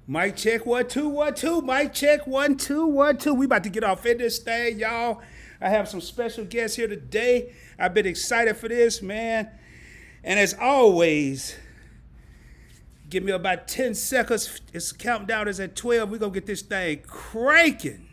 Mic check 1 2 1 2. Mic check 1 2 1 2. We about to get off in this thing, y'all. I have some special guests here today. I've been excited for this, man. And as always, give me about 10 seconds. It's countdown is at 12. We're gonna get this thing cranking.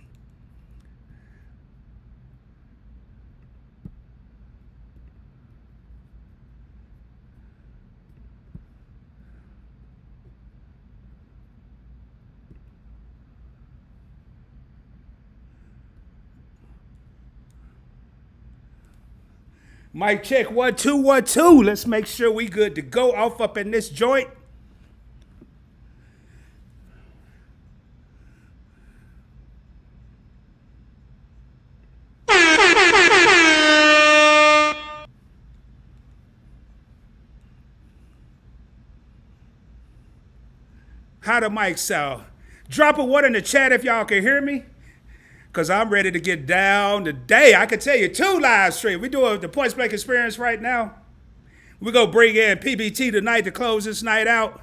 Mic check 1 2 1 2. Let's make sure we good to go off up in this joint. How the mic sound? Drop a one in the chat if y'all can hear me. Because I'm ready to get down today. I can tell you 2 live streams. We're doing the Point Blank experience right now. We're going to bring in PBT tonight to close this night out.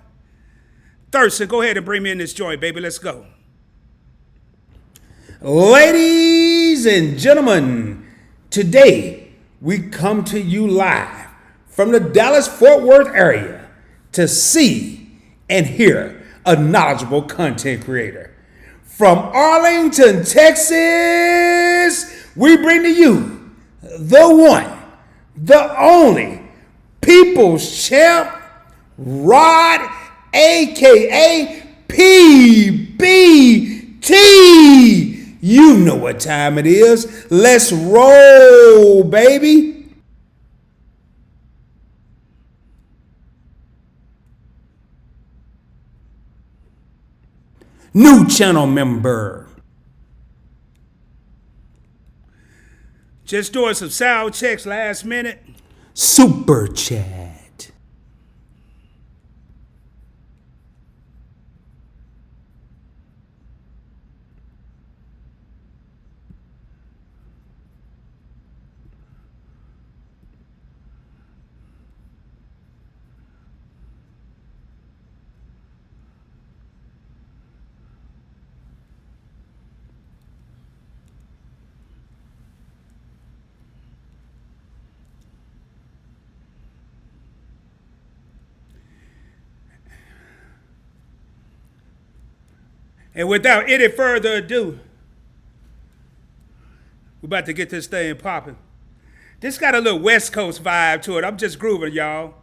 Thurston, go ahead and bring me in this joint, baby. Let's go. Ladies and gentlemen, today we come to you live from the Dallas-Fort Worth area to see and hear a knowledgeable content creator. From Arlington, Texas, we bring to you the one, the only People's Champ, Rod, a.k.a. PBT. You know what time it is. Let's roll, baby. New channel member. Just doing some sound checks last minute. Super chat. And without any further ado, we're about to get this thing popping. This got a little West Coast vibe to it. I'm just grooving, y'all.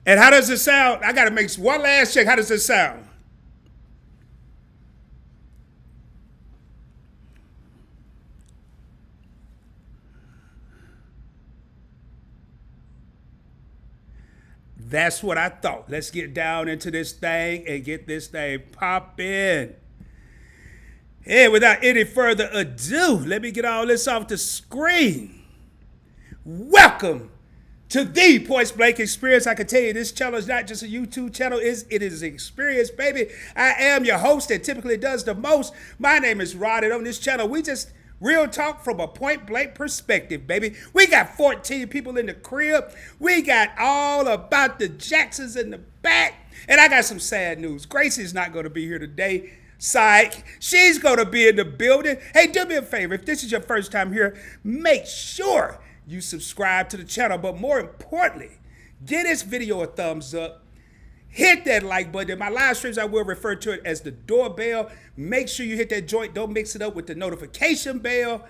And how does it sound? I got to make one last check. How does it sound? That's what I thought. Let's get down into this thing and get this thing popping. And without any further ado, let me get all this off the screen. Welcome to the Point Blank experience. I can tell you this channel is not just a YouTube channel. It is an experience, baby. I am your host that typically does the most. My name is Rod, and on this channel, we just real talk from a point blank perspective, baby. We got 14 people in the crib. We got all about the Jacksons in the back. And I got some sad news. Gracie's not going to be here today. Psych. She's going to be in the building. Hey, do me a favor. If this is your first time here, make sure you subscribe to the channel. But more importantly, give this video a thumbs up. Hit that like button. In my live streams, I will refer to it as the doorbell. Make sure you hit that joint. Don't mix it up with the notification bell.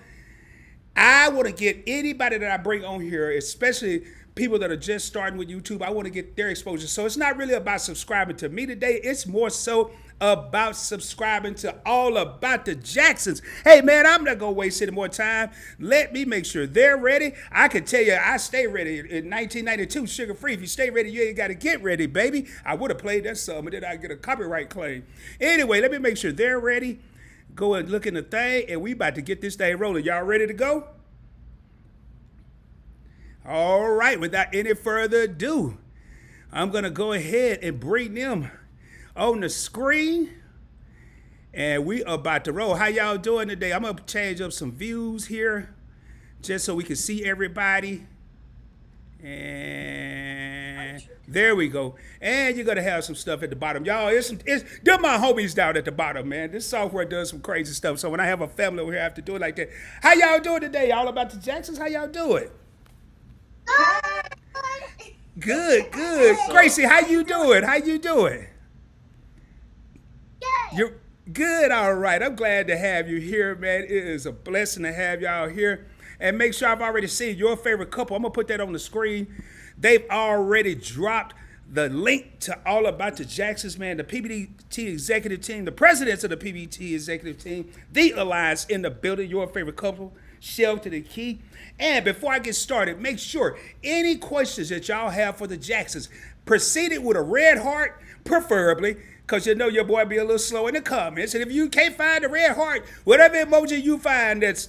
I want to get anybody that I bring on here, especially people that are just starting with YouTube, I want to get their exposure. So it's not really about subscribing to me today. It's more so about subscribing to all about the Jacksons. Hey, man, I'm not going to waste any more time. Let me make sure they're ready. I can tell you, I stay ready. In 1992, sugar-free. If you stay ready, you ain't got to get ready, baby. I would have played that song, but then I'd get a copyright claim. Anyway, let me make sure they're ready. Go and look in the thing, and we about to get this thing rolling. Y'all ready to go? All right, without any further ado, I'm going to go ahead and bring them on the screen. And we are about to roll. How y'all doing today? I'm going to change up some views here just so we can see everybody. And there we go. And you're gonna have some stuff at the bottom, y'all. They're my homies down at the bottom, man. This software does some crazy stuff. So when I have a family over here, I have to do it like that. How y'all doing today? Y'all about the Jacksons? How y'all doing? Good, good. Gracie, how you doing? How you doing? You're good. All right. I'm glad to have you here, man. It is a blessing to have y'all here. And make sure I've already seen your favorite couple. I'm going to put that on the screen. They've already dropped the link to All About the Jacksons, man. The PBT executive team, the presidents of the PBT executive team, the alliance in the building, your favorite couple, Shell to the Key. And before I get started, make sure any questions that y'all have for the Jacksons, proceed it with a red heart, preferably, because you know your boy be a little slow in the comments. And if you can't find the red heart, whatever emoji you find that's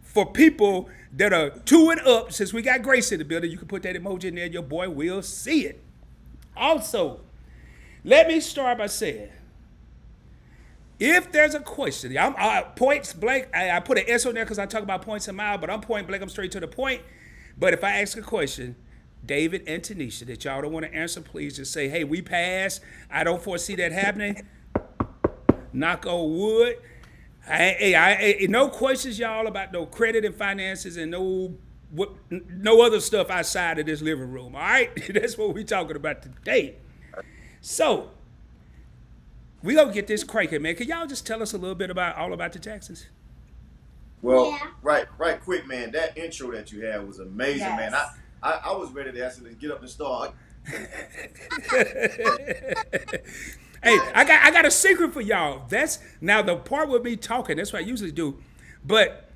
for people that are 2 and up, since we got Grace in the building, you can put that emoji in there. Your boy will see it. Also, let me start by saying, if there's a question, points blank, I put an S on there because I talk about points a mile, but I'm point blank, I'm straight to the point. But if I ask a question, David and Tanisha, that y'all don't want to answer, please just say, hey, we passed. I don't foresee that happening. Knock on wood. No questions, y'all, about no credit and finances and no other stuff outside of this living room, all right? That's what we're talking about today. So, we gonna get this cranking, man. Can y'all just tell us a little bit about All About the Jacksons? Well, right quick, man. That intro that you had was amazing, man. I was ready to ask you to get up and start. Hey, I got a secret for y'all. That's now the part with me talking. That's what I usually do. But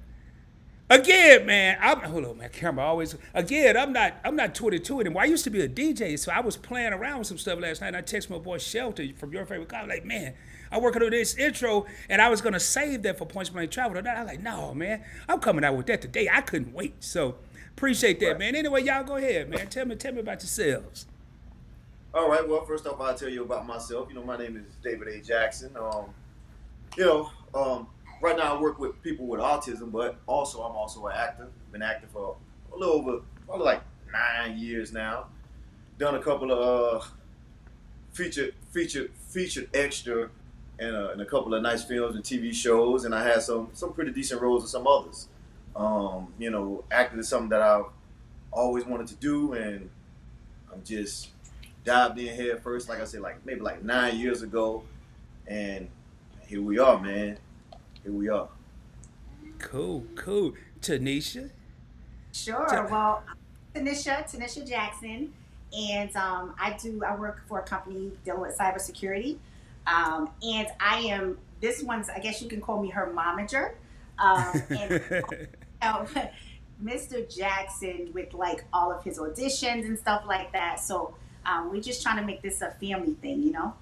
again, man, hold on, man. Camera always. Again, I'm not 22 anymore. I used to be a DJ, so I was playing around with some stuff last night. And I texted my boy Shelter from your favorite guy. Like, man, I'm working on this intro, and I was gonna save that for Points Blank Travel. And I was like, no, man, I'm coming out with that today. I couldn't wait. So appreciate that, man. Anyway, y'all go ahead, man. Tell me about yourselves. All right. Well, first off, I'll tell you about myself. You know, my name is David A. Jackson. Right now I work with people with autism, but I'm also an actor. Been acting for a little over, probably like 9 years now. Done a couple of featured extra and a couple of nice films and TV shows, and I had some pretty decent roles in some others. Acting is something that I've always wanted to do, and I'm just dived in head first, like I said, maybe 9 years ago, and here we are, man. Here we are. Cool. Tanisha? Sure. Well, I'm Tanisha Jackson, and I work for a company dealing with cybersecurity, and I am I guess you can call me her momager, and Mr. Jackson with like all of his auditions and stuff like that. So we're just trying to make this a family thing, you know.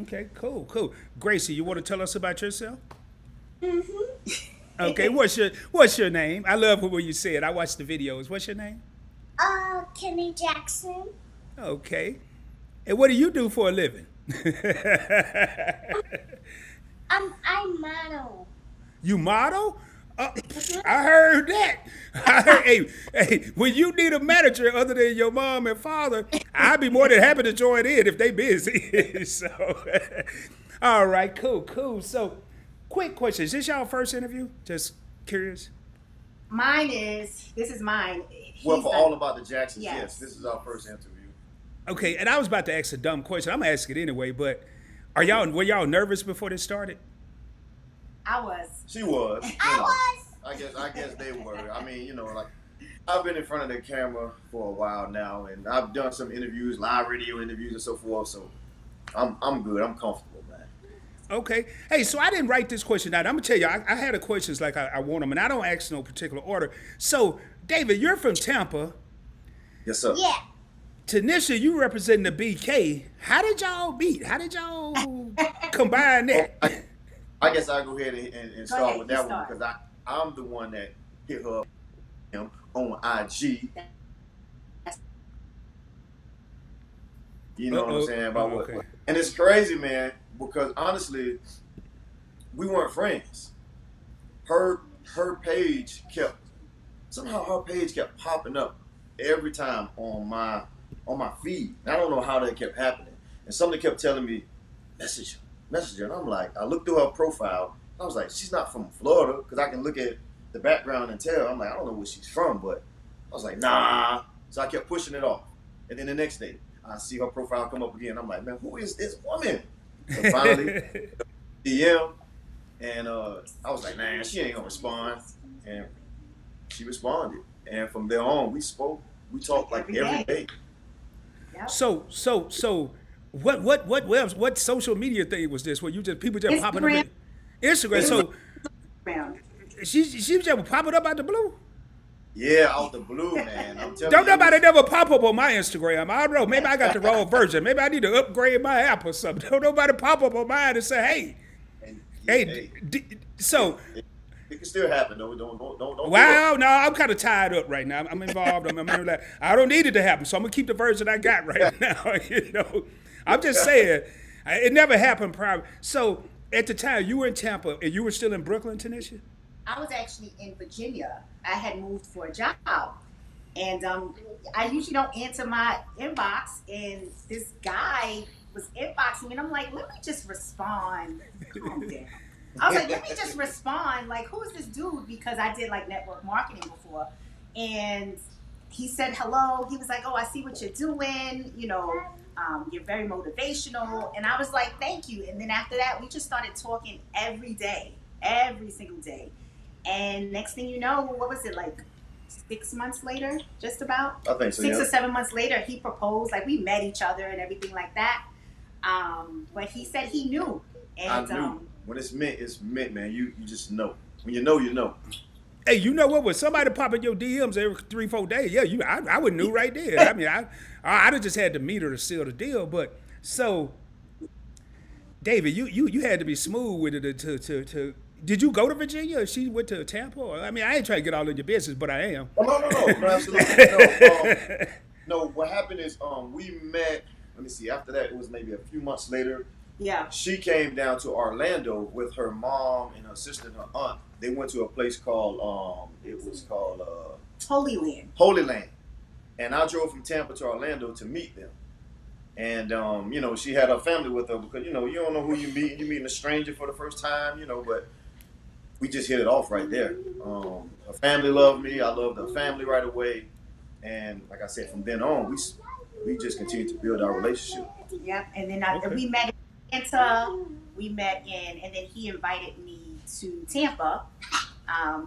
Okay, cool. Gracie, you want to tell us about yourself? Mm-hmm. Okay, what's your name? I love what you said. I watched the videos. What's your name? Kenny Jackson. Okay. And what do you do for a living? I model. You model? I heard that. Hey, when you need a manager other than your mom and father, I'd be more than happy to join in if they busy. So, all right, cool. So, quick question. Is this y'all first interview? Just curious. This is mine. Well, for All About the Jacksons, yes, this is our first interview. Okay, and I was about to ask a dumb question. I'm gonna ask it anyway, but were y'all nervous before this started? I was. She was. I was. I guess they were. I mean, I've been in front of the camera for a while now, and I've done some interviews, live radio interviews and so forth, so I'm good. I'm comfortable, man. Okay. Hey, so I didn't write this question out. I'm going to tell you, I had the questions like I want them, and I don't ask no particular order. So, David, you're from Tampa. Yes, sir. Yeah. Tanisha, you represent the BK. How did y'all meet? How did y'all combine that? I guess I'll go ahead and start with that one, because I'm the one that hit her on IG. You know what I'm saying? About okay. And it's crazy, man, because honestly, we weren't friends. Her page kept popping up every time on my feed. And I don't know how that kept happening. And somebody kept telling me, message her. And I'm like, I looked through her profile. I was like, she's not from Florida, because I can look at the background and tell. I'm like, I don't know where she's from, but I was like, nah. So I kept pushing it off. And then the next day, I see her profile come up again. I'm like, man, who is this woman? So finally, DM, and I was like, man, she ain't gonna respond. And she responded. And from there on, we spoke. We talked like every day. Yep. So what social media thing was this? Where you just people just popping up? Instagram. So she just popping up out the blue. Yeah, out the blue, man. I'm telling you. Don't nobody never pop up on my Instagram. I don't know. Maybe I got the wrong version. Maybe I need to upgrade my app or something. Don't nobody pop up on mine and say, hey. So it can still happen though. Don't. Wow, no, I'm kind of tied up right now. I'm involved. I don't need it to happen, so I'm gonna keep the version I got right now. You know, I'm just saying it never happened prior. So at the time you were in Tampa and you were still in Brooklyn, Tanisha? I was actually in Virginia. I had moved for a job, and I usually don't answer my inbox. And this guy was inboxing me, and I'm like, let me just respond. Calm down. I was like, let me just respond. Like, who is this dude? Because I did like network marketing before, and he said hello. He was like, oh, I see what you're doing. You know, you're very motivational. And I was like, thank you. And then after that, we just started talking every day, every single day. And next thing you know, what was it, like 6 months later, just about? I think so, 6 or 7 months later, he proposed. Like, we met each other and everything like that. But he said he knew. And I knew. When it's meant, man. You just know. When you know, you know. Hey, you know what? When somebody pop in your DMs every 3-4 days, yeah, I would knew right there. I mean, I just had to meet her to seal the deal. But so, David, you had to be smooth with it to. Did you go to Virginia or she went to Tampa? I mean, I ain't trying to get all in your business, but I am. Oh, no, absolutely. No, what happened is we met, let me see, after that, it was maybe a few months later. yeah. She came down to Orlando with her mom and her sister and her aunt. They went to a place called, Holy Land. Holy Land. And I drove from Tampa to Orlando to meet them. And, you know, she had her family with her because, you know, you don't know who you meet. You're meeting a stranger for the first time, you know, but we just hit it off right there. Her family loved me. I loved her family right away. And like I said, from then on, we just continued to build our relationship. Yep. And then we met in Atlanta. And then he invited me to Tampa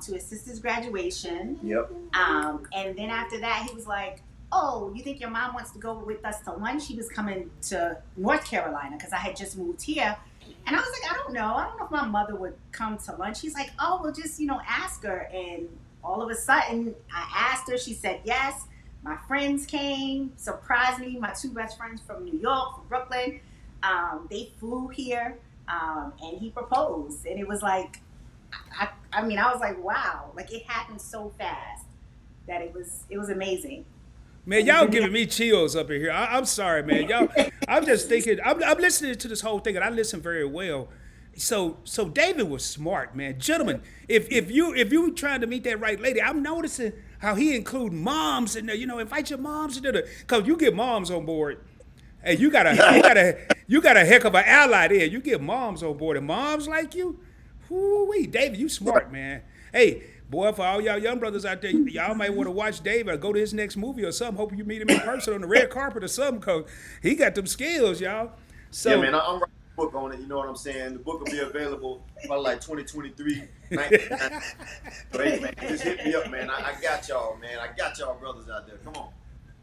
to his sister's graduation. Yep. And then after that, he was like, oh, you think your mom wants to go with us to lunch? He was coming to North Carolina because I had just moved here. And I was like, I don't know if my mother would come to lunch. He's like, oh, well, just, ask her. And all of a sudden, I asked her. She said yes. My friends came, surprised me. My 2 best friends from New York, from Brooklyn. They flew here, and he proposed. And it was like, I was like, wow. Like, it happened so fast that it was amazing. Man, y'all giving me chills up in here. I'm sorry, man. Y'all, I'm just thinking. I'm listening to this whole thing, and I listen very well. So David was smart, man. Gentlemen, if you trying to meet that right lady, I'm noticing how he include moms in there. Invite your moms in there, cause you get moms on board. Hey, you got a heck of an ally there. You get moms on board, and moms like you. Whoo-wee, David, you smart, man. Hey. Boy, for all y'all young brothers out there, y'all might want to watch David or go to his next movie or something. Hope you meet him in person on the red carpet or something, because he got them skills, y'all. So, yeah, man, I'm writing a book on it. You know what I'm saying? The book will be available probably like 2023. Great, man. Just hit me up, man. I got y'all, man. I got y'all brothers out there. Come on.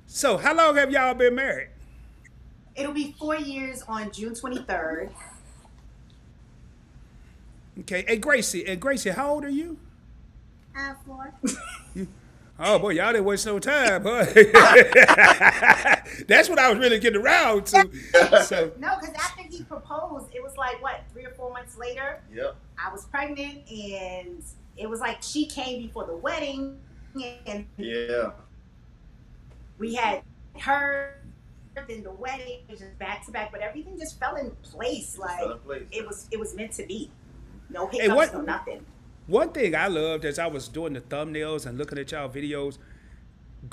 So, how long have y'all been married? It'll be 4 years on June 23rd. Okay. Hey, Gracie, how old are you? 4. Oh boy, y'all didn't waste no time, huh? That's what I was really getting around to. So no, because after he proposed, it was like 3 or 4 months later. Yep. I was pregnant, and it was like she came before the wedding, and yeah, we had her. Then the wedding was just back to back, but everything just fell in place. It was meant to be. No hiccups, no nothing. One thing I loved as I was doing the thumbnails and looking at y'all videos,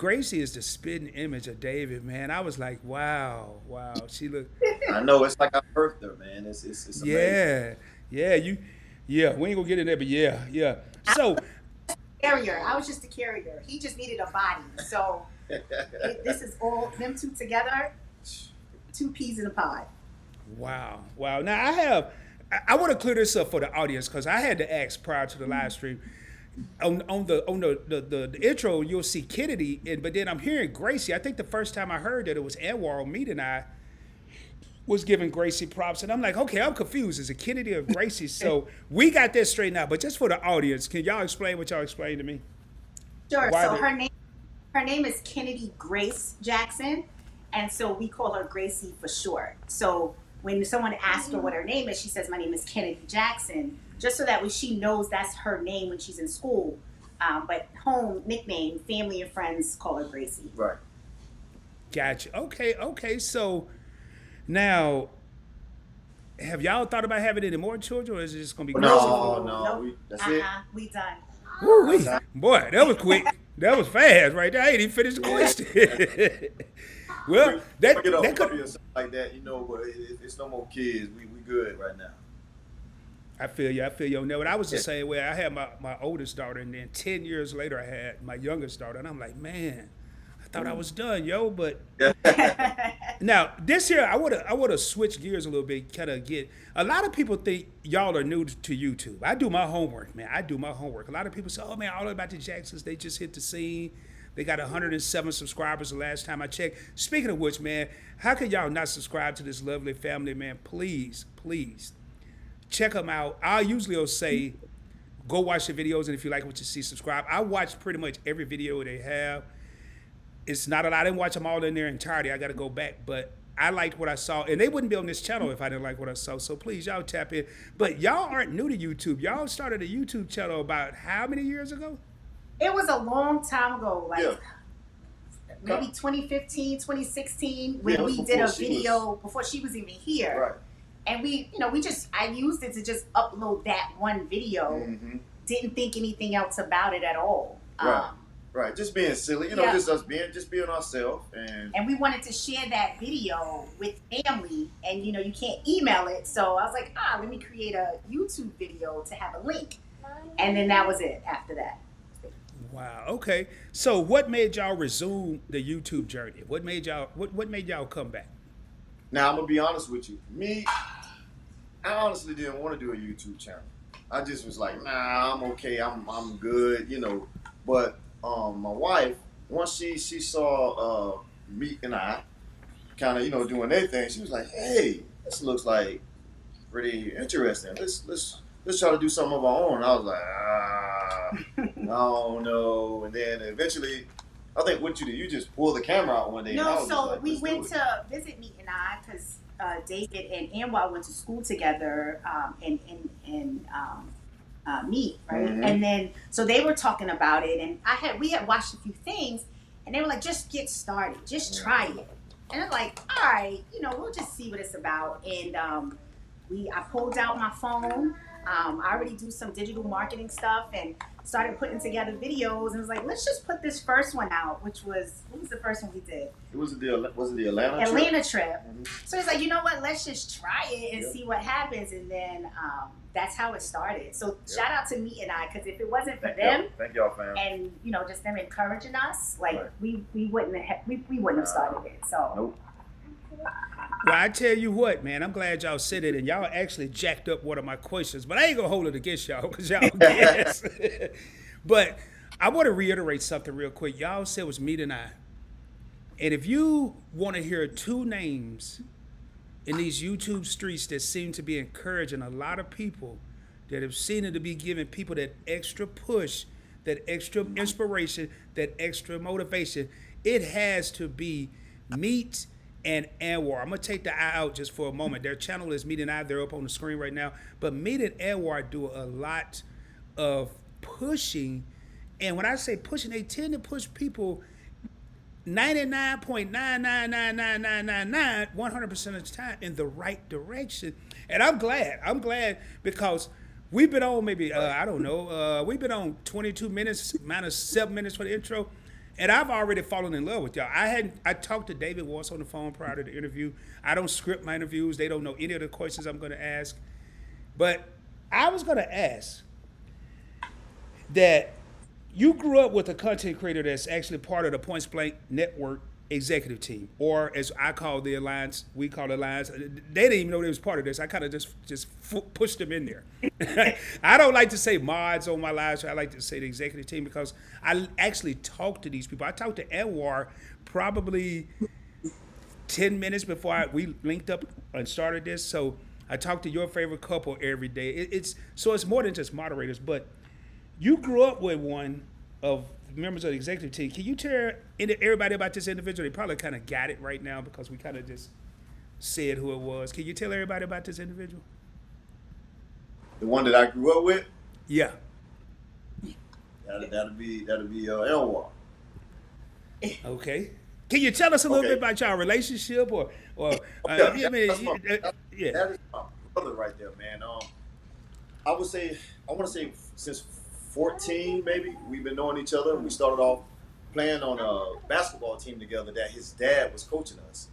Gracie is the spitting image of David, man. I was like, wow. She looked. I know it's like I birthed her, man. It's amazing. Yeah. We ain't gonna get in there, but yeah. So, Carrier. I was just a carrier. He just needed a body. So this is all them two together. 2 peas in a pod. wow. Now I want to clear this up for the audience because I had to ask prior to the live stream. On the intro, you'll see Kennedy, but then I'm hearing Gracie. I think the first time I heard that it was Anwar, Meat and I was giving Gracie props, and I'm like, okay, I'm confused. Is it Kennedy or Gracie? So we got that straightened out. But just for the audience, can y'all explain what y'all explained to me? Sure. Why So the- her name is Kennedy Grace Jackson, and so we call her Gracie for short. So when someone asks her what her name is, she says, "My name is Kennedy Jackson," just so that she knows that's her name when she's in school. But home nickname, family and friends call her Gracie. Right. Gotcha. Okay. So now, have y'all thought about having any more children, or is it just gonna be Gracie? No. That's it. We done. Woo-wee. Boy, that was quick. That was fast right there. I ain't even finished the question. Well, that get a could. puppy or something like that, but it's no more kids. We good right now. I feel you on that. But I was the same way. I had my oldest daughter, and then 10 years later, I had my youngest daughter, and I'm like, man, I thought I was done, yo. But now this year, I would have switched gears a little bit, kind of get. A lot of people think y'all are new to YouTube. I do my homework, man. A lot of people say, oh man, all about the Jacksons, they just hit the scene. They got 107 subscribers the last time I checked. Speaking of which, man, how can y'all not subscribe to this lovely family, man? Please, check them out. I usually will say, go watch the videos, and if you like what you see, subscribe. I watch pretty much every video they have. It's not a lot. I didn't watch them all in their entirety. I got to go back, but I liked what I saw, and they wouldn't be on this channel if I didn't like what I saw. So please, y'all tap in. But y'all aren't new to YouTube. Y'all started a YouTube channel about how many years ago? It was a long time ago, like Yeah. maybe 2015, 2016, when Yeah, we did a video before she was even here. Right. And I used it to just upload that one video. Mm-hmm. Didn't think anything else about it at all. Right. Just being silly, Yeah. just us being ourselves, and And we wanted to share that video with family, and you can't email it. So I was like, let me create a YouTube video to have a link. And then that was it after that. Wow. Okay. So what made y'all resume the YouTube journey? What made y'all come back? now I'm gonna be honest with you. Me, I honestly didn't want to do a YouTube channel. I just was like, nah, I'm okay. I'm good, But my wife, once she saw Meat and I kind of doing their thing, she was like, hey, this looks like pretty interesting. Let's try to do something of our own. I was like, I don't know. And then eventually, I think what you did, you just pulled the camera out one day. and I No, was so just like, we let's do went it. to visit Meat and I because David and Anwar went to school together in Meat, right? Mhm. And then so they were talking about it, and we had watched a few things, and they were like, just get started, just try it. And I'm like, all right, we'll just see what it's about. And I pulled out my phone. I already do some digital marketing stuff and started putting together videos, and was like, let's just put this first one out, what was the first one we did? Was it the Atlanta trip? Atlanta trip. Mhm. So it's like, you know what, let's just try it and Yep. see what happens. And then that's how it started. So shout out to Meat and I, because if it wasn't for them Thank y'all, fam. and just them encouraging us, like Right. we wouldn't have started it. So Nope. Well, I tell you what, man, I'm glad y'all said it, and y'all actually jacked up one of my questions, but I ain't gonna hold it against y'all because y'all guess. But I want to reiterate something real quick. Y'all said it was Meat and I. And if you want to hear two names in these YouTube streets that seem to be encouraging a lot of people that have seen it to be giving people that extra push, that extra inspiration, that extra motivation, it has to be Meat and Anwar. I'm going to take the I out just for a moment. Their channel is Meat and I. They're up on the screen right now. But Meat and Anwar do a lot of pushing. And when I say pushing, they tend to push people 99.9999999 100% of the time in the right direction. And I'm glad because we've been on maybe, I don't know, we've been on 22 minutes minus 7 minutes for the intro. And I've already fallen in love with y'all. I talked to David once on the phone prior to the interview. I don't script my interviews. They don't know any of the questions I'm going to ask. But I was going to ask that you grew up with a content creator that's actually part of the Points Blank Network executive team, or as I call the alliance, we call the alliance. They didn't even know they was part of this. I kind of just pushed them in there. I don't like to say mods on my live show. I like to say the executive team because I actually talk to these people. I talked to 𝗪𝗧 probably 10 minutes before we linked up and started this. So I talk to your favorite couple every day. It's more than just moderators, but you grew up with one of members of the executive team. Can you tell everybody about this individual? They probably kind of got it right now because we kind of just said who it was. Can you tell everybody about this individual? The one that I grew up with? Yeah. That'll be 𝗪𝗧. Okay. Can you tell us a little bit about y'all relationship or That is my brother right there, man. I want to say since 14, maybe, we've been knowing each other. We started off playing on a basketball team together that his dad was coaching us.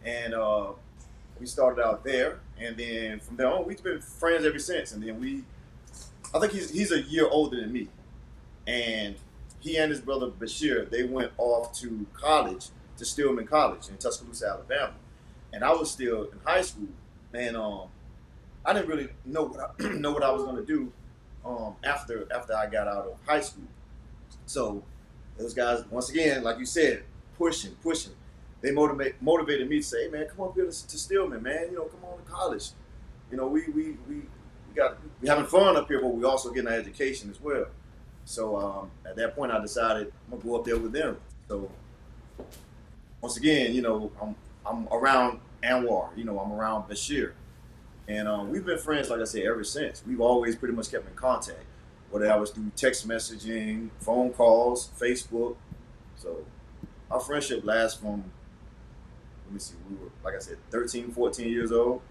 And we started out there. And then from there on, we've been friends ever since. And then I think he's a year older than me. And he and his brother Bashir, they went off to college, to Stillman College in Tuscaloosa, Alabama. And I was still in high school. And I didn't really know what I was going to do after I got out of high school. So those guys, once again, like you said, pushing. They motivated me to say, hey, man, come up here to Stillman, man. Come on to college. We having fun up here, but we also getting our education as well. So at that point, I decided I'm gonna go up there with them. So once again, I'm around 𝗪𝗧. I'm around Bashir. And we've been friends, like I said, ever since. We've always pretty much kept in contact, whether that was through text messaging, phone calls, Facebook. So our friendship lasts from, we were, like I said, 13, 14 years old.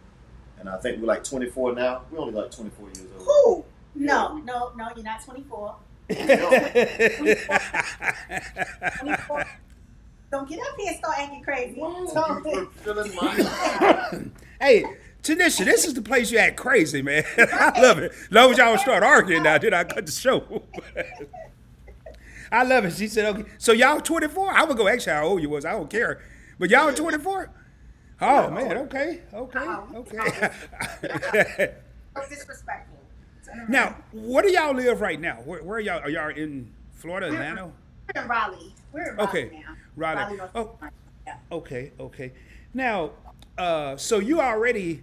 And I think we're like 24 now. We're only like 24 years old. Who? No, you're not 24. 24. Don't get up here and start acting crazy. Hey, Tanisha, this is the place you act crazy, man. I love it. Love it y'all start arguing now. Then I cut the show. I love it. She said, okay. So y'all 24? I would go actually how old you was. I don't care. But y'all 24? Oh, man. Okay. Disrespectful. Now, where do y'all live right now? Where are y'all? Are y'all in Florida, Atlanta? We're in Raleigh. We're in Raleigh now. Raleigh. North Carolina. Yeah. Okay. Now, so you already,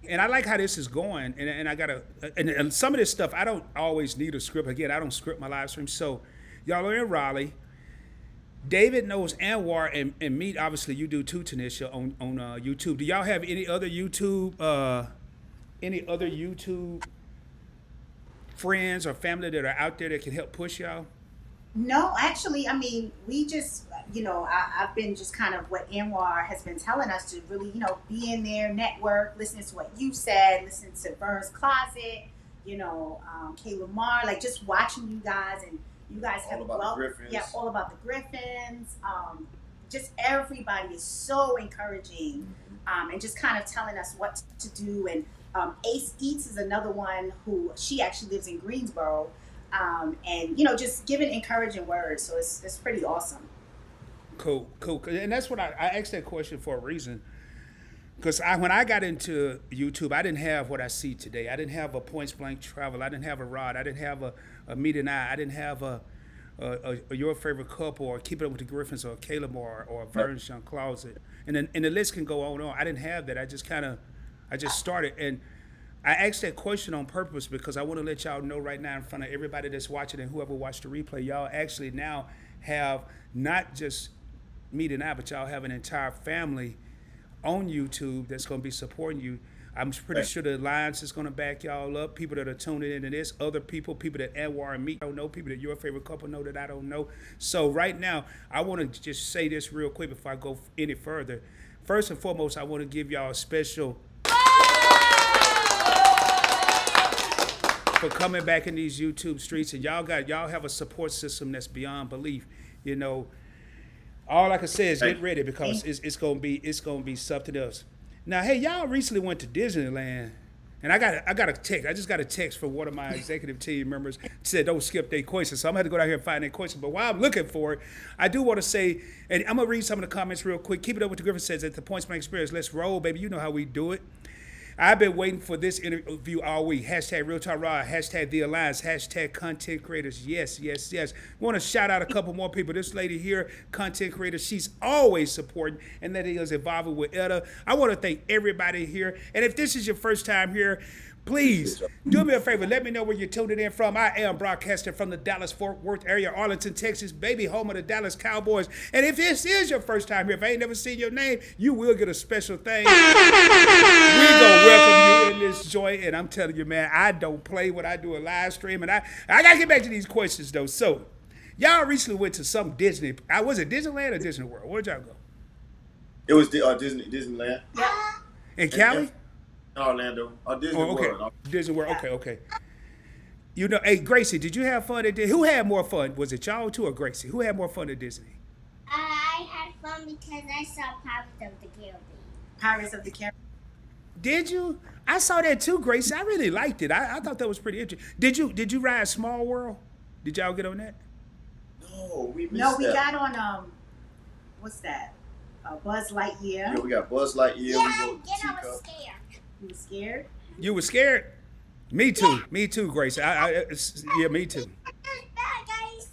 and I like how this is going, and I gotta, and some of this stuff I don't always need a script. Again, I don't script my live stream. So y'all are in Raleigh. David knows 𝗪𝗧 and Meet. Obviously, you do too, Tanisha, on YouTube. Do y'all have any other YouTube friends or family that are out there that can help push y'all? No, actually, I mean, we just, I've been just kind of what 𝗪𝗧 has been telling us to really, be in there, network, listening to what you said, listening to Vern's Closet, 𝗖𝗢𝗡, like just watching you guys, and you guys have all about the Griffins. all about the Griffins. Just everybody is so encouraging, and just kind of telling us what to do. And Ace Eats is another one who she actually lives in Greensboro. And just giving encouraging words, so it's pretty awesome. Cool, and that's what I asked that question for a reason, because when I got into YouTube, I didn't have what I see today. I didn't have a Points Blank Travel. I didn't have a Rod. I didn't have a Meet and I didn't have a Your Favorite Couple or Keep It Up with the Griffins or 𝗖𝗢𝗡 or Vern's Closet, and the list can go on and on. I didn't have that. I just started. And I asked that question on purpose because I want to let y'all know right now in front of everybody that's watching and whoever watched the replay, y'all actually now have not just Meet and I, but y'all have an entire family on YouTube that's going to be supporting you. I'm pretty sure the Alliance is going to back y'all up. People that are tuning into this, other people that 𝗪𝗧 and Meet don't know, people that Your Favorite Couple know that I don't know. So right now, I want to just say this real quick before I go any further. First and foremost, I want to give y'all a special for coming back in these YouTube streets, and y'all have a support system that's beyond belief. All I can say is Thank get ready because it's gonna be something else. Now, hey, y'all recently went to Disneyland, and I got a text. I just got a text from one of my executive team members said don't skip their questions. So I'm gonna have to go down here and find their question. But while I'm looking for it, I do want to say, and I'm gonna read some of the comments real quick. Keep it up with the Griffin says at the Points Blank Experience. Let's roll, baby. You know how we do it. I've been waiting for this interview all week. Hashtag Real Talk Raw. Hashtag The Alliance. Hashtag Content Creators. Yes, yes, yes. Want to shout out a couple more people. This lady here, content creator, she's always supporting, and that is involved with Etta. I want to thank everybody here. And if this is your first time here, please do me a favor. Let me know where you're tuning in from. I am broadcasting from the Dallas-Fort Worth area, Arlington, Texas, baby, home of the Dallas Cowboys. And if this is your first time here, if I ain't never seen your name, you will get a special thing. We gonna welcome you in this joint, and I'm telling you, man, I don't play when I do a live stream, and I gotta get back to these questions though. So, y'all recently went to some Disney. Was it Disneyland or Disney World? Where'd y'all go? It was Disneyland. In Cali? In Orlando. Disney World. Disney World. Okay. You know, hey, Gracie, did you have fun at Disney? Who had more fun? Was it y'all two or Gracie? Who had more fun at Disney? I had fun because I saw Pirates of the Caribbean. Pirates of the Caribbean. Did you? I saw that too, Gracie. I really liked it. I thought that was pretty interesting. Did you ride Small World? Did y'all get on that? No, we missed No, we that. got on what's that? Buzz Lightyear. Yeah, we got Buzz Lightyear. Yeah, we and go then I Chica. was scared. You was scared? You were scared? Me too. Me too, Gracie. Yeah, me too. Bad, guys.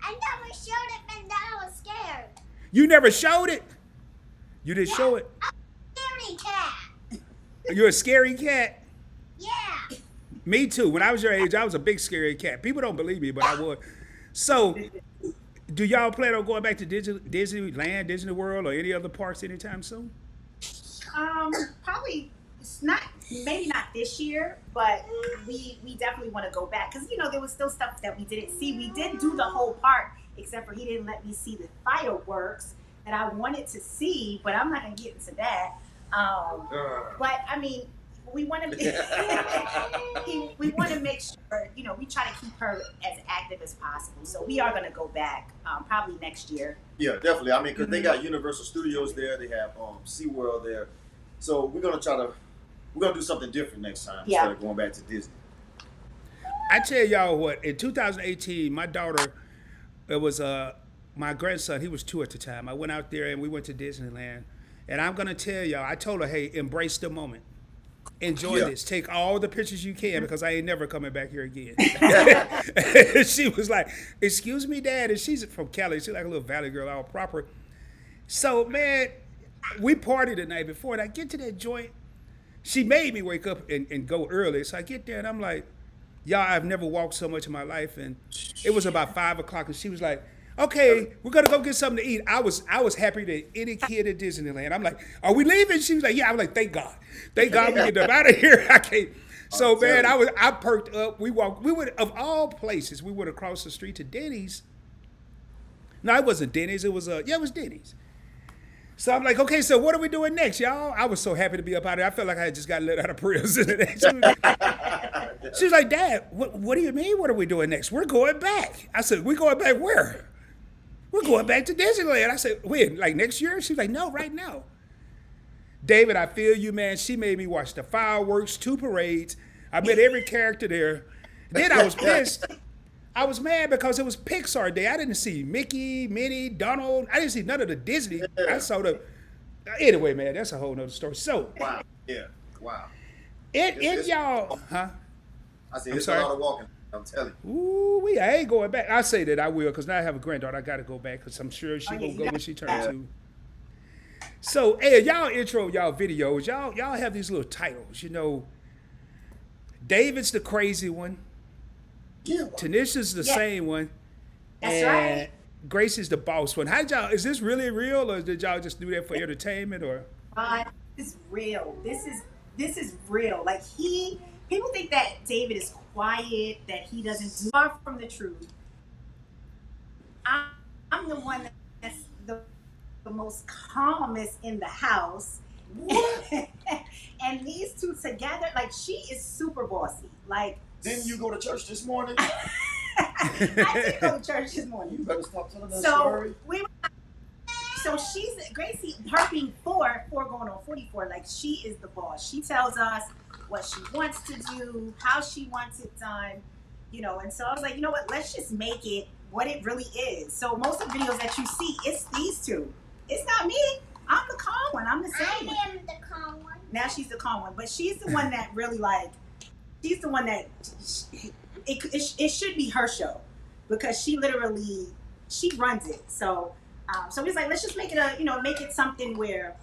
I never showed it, and then I was scared. You never showed it? You didn't show it? Scary cat. You're a scary cat? Yeah. Me too. When I was your age, I was a big scary cat. People don't believe me, but I was. So, do y'all plan on going back to Disneyland, Disney World, or any other parks anytime soon? Probably it's not. Maybe not this year, but we definitely want to go back because there was still stuff that we didn't see. We did do the whole park, except for he didn't let me see the fireworks that I wanted to see. But I'm not gonna get into that. But I mean, we want to we want to make sure we try to keep her as active as possible. So we are gonna go back probably next year. Yeah, definitely. I mean, because they got Universal Studios there. They have SeaWorld there. So we're gonna do something different next time instead of going back to Disney. I tell y'all what, in 2018, my daughter, it was my grandson, he was 2 at the time. I went out there and we went to Disneyland. And I'm gonna tell y'all, I told her, hey, embrace the moment. Enjoy this. Take all the pictures you can because I ain't never coming back here again. She was like, excuse me, Dad. And she's from Cali. She's like a little valley girl, all proper. So, man, we partied the night before, and I get to that joint. She made me wake up and go early. So I get there, and I'm like, y'all, I've never walked so much in my life. And it was about 5 o'clock, and she was like, okay, we're going to go get something to eat. I was happy that any kid at Disneyland. I'm like, are we leaving? She was like, yeah. I'm like, thank God. Thank God we get them out of here. I can't. So, man, I perked up. We went, of all places, we went across the street to Denny's. No, it wasn't Denny's. It was, it was Denny's. So I'm like, okay, so what are we doing next, y'all? I was so happy to be up out there. I felt like I had just got let out of prison. She was like, Dad, what do you mean? What are we doing next? We're going back. I said, we're going back where? We're going back to Disneyland. I said, when? Like next year? She was like, no, right now. David, I feel you, man. She made me watch the fireworks, 2 parades. I met every character there. Then I was pissed. I was mad because it was Pixar Day. I didn't see Mickey, Minnie, Donald. I didn't see none of the Disney. I saw the... Anyway, man, that's a whole nother story. So... Wow. Yeah. Wow. Y'all... Huh? I said, it's a lot of walking. I'm telling you. Ooh, I ain't going back. I say that I will because now I have a granddaughter. I got to go back because I'm sure she will go when she turns 2. So, hey, y'all intro y'all videos. Y'all have these little titles, David's the crazy one. Yeah. Tanisha's the same one. That's and right. Grace is the boss one. How y'all, is this really real or did y'all just do that for entertainment or? This is real. This is real. Like people think that David is quiet, that he doesn't do far from the truth. I'm the one that's the most calmest in the house. And these two together, like she is super bossy. Like Didn't you go to church this morning? I did go to church this morning. You better stop telling that So story. we So she's Gracie, her being four going on 44, like she is the boss. She tells us what she wants to do, how she wants it done, and so I was like, you know what, let's just make it what it really is. So most of the videos that you see, it's these two. It's not me. I'm the calm one. I'm the same one. I am the calm one. Now she's the calm one, but she's the one that really she's the one that it should be her show because she runs it. So so we was like, let's just make it make it something where,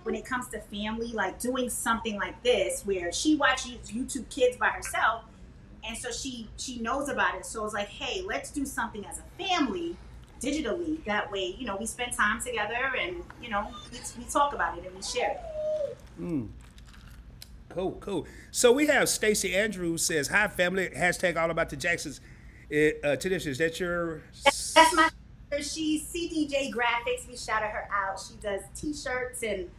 when it comes to family, like doing something like this where she watches YouTube Kids by herself, and so she knows about it. So it's like, hey, let's do something as a family digitally. That way, we spend time together and, we talk about it and we share it. Cool. So we have Stacy Andrews says, hi family, hashtag all about the Jacksons. Tanisha, is that your... That's my... She's CDJ Graphics. We shouted her out. She does t-shirts and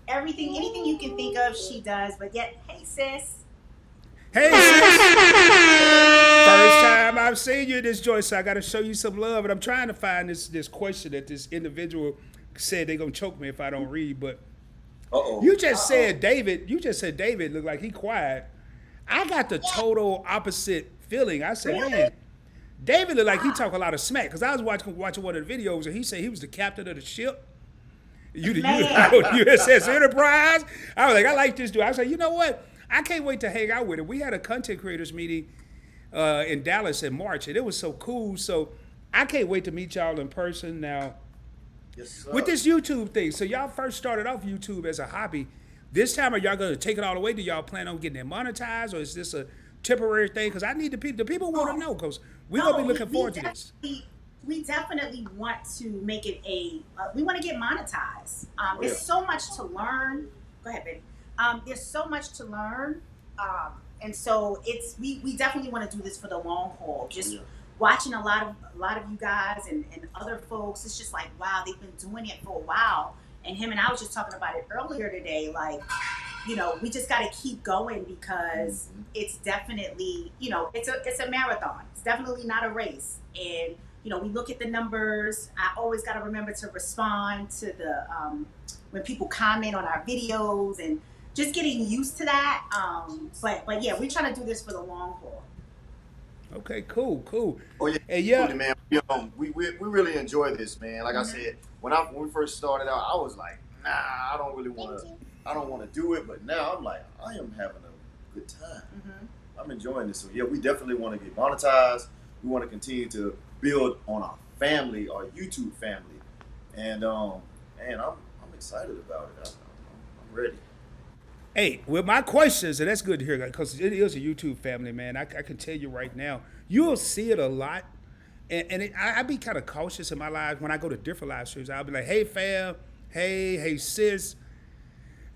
everything, anything you can think of, she does. But yet, hey sis. Hey sis. First time I've seen you in this joint, so I got to show you some love. And I'm trying to find this question that this individual said they're going to choke me if I don't read. But you just said David looked like he quiet. I got the total opposite feeling. I said, man, David looked like he talk a lot of smack. Because I was watching one of the videos and he said he was the captain of the ship. USS Enterprise. I was like, I like this dude. I was like, you know what? I can't wait to hang out with him. We had a content creators meeting in Dallas in March, and it was so cool. So I can't wait to meet y'all in person now. Yes, sir. With this YouTube thing. So y'all first started off YouTube as a hobby. This time, are y'all going to take it all the way? Do y'all plan on getting it monetized, or is this a temporary thing? Because I need the people want to know, because we're going to be looking forward to this. We definitely want to make it we want to get monetized. There's so much to learn. Go ahead, baby. There's so much to learn. And so we definitely want to do this for the long haul. Just watching a lot of you guys and other folks, it's just like, wow, they've been doing it for a while. And him and I was just talking about it earlier today, like, we just got to keep going because it's definitely, it's a marathon. It's definitely not a race. And, we look at the numbers. I always got to remember to respond to the, when people comment on our videos and just getting used to that. But yeah, we're trying to do this for the long haul. Okay, cool. Oh yeah, hey, yeah, man. We really enjoy this, man. Like I said, when we first started out, I was like, nah, I don't want to do it. But now I'm like, I am having a good time. I'm enjoying this. So yeah, we definitely want to get monetized. We want to continue to build on our family, our YouTube family, and I'm excited about it. I'm ready. Hey, with my questions, and that's good to hear, because it is a YouTube family, man. I can tell you right now, you'll see it a lot. And I be kind of cautious in my lives when I go to different live streams. I'll be like, hey, fam, hey, sis.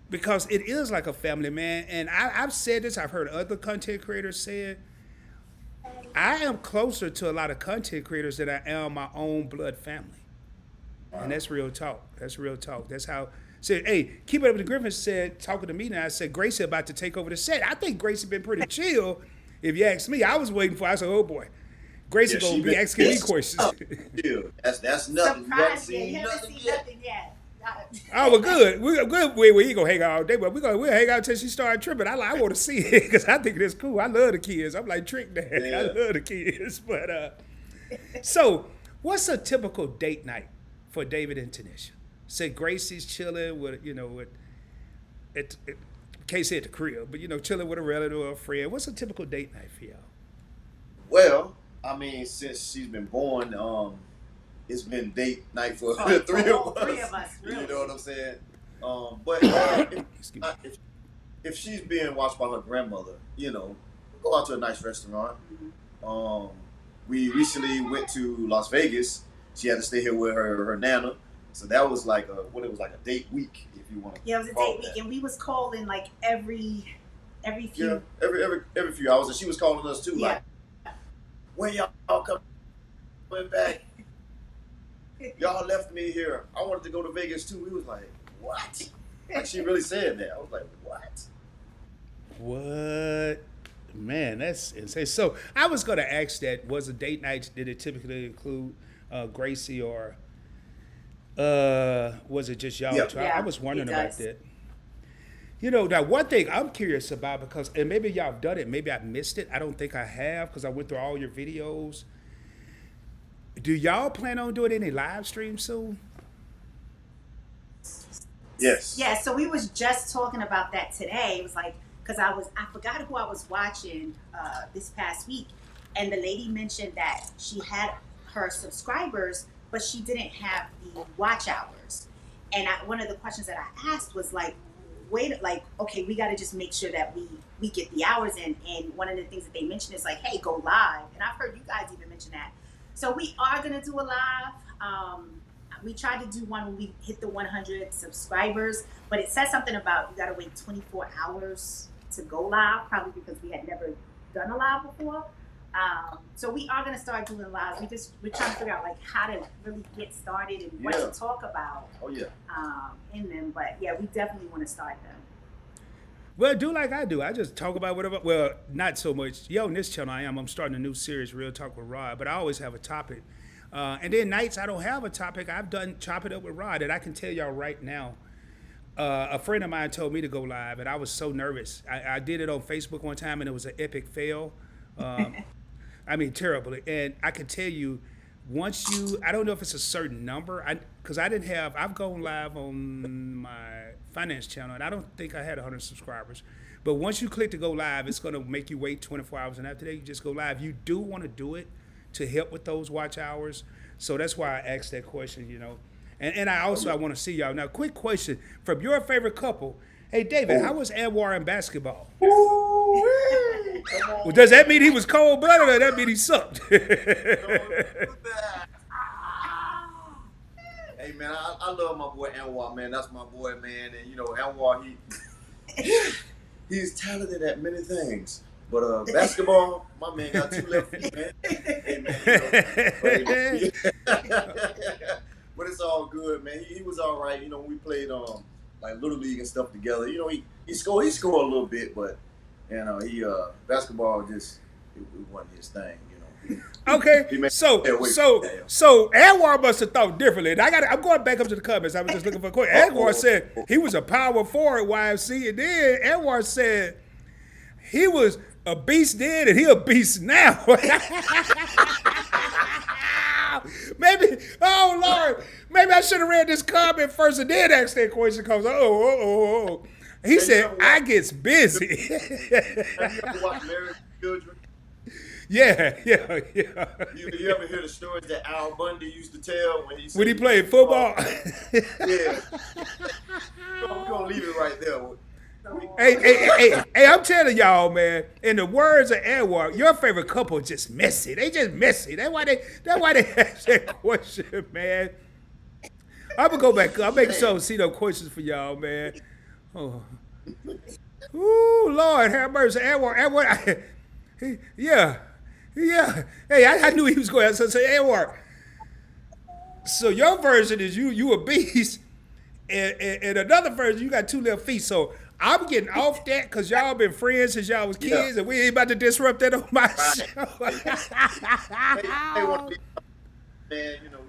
Because it is like a family, man. And I've said this, I've heard other content creators say it. I am closer to a lot of content creators than I am my own blood family. And that's real talk. That's how... Said, hey, keep it up with the Griffins said, talking to me now, I said, Gracie about to take over the set. I think Gracie been pretty chill, if you ask me. I was waiting for, I said, oh boy, Gracie gonna be asking me questions. That's nothing. Surprise, you haven't seen nothing yet. Oh, we're good. We're good. We ain't gonna hang out all day, but we'll hang out until she started tripping. I want to see it because I think it's cool. I love the kids. I'm like Trick Dad. I love the kids. But so what's a typical date night for David and Tanisha? Say Gracie's chilling with, can't say at the crib, but chilling with a relative or a friend. What's a typical date night for y'all? Well, I mean, since she's been born, it's been date night for the three of us. Really. You know what I'm saying? But if she's being watched by her grandmother, we'll go out to a nice restaurant. We recently went to Las Vegas. She had to stay here with her nana. So that was like a date week, if you want to. Yeah, it was a date week, and we was calling like every few. Yeah, every few hours, and she was calling us too. Yeah. Like, when y'all coming back? Y'all left me here. I wanted to go to Vegas too. We was like, what? Like she really said that. I was like, what? What? Man, that's insane. So I was going to ask that, was a date night, did it typically include Gracie or Was it just y'all Yeah. two? Yeah, I was wondering it about does. that. You know, now one thing I'm curious about, because, and maybe y'all have done it, maybe I missed it. I don't think I have, because I went through all your videos. Do y'all plan on doing any live streams soon? Yes. Yeah, so we was just talking about that today. It was like, because I forgot who I was watching this past week, and the lady mentioned that she had her subscribers, but she didn't have the watch hours. And one of the questions that I asked was like, okay, we got to just make sure that we get the hours in. And one of the things that they mentioned is like, hey, go live. And I've heard you guys even mention that. So we are gonna do a live. We tried to do one when we hit the 100 subscribers, but it says something about you gotta wait 24 hours to go live, probably because we had never done a live before. So we are gonna start doing lives. We're trying to figure out like how to really get started and what Yeah. to talk about Oh yeah. in them. But yeah, we definitely want to start them. Well, do like I do. I just talk about whatever. Well, not so much. On this channel, I'm starting a new series, Real Talk with Rod, but I always have a topic. And then nights I don't have a topic. I've done Chop It Up with Rod, and I can tell y'all right now. A friend of mine told me to go live, and I was so nervous. I did it on Facebook one time, and it was an epic fail. I mean, terribly. And I can tell you, I don't know if it's a certain number, because I've gone live on my finance channel, and I don't think I had 100 subscribers. But once you click to go live, it's going to make you wait 24 hours, and after that, you just go live. You do want to do it to help with those watch hours, so that's why I asked that question, you know. And I want to see y'all. Now, quick question from your favorite couple. Hey, David, how was @War in basketball? Well, does that mean he was cold-blooded, or that mean he sucked? Hey man, I love my boy 𝗪𝗧, man. That's my boy, man. And you know, 𝗪𝗧, he's talented at many things. But basketball, my man got 2 left feet, man. Hey man, you know, but it's all good, man. He was all right. You know, we played like little league and stuff together. You know, he scored a little bit, but you know, basketball just it wasn't his thing. You know. Okay, so 𝗪𝗧 must have thought differently. And I'm going back up to the comments. I was just looking for a quote. 𝗪𝗧 said he was a power forward YFC, and then 𝗪𝗧 said he was a beast then and he a beast now. Maybe, oh Lord, maybe I should have read this comment first and then asked that question, because he said I gets busy. Have you ever watched Married with Children? Yeah. You ever hear the stories that Al Bundy used to tell when he played football? Yeah. We're gonna leave it right there. Hey, I'm telling y'all, man, in the words of 𝗪𝗧, your favorite couple just messy. They just messy. That's why they ask that question, man. I'm gonna go back. I'll make sure to see those questions for y'all, man. Oh. Ooh, Lord, have mercy. 𝗪𝗧, yeah. Hey, I knew he was going to say 𝗪𝗧. So your version is you a beast, and another version you got 2 left feet. So I'm getting off that because y'all been friends since y'all was kids, and we ain't about to disrupt that on my show. Man, you know,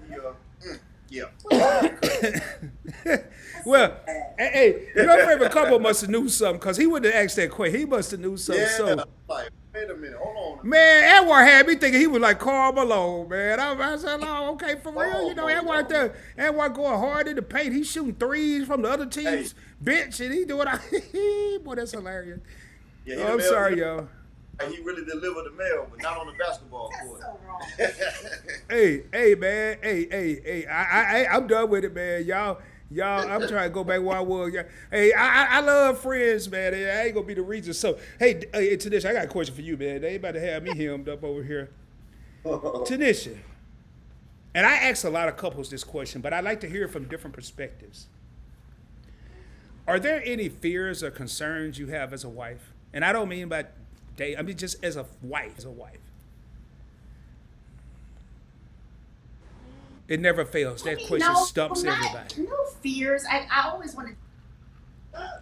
Well, hey, your favorite couple must have knew something, because he wouldn't have asked that question. He must have knew something. yeah. So, Like, wait a minute, hold on. man, 𝗪𝗧 had me thinking he was like Karl Malone, man. I said, oh, okay, for real. You know, 𝗪𝗧 going hard in the paint. He's shooting threes from the other team's bench, and he doing boy, that's hilarious. Yeah, I'm sorry, y'all. He really delivered the mail, but not on the basketball court. So wrong. Hey, man. Hey. I'm done with it, man. Y'all, I'm trying to go back where I was. Hey, I love friends, man. I ain't gonna be the reason. So, hey, Tanisha, I got a question for you, man. They ain't about to have me hemmed up over here. Tanisha, and I ask a lot of couples this question, but I like to hear it from different perspectives. Are there any fears or concerns you have as a wife? And I don't mean by date. I mean just as a wife. It never fails. That question stumps everybody. No fears. I always want to.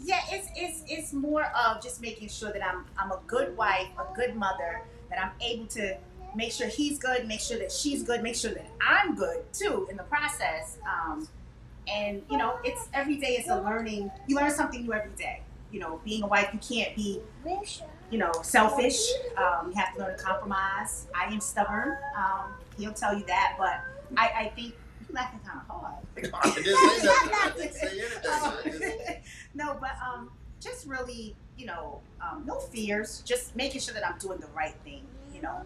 Yeah, it's more of just making sure that I'm a good wife, a good mother, that I'm able to make sure he's good, make sure that she's good, make sure that I'm good too in the process. And you know, it's every day is a learning. You learn something new every day. You know, being a wife, you can't be, you know, selfish. You have to learn to compromise. I am stubborn. He'll tell you that, but I think you're laughing kind of hard. I didn't say anything. No, but just really, you know, no fears. Just making sure that I'm doing the right thing. You know,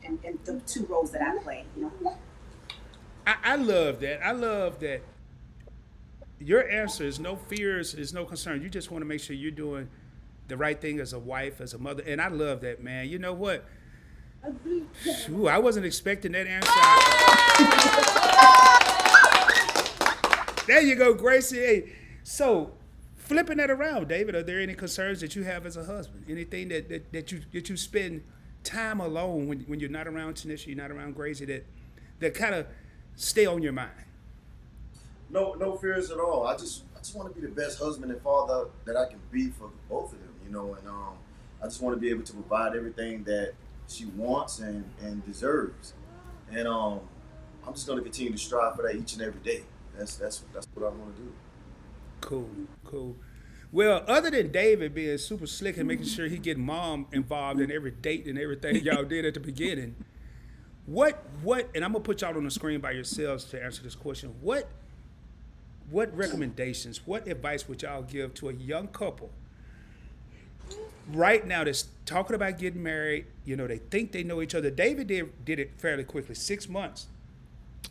and the two roles that I play. You know. I love that. I love that. Your answer is no fears, is no concern. You just want to make sure you're doing the right thing as a wife, as a mother. And I love that, man. You know what? Ooh, I wasn't expecting that answer. There you go, Gracie. Hey, so flipping that around, David, are there any concerns that you have as a husband? Anything that you spend time alone when you're not around Tanisha, you're not around Gracie, that kind of stay on your mind? No fears at all. I just want to be the best husband and father that I can be for both of them, you know, and I just want to be able to provide everything that she wants and deserves. And I'm just going to continue to strive for that each and every day. That's what I want to do. Cool. Well, other than David being super slick and making sure he get mom involved in every date and everything y'all did at the beginning, what and I'm gonna put y'all on the screen by yourselves to answer this question. What recommendations, what advice would y'all give to a young couple right now that's talking about getting married? You know, they think they know each other. David did it fairly quickly, 6 months.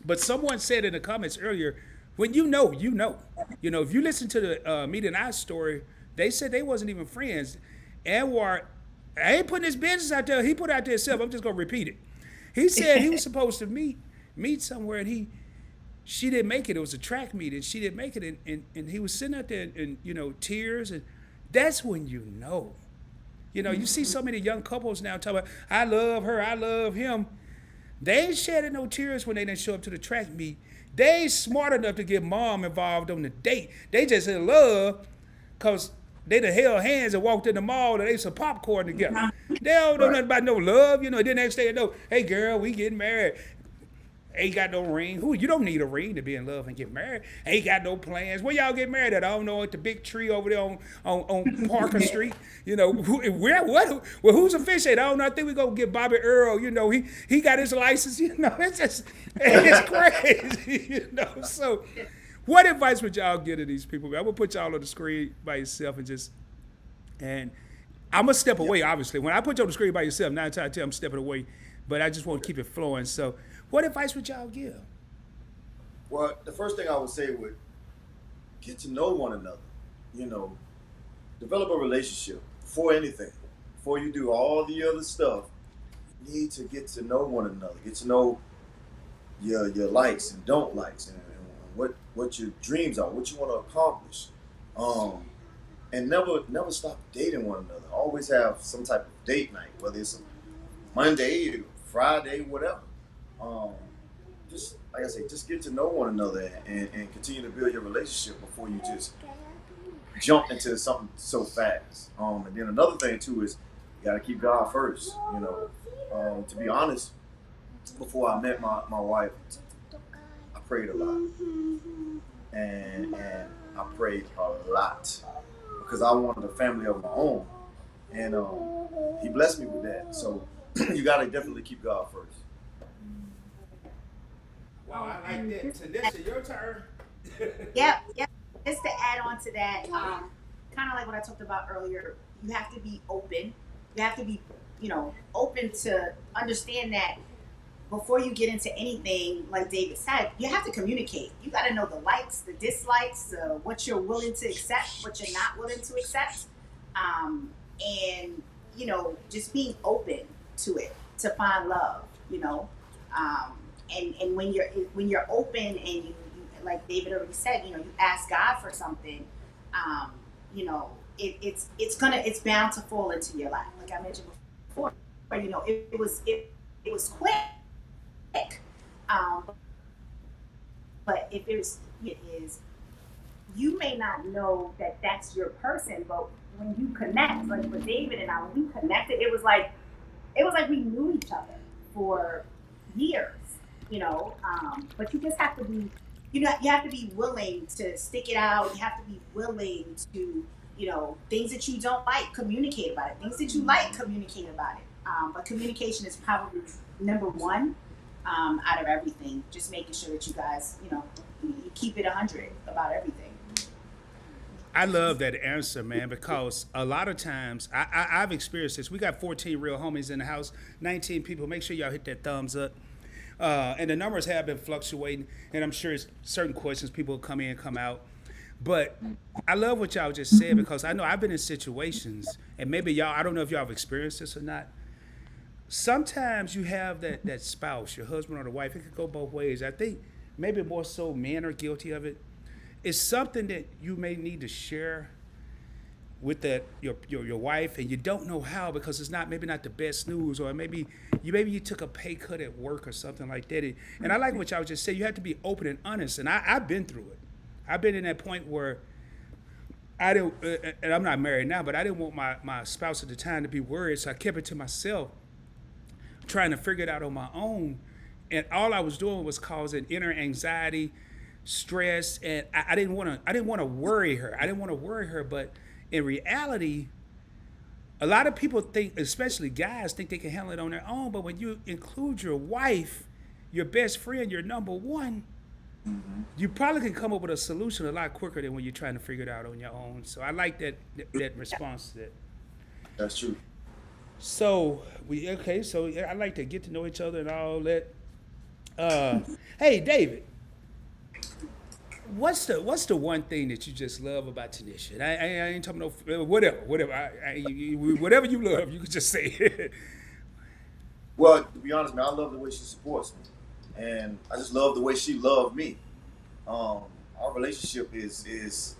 But someone said in the comments earlier, when you know, you know. You know, if you listen to the Meet and I story, they said they wasn't even friends. Anwar, I ain't putting his business out there. He put it out there himself. I'm just going to repeat it. He said he was supposed to meet somewhere, and she didn't make it. It was a track meet, and she didn't make it. And he was sitting out there in you know, tears. And that's when you know. You know, you see so many young couples now talking about, I love her, I love him. They ain't shedding no tears when they didn't show up to the track meet. They ain't smart enough to get mom involved on the date. They just in love because they done held hands and walked in the mall and ate some popcorn together. They don't know nothing about no love. You know, then next day they know, hey, girl, we getting married. Ain't got no ring. You don't need a ring to be in love and get married. Ain't got no plans. Where y'all get married at? I don't know, at the big tree over there on Parker Street. You know, what? Well, who's officiating? I don't know. I think we gonna get Bobby Earl. You know, he got his license. You know, it's crazy. You know, so what advice would y'all give to these people? I'm gonna put y'all on the screen by yourself and I'm gonna step away. Obviously, when I put you on the screen by yourself, 9 times out of 10 I'm stepping away. But I just want to keep it flowing. So, what advice would y'all give? Well, the first thing I would say would get to know one another. You know, develop a relationship before anything. Before you do all the other stuff, you need to get to know one another. Get to know your likes and don't likes, and what your dreams are, what you want to accomplish. And never stop dating one another. Always have some type of date night, whether it's a Monday, Friday, whatever. Just like I say, just get to know one another and continue to build your relationship before you just jump into something so fast. And then another thing too is you gotta keep God first. You know, to be honest, before I met my wife, I prayed a lot, and I prayed a lot because I wanted a family of my own, and He blessed me with that. So you gotta definitely keep God first. Wow, I like that. Tanisha, your turn. Yep. Just to add on to that, kind of like what I talked about earlier, you have to be open. You have to be, you know, open to understand that before you get into anything, like David said, you have to communicate. You got to know the likes, the dislikes, what you're willing to accept, what you're not willing to accept, and you know, just being open to it to find love. You know. And when you're open and you like David already said, you know, you ask God for something, you know, it's bound to fall into your lap. Like I mentioned before, you know, it was quick, but if it is, you may not know that that's your person, but when you connect, like with David and I, when we connected, it was like we knew each other for years, but you just have to be, you have to be willing to stick it out. You have to be willing to, things that you don't like, communicate about it. Things that you like, communicate about it. But communication is probably number one out of everything. Just making sure that you guys, you keep it 100 about everything. I love that answer, man, because a lot of times I've experienced this. We got 14 real homies in the house, 19 people. Make sure y'all hit that thumbs up. And the numbers have been fluctuating, and I'm sure it's certain questions people will come in, come out. But I love what y'all just said, because I know I've been in situations, and maybe y'all, I don't know if y'all have experienced this or not. Sometimes you have that spouse, your husband or the wife. It could go both ways. I think maybe more so men are guilty of it. It's something that you may need to share with your wife, and you don't know how, because it's maybe not the best news, or maybe you took a pay cut at work or something like that. And I like what y'all just said. You have to be open and honest, and I've been through it. I've been in that point where I didn't, and I'm not married now, but I didn't want my spouse at the time to be worried, so I kept it to myself, trying to figure it out on my own, and all I was doing was causing inner anxiety, stress, and I didn't want to worry her. I didn't want to worry her, but in reality, a lot of people think, especially guys, think they can handle it on their own. But when you include your wife, your best friend, your number one, you probably can come up with a solution a lot quicker than when you're trying to figure it out on your own. So I like that response to that. That's true. So so I like to get to know each other and all that. Hey, David. What's the one thing that you just love about Tanisha? I ain't talking no whatever. Whatever you love, you can just say it. Well, to be honest, man, I love the way she supports me, and I just love the way she loved me. Our relationship is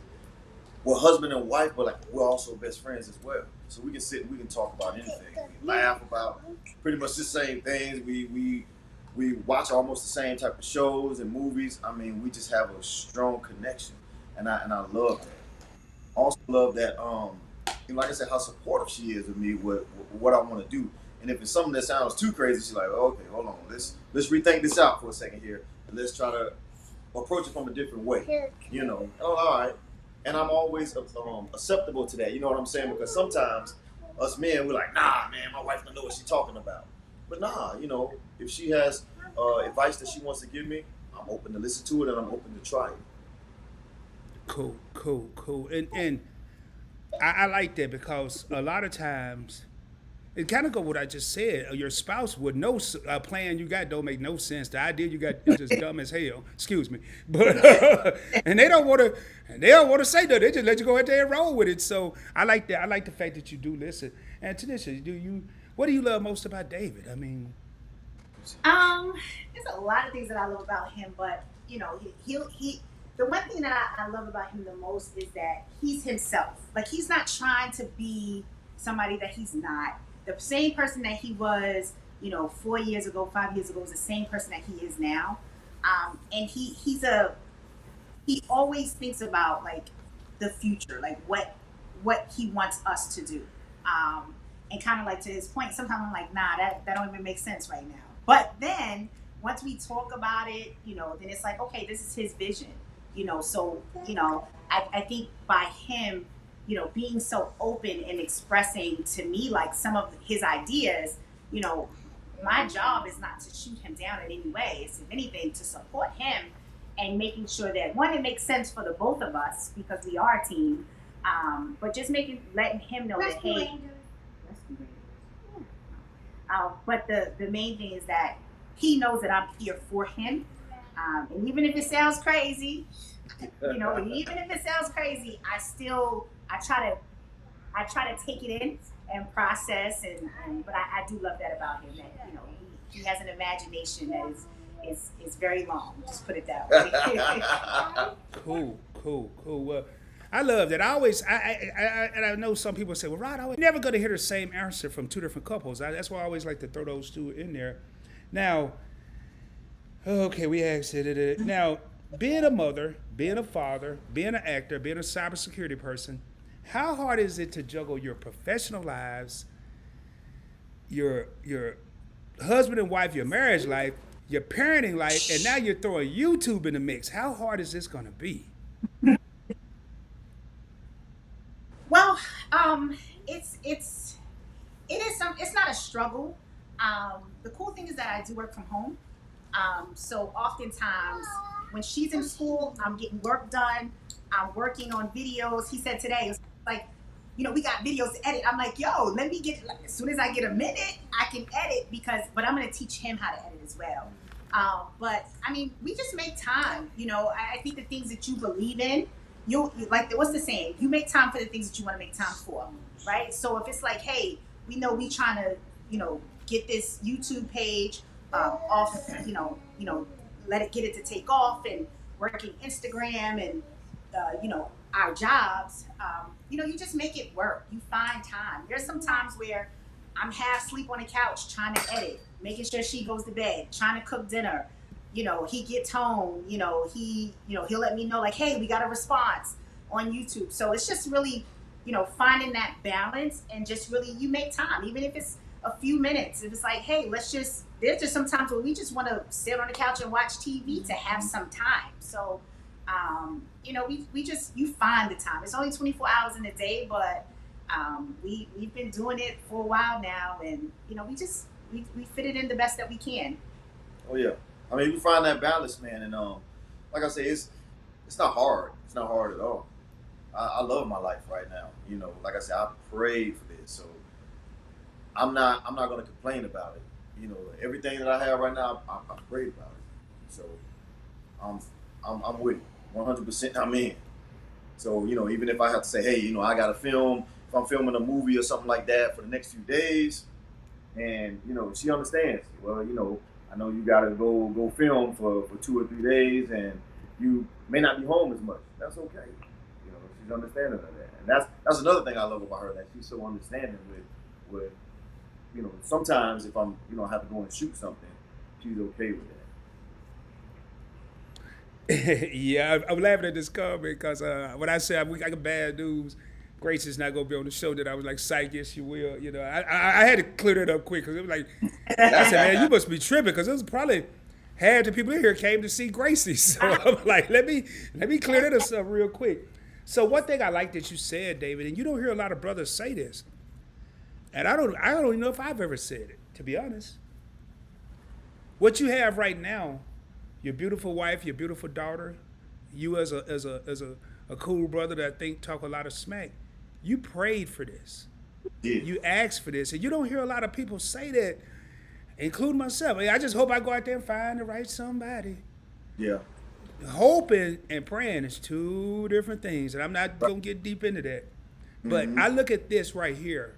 we're husband and wife, but like we're also best friends as well. So we can sit and we can talk about anything. We laugh about pretty much the same things. We watch almost the same type of shows and movies. I mean, we just have a strong connection, and I love that. Also love that, like I said, how supportive she is of me with what I want to do. And if it's something that sounds too crazy, she's like, okay, hold on, let's rethink this out for a second here, and let's try to approach it from a different way. Oh, all right. And I'm always acceptable to that. You know what I'm saying? Because sometimes us men, we're like, nah, man, my wife don't know what she's talking about. But nah, if she has advice that she wants to give me, I'm open to listen to it, and I'm open to try it. Cool. And I like that, because a lot of times, it kind of go what I just said. Your spouse would know a plan you got don't make no sense. The idea you got is just dumb as hell. Excuse me, but and they don't want to say that. They just let you go out there and roll with it. So I like that. I like the fact that you do listen. And Tanisha, what do you love most about David? I mean, there's a lot of things that I love about him, but he the one thing that I love about him the most is that he's himself. Like, he's not trying to be somebody that he's not. The same person that he was, 4 years ago, 5 years ago, is the same person that he is now. And he always thinks about like the future, like what he wants us to do. And kind of like, to his point, sometimes I'm like, nah, that don't even make sense right now. But then once we talk about it, then it's like, okay, this is his vision, so, I think by him, being so open and expressing to me like some of his ideas, my job is not to shoot him down in any way. It's, if anything, to support him and making sure that, one, it makes sense for the both of us because we are a team, but just letting him know that, hey, but the main thing is that he knows that I'm here for him. And even if it sounds crazy, I try to take it in and process, but I do love that about him, that he has an imagination that is very long. Just put it that way. Cool. Well, I love that. I know some people say, well, Rod, I was never going to hear the same answer from two different couples. That's why I always like to throw those two in there. Now, okay, we asked it. Now, being a mother, being a father, being an actor, being a cybersecurity person, how hard is it to juggle your professional lives, your husband and wife, your marriage life, your parenting life, and now you're throwing YouTube in the mix. How hard is this going to be? Well, it is some. It's not a struggle. The cool thing is that I do work from home. So oftentimes when she's in school, I'm getting work done. I'm working on videos. He said today, it's like, we got videos to edit. I'm like, yo, let me get, as soon as I get a minute, I can edit but I'm going to teach him how to edit as well. But I mean, we just make time. I think the things that you believe in, you like, what's the saying? You make time for the things that you want to make time for, right? So if it's like, hey, we know we trying to, get this YouTube page off, get it to take off, and working Instagram and, our jobs, you just make it work. You find time. There's some times where I'm half asleep on the couch trying to edit, making sure she goes to bed, trying to cook dinner. He gets home, he'll let me know like, hey, we got a response on YouTube. So it's just really, finding that balance and just really, you make time, even if it's a few minutes. If it's like, hey, there's just some times where we just want to sit on the couch and watch TV to have some time. So, you find the time. It's only 24 hours in a day, but we've been doing it for a while now, and we fit it in the best that we can. Oh yeah, I mean, we find that balance, man, and like I say, it's not hard. It's not hard at all. I love my life right now. Like I said, I prayed for this, so I'm not going to complain about it. Everything that I have right now, I prayed about it. So I'm with it. 100% I'm in. So, even if I have to say, hey, I got to film, if I'm filming a movie or something like that for the next few days, and, she understands. Well, I know you got to go film for 2 or 3 days, and you may not be home as much. That's okay. She's understanding of that. And that's another thing I love about her, that she's so understanding with sometimes if I'm, I have to go and shoot something, she's okay with that. Yeah, I'm laughing at this comment because when I said I got bad news, Grace is not gonna be on the show, that I was like, psych, yes, you will. I had to clear that up quick because it was like, I said, man, you must be tripping, because it was probably half the people here came to see Gracie. So I'm like, let me clear that up real quick. So one thing I like that you said, David, and you don't hear a lot of brothers say this, and I don't even know if I've ever said it, to be honest. What you have right now, your beautiful wife, your beautiful daughter, you as a cool brother that I think talk a lot of smack, you prayed for this. Yeah. You asked for this. And you don't hear a lot of people say that, including myself. I just hope I go out there and find the right somebody. Yeah. Hoping and praying is two different things, and I'm not going to get deep into that. But I look at this right here,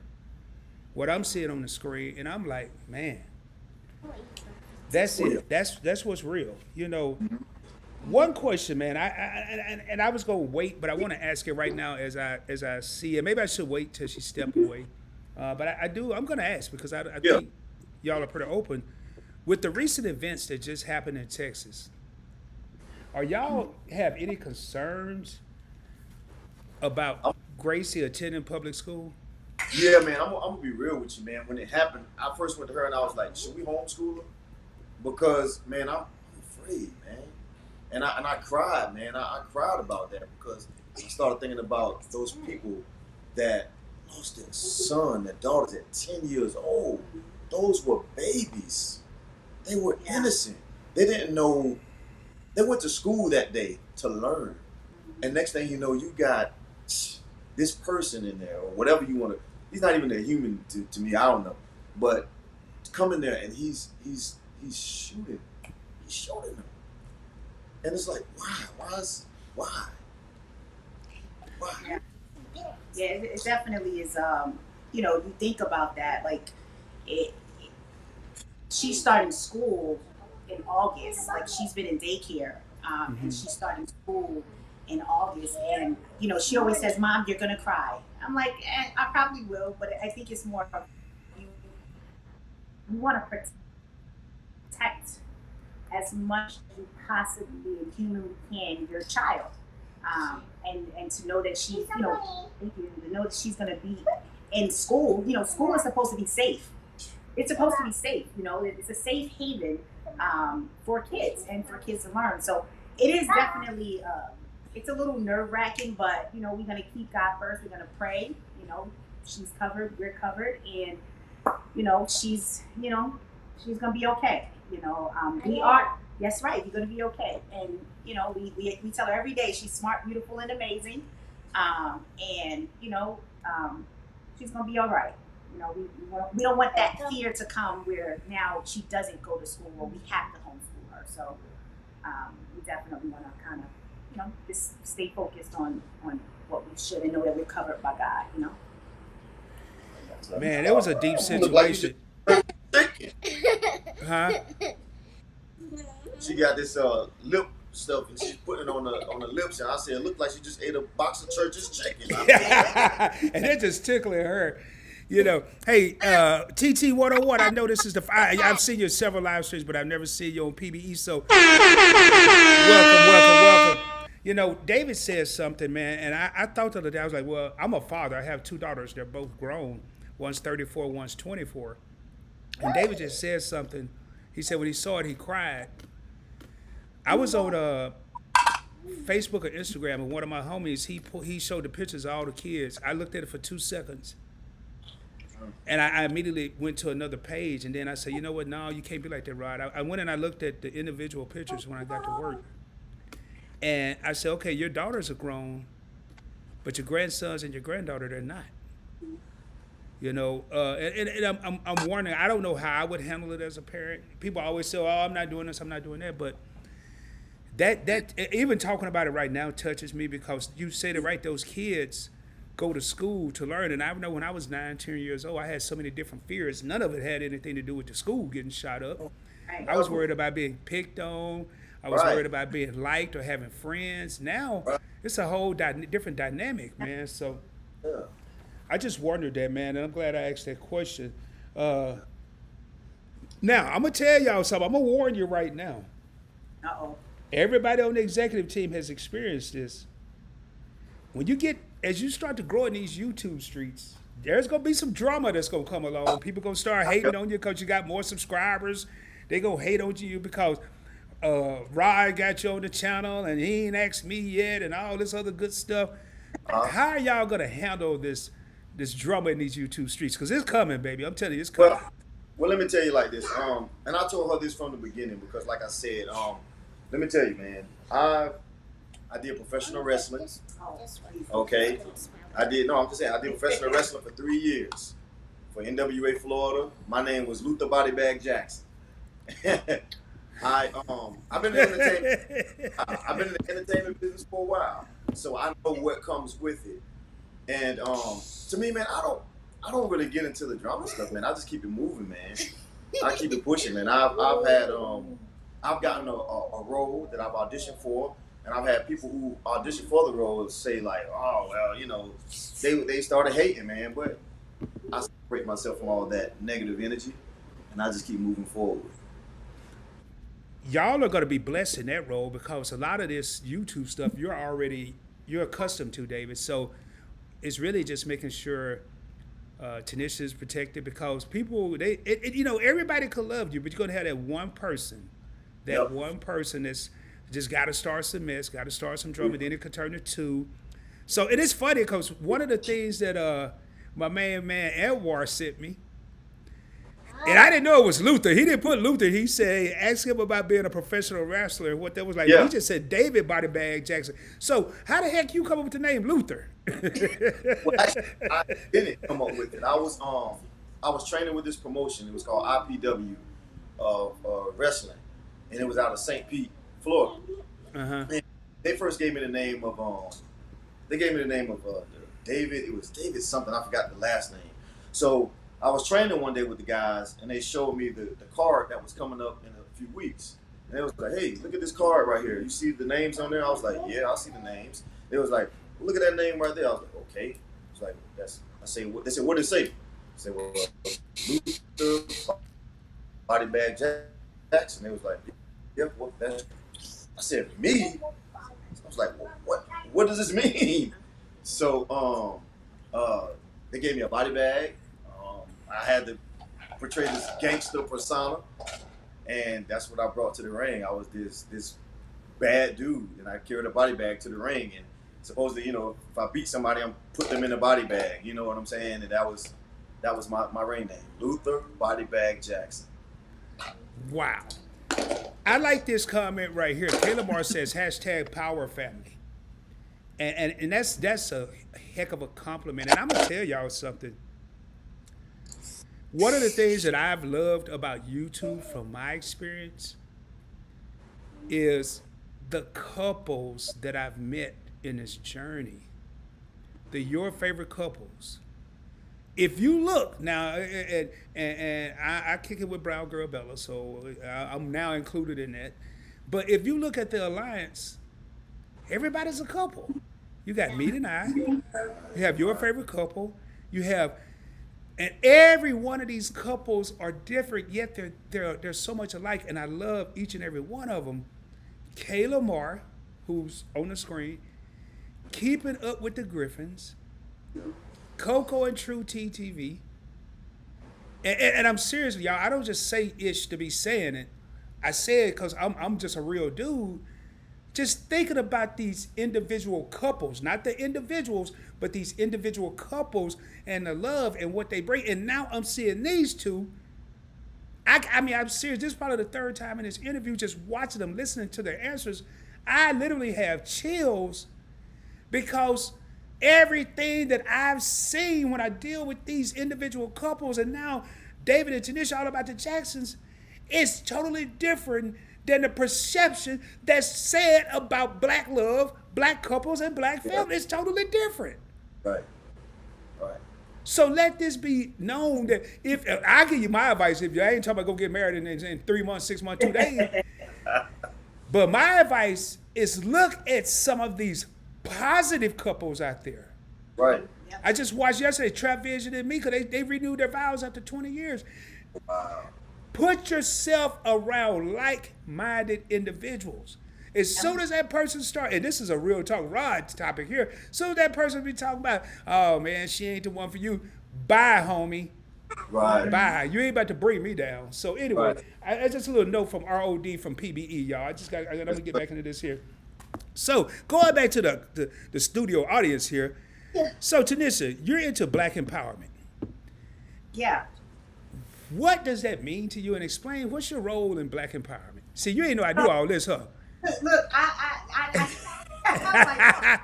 what I'm seeing on the screen, and I'm like, man, that's it. That's what's real. One question, man. I was gonna wait, but I want to ask it right now as I see it. Maybe I should wait till she step away. But I'm gonna ask because I think y'all are pretty open with the recent events that just happened in Texas. Are y'all have any concerns about Gracie attending public school? Yeah, man. I'm gonna be real with you, man. When it happened, I first went to her and I was like, should we homeschool her? Because, man, I'm afraid, man. And I cried, man. I cried about that because I started thinking about those people that lost their son, their daughters at 10 years old. Those were babies. They were innocent. They didn't know. They went to school that day to learn. And next thing you know, you got this person in there, or whatever you want to. He's not even a human to me. I don't know. But come in there and he's shooting. He's shooting them. And it's like, why? Yeah, it definitely is. You think about that. Like, she's starting school in August. Like, she's been in daycare, and she's starting school in August. And she always says, "Mom, you're gonna cry." I'm like, I probably will, but I think it's more of you want to protect as much as you possibly and humanly can your child, and to know that she's, to know that she's going to be in school. School is supposed to be safe, it's supposed to be safe. You know, it's a safe haven for kids and for kids to learn. So it is definitely it's a little nerve wracking, but you know, we're gonna keep God first. We're gonna pray. You know, she's covered, we're covered, and you know, she's gonna be okay. You know, we are. That's right. You're gonna be okay. And you know, we tell her every day she's smart, beautiful, and amazing. And you know, she's gonna be all right. You know, we don't want that fear to come where now she doesn't go to school or we have to homeschool her. So we definitely want to kind of, you know, just stay focused on what we should and know that we're covered by God. You know. Man, it was a deep situation. Huh? She got this lip stuff and she's putting it on the lips, and I said it looked like she just ate a box of Church's chicken. And it just tickling her. You know, hey, TT 101, I know this is I've seen you in several live streams, but I've never seen you on PBE, so welcome. You know, David said something, man, and I thought the other day, I was like, well, I'm a father. I have two daughters. They're both grown. One's 34, one's 24. And David just said something. He said when he saw it, he cried. I was on Facebook or Instagram, and one of my homies, he showed the pictures of all the kids. I looked at it for 2 seconds. And I immediately went to another page, and then I said, you know what, no, you can't be like that, Rod. I went and I looked at the individual pictures when I got to work. And I said, okay, your daughters are grown, but your grandsons and your granddaughter, they're not. You know, and I'm warning, I don't know how I would handle it as a parent. People always say, oh, I'm not doing this, I'm not doing that. But that even talking about it right now touches me, because you said it right, those kids go to school to learn. And I know when I was 9, 10 years old, I had so many different fears. None of it had anything to do with the school getting shot up. I was worried about being picked on. I was worried about being liked or having friends. Now, it's a whole different dynamic, man. So I just wondered that, man, and I'm glad I asked that question. Now, I'm going to tell y'all something. I'm going to warn you right now. Uh-oh. Everybody on the executive team has experienced this. As you start to grow in these YouTube streets, there's going to be some drama that's going to come along. People going to start hating on you because you got more subscribers. They going to hate on you because Rod got you on the channel and he ain't asked me yet and all this other good stuff. How are y'all going to handle this drama in these YouTube streets? Because it's coming, baby. I'm telling you, it's coming. Well, let me tell you like this. And I told her this from the beginning because, like I said, let me tell you, man, I did professional wrestling. Okay. I did professional wrestling for 3 years for NWA Florida. My name was 𝗖𝗢𝗡𝗘𝗖𝗧. I've been in the entertainment business for a while, so I know what comes with it. And to me, man, I don't really get into the drama stuff, man. I just keep it moving, man. I keep it pushing, man. I've gotten a role that I've auditioned for, and I've had people who audition for the role say like, oh well, you know, they started hating, man. But I separate myself from all that negative energy, and I just keep moving forward. Y'all are going to be blessed in that role because a lot of this YouTube stuff you're accustomed to, David. So it's really just making sure Tanisha is protected, because people, you know, everybody could love you, but you're going to have that one person that's just got to start some mess, got to start some drama, then it could turn to two. So it is funny because one of the things that my man 𝗪𝗧𝗛 sent me, and I didn't know it was Luther. He didn't put Luther. He said, ask him about being a professional wrestler and what that was like. He just said David Bodybag Jackson. So how the heck you come up with the name Luther? Well, actually, I didn't come up with it. I was training with this promotion. It was called IPW Wrestling, and it was out of St. Pete, Florida. And they first gave me the name of David. It was David something. I forgot the last name. So I was training one day with the guys, and they showed me the card that was coming up in a few weeks. And they was like, hey, look at this card right here. You see the names on there? I was like, yeah, I see the names. They was like, well, look at that name right there. I was like, okay. It's like, they said, what did it say? I said, well, Luther Bodybag Jackson. They was like, yeah, what that? I said, me? I was like, well, what does this mean? So they gave me a body bag. I had the portray this gangster persona, and that's what I brought to the ring. I was this bad dude, and I carried a body bag to the ring, and supposedly, you know, if I beat somebody, I'm put them in the body bag. You know what I'm saying? And that was my ring name, Luther Body Bag Jackson. Wow. I like this comment right here. 𝗪𝗓𝗓 says #PowerFamily. And that's a heck of a compliment. And I'm gonna tell y'all something. One of the things that I've loved about YouTube from my experience is the couples that I've met in this journey. Your favorite couples. If you look now, and I kick it with Brown Girl Bella, so I'm now included in that. But if you look at the alliance, everybody's a couple. You got Meat and I. You have your favorite couple. You have, and every one of these couples are different, yet they're so much alike, and I love each and every one of them. 𝗪𝗓𝗓, who's on the screen, Keeping Up with the Griffins, Coco and True TTV, and I'm serious, y'all. I don't just say ish to be saying it. I say it because I'm just a real dude. Just thinking about these individual couples, not the individuals, but these individual couples and the love and what they bring. And now I'm seeing these two. I mean, I'm serious. This is probably the third time in this interview, just watching them, listening to their answers. I literally have chills because everything that I've seen when I deal with these individual couples, and now David and Tanisha, all about the Jacksons, is totally different than the perception that's said about black love, black couples, and black family. It's totally different. Right. Right. So let this be known that if I give you my advice, if you ain't talking about go get married in 3 months, 6 months, 2 days, but my advice is look at some of these positive couples out there. Right. I just watched yesterday, Trap Vision and Mika, they renewed their vows after 20 years. Wow. Put yourself around like-minded individuals. As soon as that person start, and this is a real talk, Rod topic here, as soon as that person be talking about, oh man, she ain't the one for you, bye homie. Right. Bye. You ain't about to bring me down. So anyway, Right. I just a little note from ROD from PBE, y'all. I'm gonna get back into this here. So going back to the studio audience here. So Tanisha, you're into black empowerment. Yeah. What does that mean to you? And explain what's your role in black empowerment. See, you ain't know I do all this, huh? Look, I like,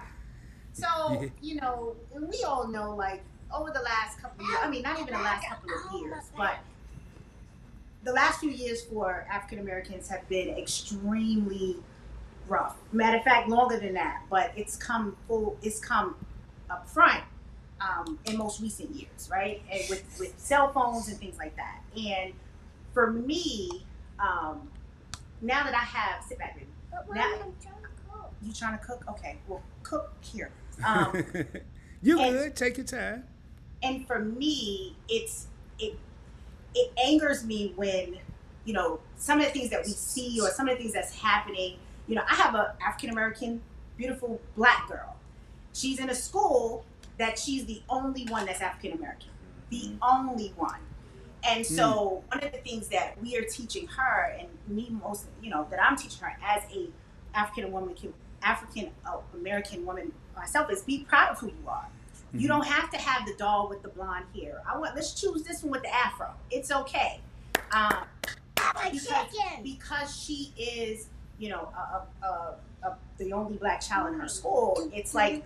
so, you know, we all know, like, over the last couple of years, I mean, not even the last couple of years, but the last few years for African Americans have been extremely rough. Matter of fact, longer than that, but it's come up front in most recent years, right? And with cell phones and things like that. And for me, now that I have, sit back, baby. Now, you trying to cook? Okay, well, cook here. You good? Take your time. And for me, it angers me when, you know, some of the things that we see or some of the things that's happening. You know, I have an African American, beautiful black girl. She's in a school that she's the only one that's African American, the only one. And so one of the things that we are teaching her, and me most, you know, that I'm teaching her as a African American woman myself, is be proud of who you are. Mm-hmm. You don't have to have the doll with the blonde hair. let's choose this one with the afro. It's okay. Because she is, you know, the only black child in her school. It's like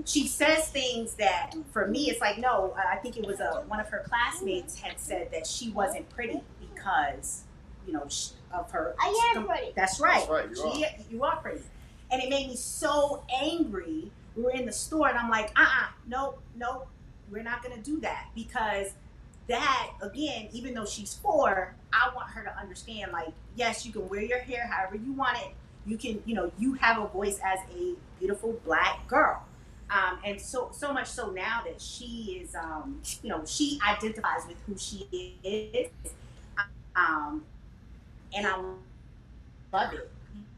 she says things that, for me, it's like, no. I think it was one of her classmates had said that she wasn't pretty because, you know, of her. I am pretty. That's right. That's right. You are pretty, and it made me so angry. We were in the store, and I'm like, nope, we're not gonna do that, because that, again, even though she's 4, I want her to understand, like, yes, you can wear your hair however you want it. You can, you know, you have a voice as a beautiful black girl. And so much so now that she is, you know, she identifies with who she is. And I love it,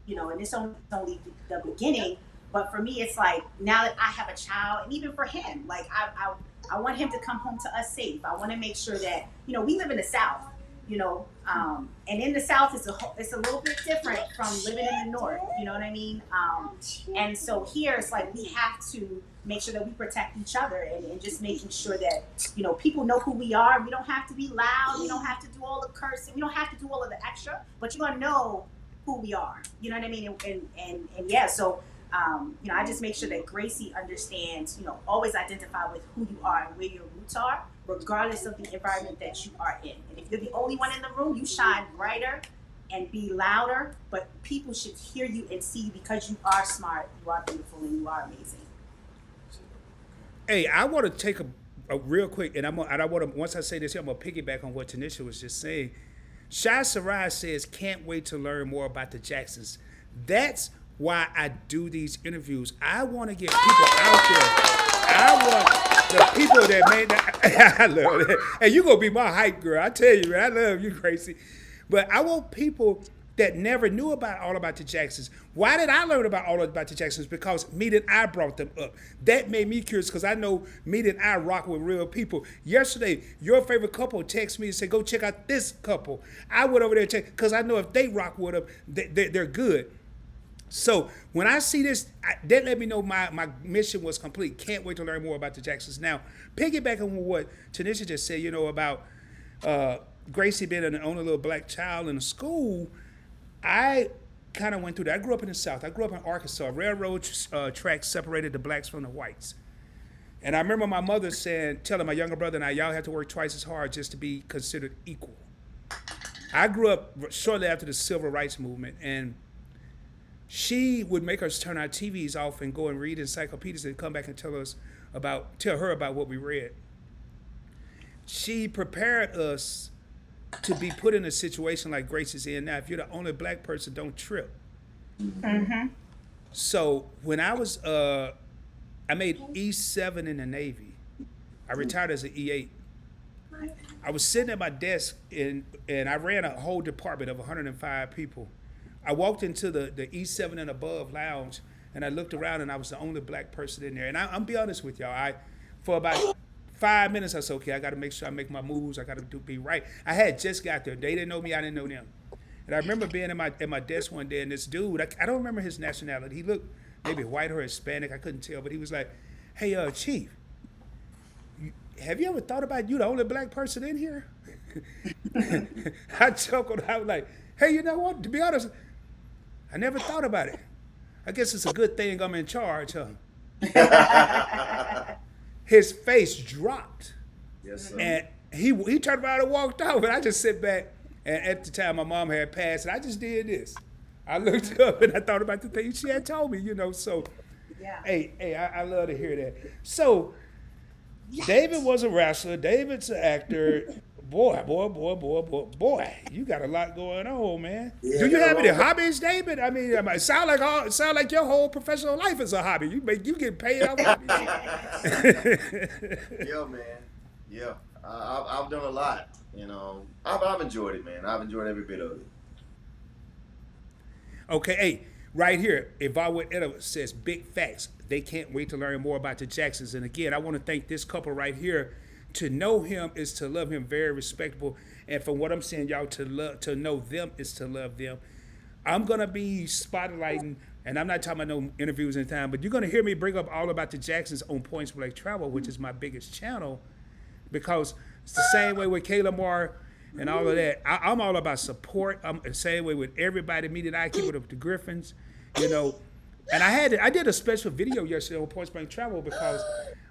you know, and it's only the beginning, But for me, it's like now that I have a child, and even for him, like I want him to come home to us safe. I want to make sure that, you know, we live in the South, you know, and in the South it's a little bit different from living in the North. You know what I mean? And so here it's like we have to make sure that we protect each other, and just making sure that, you know, people know who we are. We don't have to be loud. We don't have to do all the cursing. We don't have to do all of the extra. But you're gonna know who we are. You know what I mean? And yeah, so. You know, I just make sure that Gracie understands, you know, always identify with who you are and where your roots are, regardless of the environment that you are in. And if you're the only one in the room, you shine brighter and be louder, but people should hear you and see you because you are smart, you are beautiful, and you are amazing. Hey, I want to take a real quick, and I want to, once I say this here, I'm going to piggyback on what Tanisha was just saying. 𝗖𝗧 says, can't wait to learn more about the Jacksons. That's why I do these interviews. I want to get people out there. I want the people that may not. I love it. Hey, you going to be my hype girl. I tell you, man, I love you, Gracie. But I want people that never knew all about the Jacksons. Why did I learn all about the Jacksons? Because Meet and I brought them up. That made me curious because I know Meet and I rock with real people. Yesterday, your favorite couple texted me and said, go check out this couple. I went over there and checked because I know if they rock with them, they're good. So when I see this, that let me know my mission was complete. Can't wait to learn more about the Jacksons. Now, piggybacking on what Tanisha just said, you know, about Gracie being an only little black child in the school, I kind of went through that. I grew up in the South. I grew up in Arkansas. Railroad tracks separated the blacks from the whites. And I remember my mother telling my younger brother and I, y'all have to work twice as hard just to be considered equal. I grew up shortly after the Civil Rights Movement, and she would make us turn our TVs off and go and read encyclopedias and come back and tell her about what we read. She prepared us to be put in a situation like Grace is in now. If you're the only black person, don't trip. Mm-hmm. So when I was, I made E7 in the Navy. I retired as an E8. I was sitting at my desk and I ran a whole department of 105 people. I walked into the E7 and above lounge, and I looked around, and I was the only black person in there. And I'm be honest with y'all, for about 5 minutes, I said, okay, I got to make sure I make my moves. I got to be right. I had just got there. They didn't know me. I didn't know them. And I remember being at my desk one day, and this dude, I don't remember his nationality. He looked maybe white or Hispanic. I couldn't tell, but he was like, hey, Chief, have you ever thought about you the only black person in here? I chuckled. I was like, hey, you know what? To be honest, I never thought about it. I guess it's a good thing I'm in charge, huh? His face dropped. Yes, sir. And he turned around and walked off. And I just sit back. And at the time, my mom had passed. And I just did this. I looked up and I thought about the things she had told me, you know. So, Yeah. hey, I love to hear that. So, David was a wrestler. David's an actor. Boy, you got a lot going on, man. Yeah, Do you have any well, hobbies, David? I mean, it sound like your whole professional life is a hobby. You get paid off hobbies. Yeah, man. Yeah, I've done a lot. You know, I've enjoyed it, man. I've enjoyed every bit of it. Okay, hey, right here, Evawa Edwards says big facts. They can't wait to learn more about the Jacksons. And again, I want to thank this couple right here. To know him is to love him, very respectable. And from what I'm saying, y'all, to know them is to love them. I'm going to be spotlighting, and I'm not talking about no interviews in time, but you're going to hear me bring up all about the Jacksons on Points Blank Travel, which is my biggest channel, because it's the same way with Kayla Moore and all of that. I'm all about support. I'm the same way with everybody. Me and I keep it up with the Griffins, you know. And I did a special video yesterday on Points Blank Travel because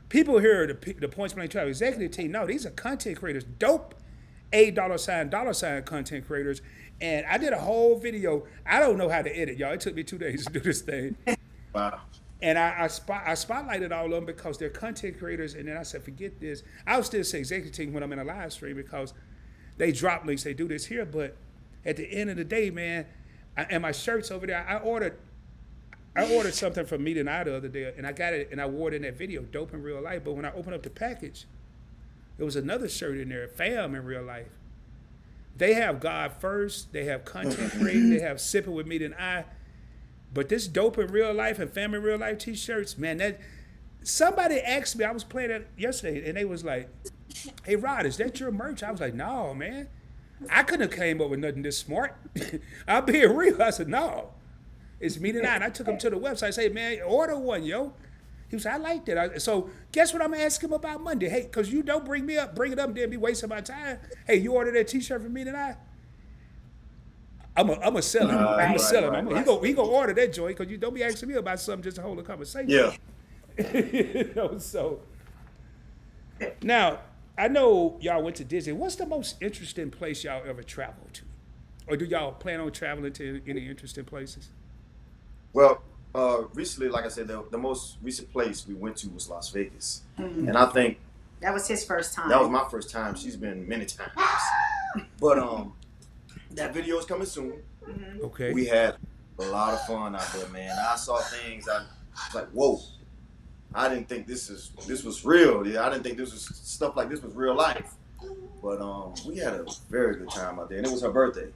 people hear the Points Blank Travel executive team. No, these are content creators, dope $$$ content creators. And I did a whole video. I don't know how to edit, y'all. It took me 2 days to do this thing. Wow. And I spotlighted all of them because they're content creators. And then I said, forget this. I'll still say executive team when I'm in a live stream because they drop links. They do this here. But at the end of the day, man, and my shirts over there, I ordered something from Meet and I the other day, and I got it, and I wore it in that video, Dope in Real Life. But when I opened up the package, there was another shirt in there, Fam in Real Life. They have God First. They have content creating. They have Sipping with Meet and I. But this dope in real life and family in real life t-shirts, man, that somebody asked me, I was playing it yesterday, and they was like, hey Rod, is that your merch? I was like, no, man. I couldn't have came up with nothing this smart. I'm being real. I said, no. It's me and I took him to the website, say, man, order one, yo. He was like, I like that. So guess what I'm gonna ask him about Monday? Hey, cause you don't bring it up and then be wasting my time. Hey, you order that t-shirt for me and I'm a sell him. I'm a sell him. He gonna order that joint because you don't be asking me about something just to hold a conversation. Yeah. You know, so now I know y'all went to Disney. What's the most interesting place y'all ever traveled to? Or do y'all plan on traveling to any interesting places? Well, recently, like I said, the most recent place we went to was Las Vegas. And I think That was his first time. that was my first time. She's been many times. But that video is coming soon. Okay. We had a lot of fun out there, man. I saw things I was like, whoa. I didn't think this was real. Yeah, I didn't think this was stuff like this was real life. But we had a very good time out there, and it was her birthday.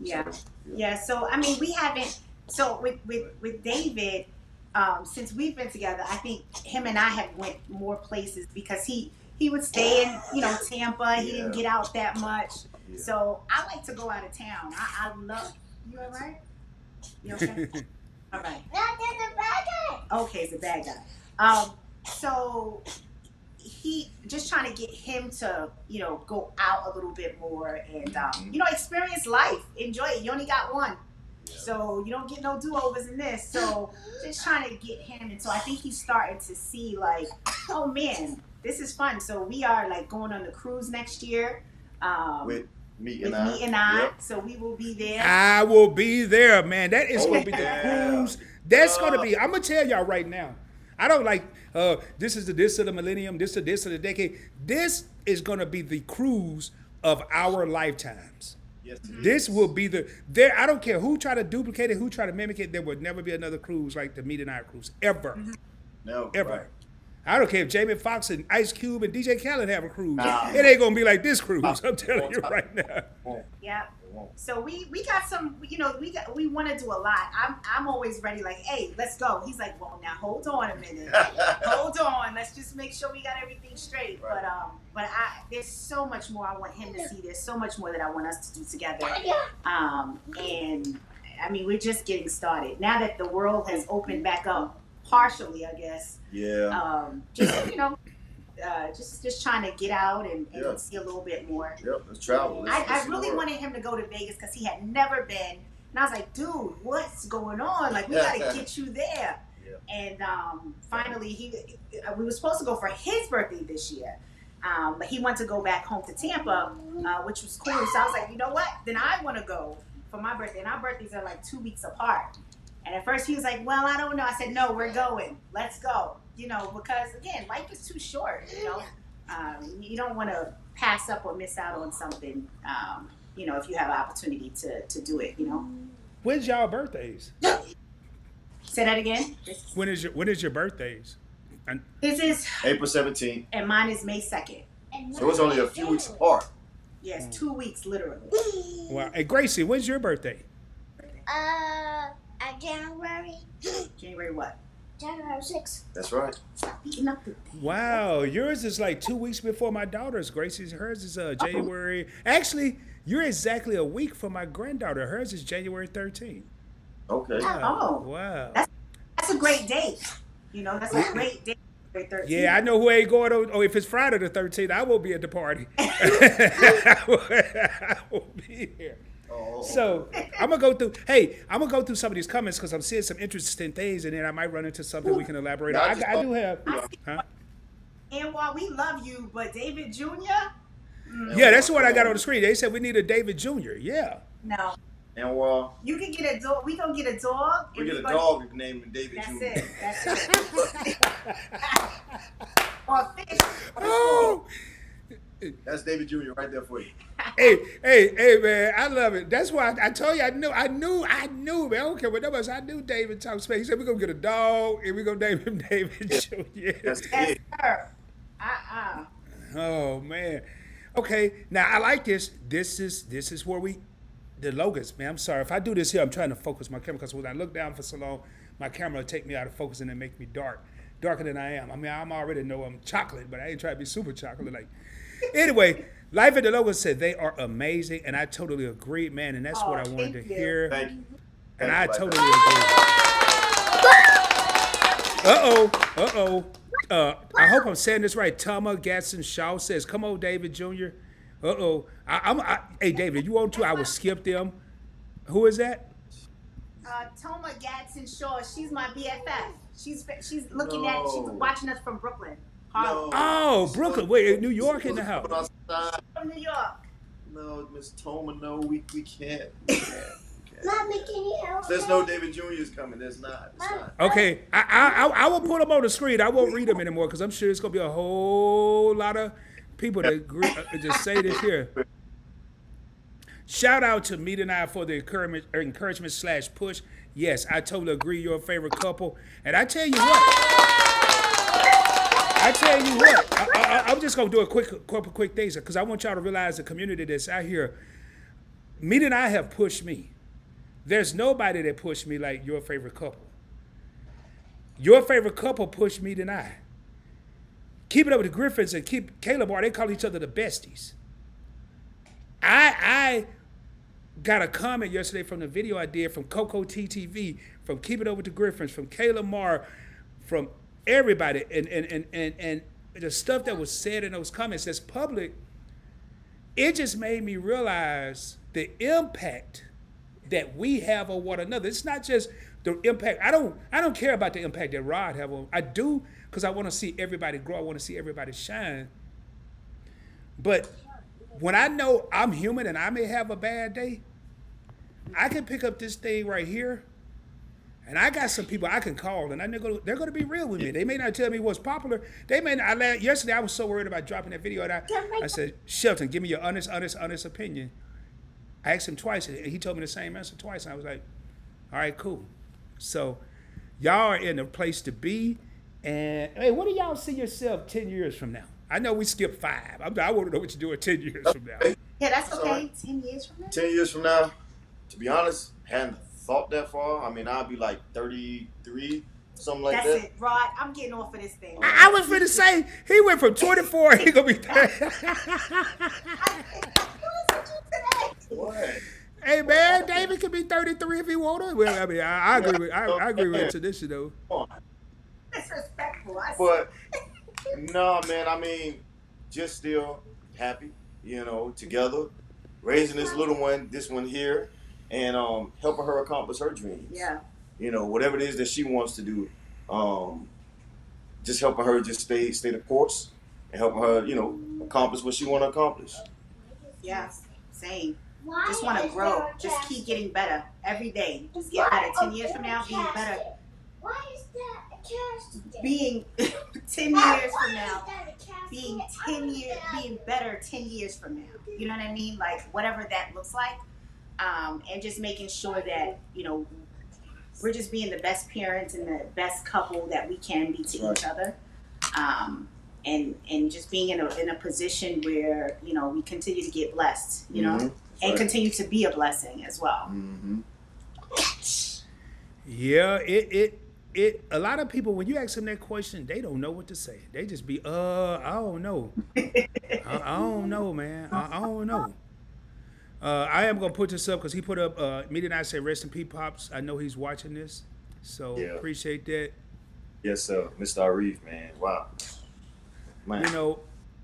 Yeah. Yeah. So I mean, we haven't. So with David, since we've been together, I think him and I have went more places because he would stay in Tampa. He didn't get out that much. Yeah. So I like to go out of town. I love. You all right? You okay? All right. That is a bad guy. Okay, it's a bad guy. So he just trying to get him to, go out a little bit more and, experience life, enjoy it. You only got one. So you don't get no do-overs in this. So just trying to get him. And so I think he's starting to see like, oh man, this is fun. So we are like going on the cruise next year. With me and I. Yep. So we will be there. I will be there, man. That is going to be the yeah. cruise. That's going to be, I'm going to tell y'all right now. I don't like, this is this of the millennium, this of the decade. This is going to be the cruise of our lifetimes. Yes, This will be I don't care who try to duplicate it, who try to mimic it, there will never be another cruise like the Meet and I cruise, ever. No, Ever. right. I don't care if Jamie Foxx and Ice Cube and DJ Khaled have a cruise. Nah. It ain't going to be like this cruise, I'm telling you right now. Yeah. So we got some, we want to do a lot. I'm always ready, like, hey, let's go. He's like, well, now hold on a minute. Hold on. Let's just make sure we got everything straight. Right. But there's so much more I want him to see. There's so much more that I want us to do together. And I mean, we're just getting started. Now that the world has opened back up, partially, I guess. Yeah. Just trying to get out and see a little bit more. Yep. Let's travel. I really wanted him to go to Vegas because he had never been, and I was like, dude, what's going on? Like, we got to get you there. Yeah. And finally, we were supposed to go for his birthday this year, but he wanted to go back home to Tampa, which was cool. So I was like, you know what? Then I want to go for my birthday, and our birthdays are like 2 weeks apart. And at first he was like, well, I don't know. I said, no, we're going. Let's go. Because again, life is too short, you don't want to pass up or miss out on something, if you have an opportunity to do it, When's y'all birthdays? Say that again. When is your birthdays? His is April 17th. and mine is May 2nd. So it's only a few weeks apart. Yes, 2 weeks literally. Wow. Hey, Gracie, when's your birthday? January. January what? January 6th. That's right. Stop beating up the thing. Wow, yours is like 2 weeks before my daughter's. Gracie's, hers is January. Actually, you're exactly a week from my granddaughter. Hers is January 13th. Okay. Oh, Wow. that's a great date. That's a great date. January 13th. Yeah, I know who ain't going on. Oh, if it's Friday the 13th, I won't be at the party. I won't be here. Oh. So I'm gonna go through some of these comments because I'm seeing some interesting things, and then I might run into something we can elaborate on. I do have. Huh? And while we love you, but David Jr. Yeah, that's what I got on the screen. They said we need a David Jr. Yeah. No. And You can get a dog. We gonna get a dog. we get a dog named David That's Jr. it. That's it. Or fish. Oh. That's David Jr. right there for you. Hey, man, I love it. That's why I told you I knew, man. I don't care what nobody else. I knew David talk space. He said we're gonna get a dog and we're gonna name him David Jr. That's Yes, it. sir. Oh man. Okay, now I like this. This is where the logos, man. I'm sorry. If I do this here, I'm trying to focus my camera because when I look down for so long, my camera will take me out of focus and then make me darker than I am. I mean, I'm already know I'm chocolate, but I ain't trying to be super chocolate. Like, anyway, Life at the Logos said they are amazing, and I totally agree, man. And that's what I wanted to hear. Thank you. And I Thank you, totally agree. I hope I'm saying this right. 𝗪𝗪𝗡𝗘𝗖𝗧 says, "Come on, David Jr." Hey, David, you want to? I will skip them. Who is that? 𝗪𝗪𝗡𝗘𝗖𝗧. She's my BFF. She's looking at. She's watching us from Brooklyn, Harlem. Oh, Brooklyn. Wait, New York in the house. From New York. No, Miss Toma, no, we can't. Mommy, can you help? There's no David Jr.'s coming. There's not. It's not. Okay, I will put them on the screen. I won't read them anymore because I'm sure it's gonna be a whole lot of people that agree, just say this here. Shout out to Meet and I for the encouragement/push. Yes, I totally agree. Your favorite couple, and I tell you what. I'm just gonna do a quick things because I want y'all to realize the community that's out here. Meet and I have pushed me. There's nobody that pushed me like your favorite couple. Your favorite couple pushed me and I. Keep It Up with the Griffins and keep Caleb Moore, they call each other the besties. I got a comment yesterday from the video I did from Coco TTV, from Keep It Up with the Griffins, from Caleb Moore, from everybody, and the stuff that was said in those comments that's public, it just made me realize the impact that we have on one another. It's not just the impact. I don't care about the impact that Rod have on. I do because I want to see everybody grow. I want to see everybody shine. But when I know I'm human and I may have a bad day, I can pick up this thing right here, and I got some people I can call, and they're going to be real with me. They may not tell me what's popular. They may not. Yesterday I was so worried about dropping that video, and I said, Shelton, give me your honest opinion. I asked him twice, and he told me the same answer twice, and I was like, all right, cool. So y'all are in a place to be, and hey, what do y'all see yourself 10 years from now? I know we skipped 5. I want to know what you're doing 10 years from now. Yeah, that's okay. 10 years from now? 10 years from now, to be honest, hadn't thought that far. I mean, I'll be like 33, something like that. That's it, Rod. I'm getting off of this thing. I was finna say, he went from 24, he going to be 30. What? Hey, man, David could be 33 if he wanted. Well, I mean, I agree with the tradition, though. Disrespectful. But, no, man, I mean, just still happy, together, raising this little one, this one here, and helping her accomplish her dreams. Yeah. Whatever it is that she wants to do, just helping her just stay the course and helping her, accomplish what she want to accomplish. Yeah, same. Just want to grow. Just keep getting better every day. Just get better. 10 years from now, being better. Why is that a cast? Being 10 years from now, being better 10 years from now. You know what I mean? Like whatever that looks like, and just making sure that we're just being the best parents and the best couple that we can be to each other, and just being in a position where we continue to get blessed. And continue to be a blessing as well. Mm-hmm. Yeah, it. A lot of people, when you ask them that question, they don't know what to say. They just be, I don't know. I don't know, man. I don't know. I am gonna put this up because he put up. Me and I say, rest in peace, pops. I know he's watching this, so appreciate that. Yes, sir, Mr. Arif, man. Wow, man.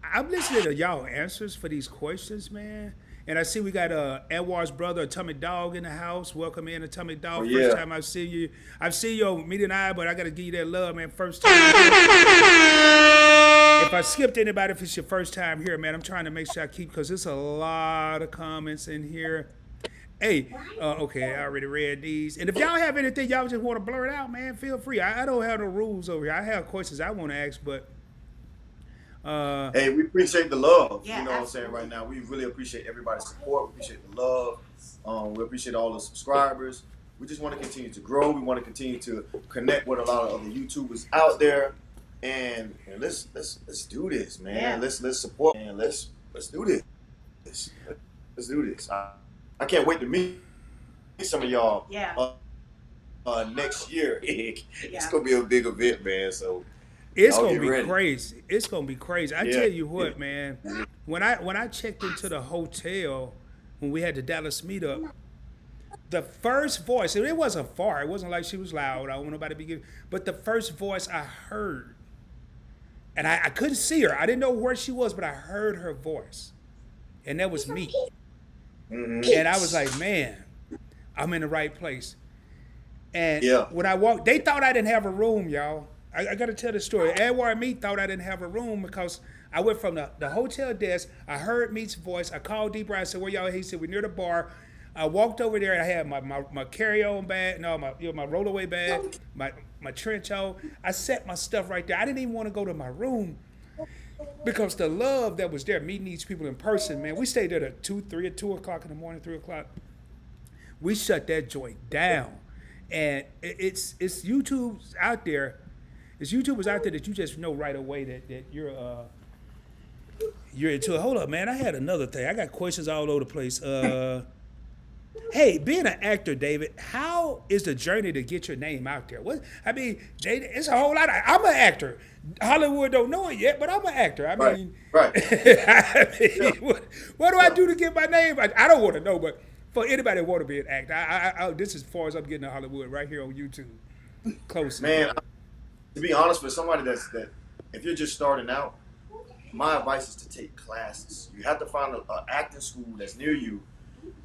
I'm listening to y'all answers for these questions, man. And I see we got Anwar's brother, Atomic Dog, in the house. Welcome in, Atomic Dog. First time I've seen you. I've seen you on Meet and I, but I got to give you that love, man. First time. If I skipped anybody, if it's your first time here, man, I'm trying to make sure I keep, because there's a lot of comments in here. Hey, okay, I already read these. And if y'all have anything y'all just want to blur it out, man, feel free. I don't have no rules over here. I have questions I want to ask, but... hey, we appreciate the love. Yeah, you know what I'm saying right now. We really appreciate everybody's support. We appreciate the love. We appreciate all the subscribers. We just want to continue to grow. We want to continue to connect with a lot of other YouTubers out there, and let's do this, man. Yeah. Let's support, and let's do this. Let's do this. I can't wait to meet some of y'all. Yeah. Next year. It's Yeah. gonna be a big event, man. So It's y'all gonna get be ready. crazy. It's gonna be crazy. I Yeah. tell you what, man. When I checked into the hotel when we had the Dallas meetup, the first voice, and it wasn't far. It wasn't like she was loud. I don't want nobody to be giving. But the first voice I heard, and I couldn't see her. I didn't know where she was, but I heard her voice, and that was me. And I was like, man, I'm in the right place. And Yeah. when I walked, they thought I didn't have a room, y'all. I got to tell the story. Edward and me thought I didn't have a room because I went from the hotel desk. I heard Meat's voice. I called D. Brian. I said, where y'all? He said, we're near the bar. I walked over there and I had my carry-on bag, my rollaway bag, my trench coat. I set my stuff right there. I didn't even want to go to my room because the love that was there, meeting these people in person, man. We stayed there at 2 o'clock in the morning, 3 o'clock. We shut that joint down. And it's YouTube's out there. It's YouTubers out there that you just know right away that you're into it. Hold up, man. I had another thing. I got questions all over the place. Hey, being an actor, David, how is the journey to get your name out there? It's a whole lot. I'm an actor. Hollywood don't know it yet, but I'm an actor. Right. What do I do to get my name? I don't want to know, but for anybody who want to be an actor, this is as far as I'm getting to Hollywood right here on YouTube. Close. Man, to be honest, for somebody that if you're just starting out, my advice is to take classes. You have to find an acting school that's near you.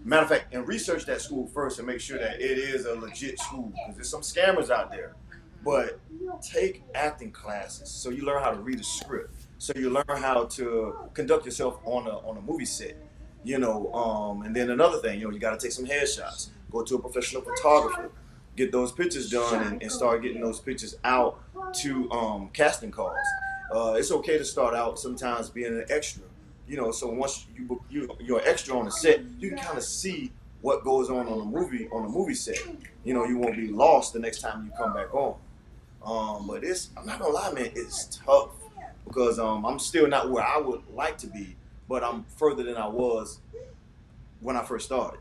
Matter of fact, and research that school first and make sure that it is a legit school, because there's some scammers out there. But take acting classes so you learn how to read a script, so you learn how to conduct yourself on a movie set. And then another thing, you got to take some headshots. Go to a professional photographer, get those pictures done, and start getting those pictures out to casting calls. It's okay to start out sometimes being an extra. So once you're an extra on the set, you can kind of see what goes on the movie set. You won't be lost the next time you come back on. But I'm not gonna lie, man, it's tough because I'm still not where I would like to be, but I'm further than I was when I first started.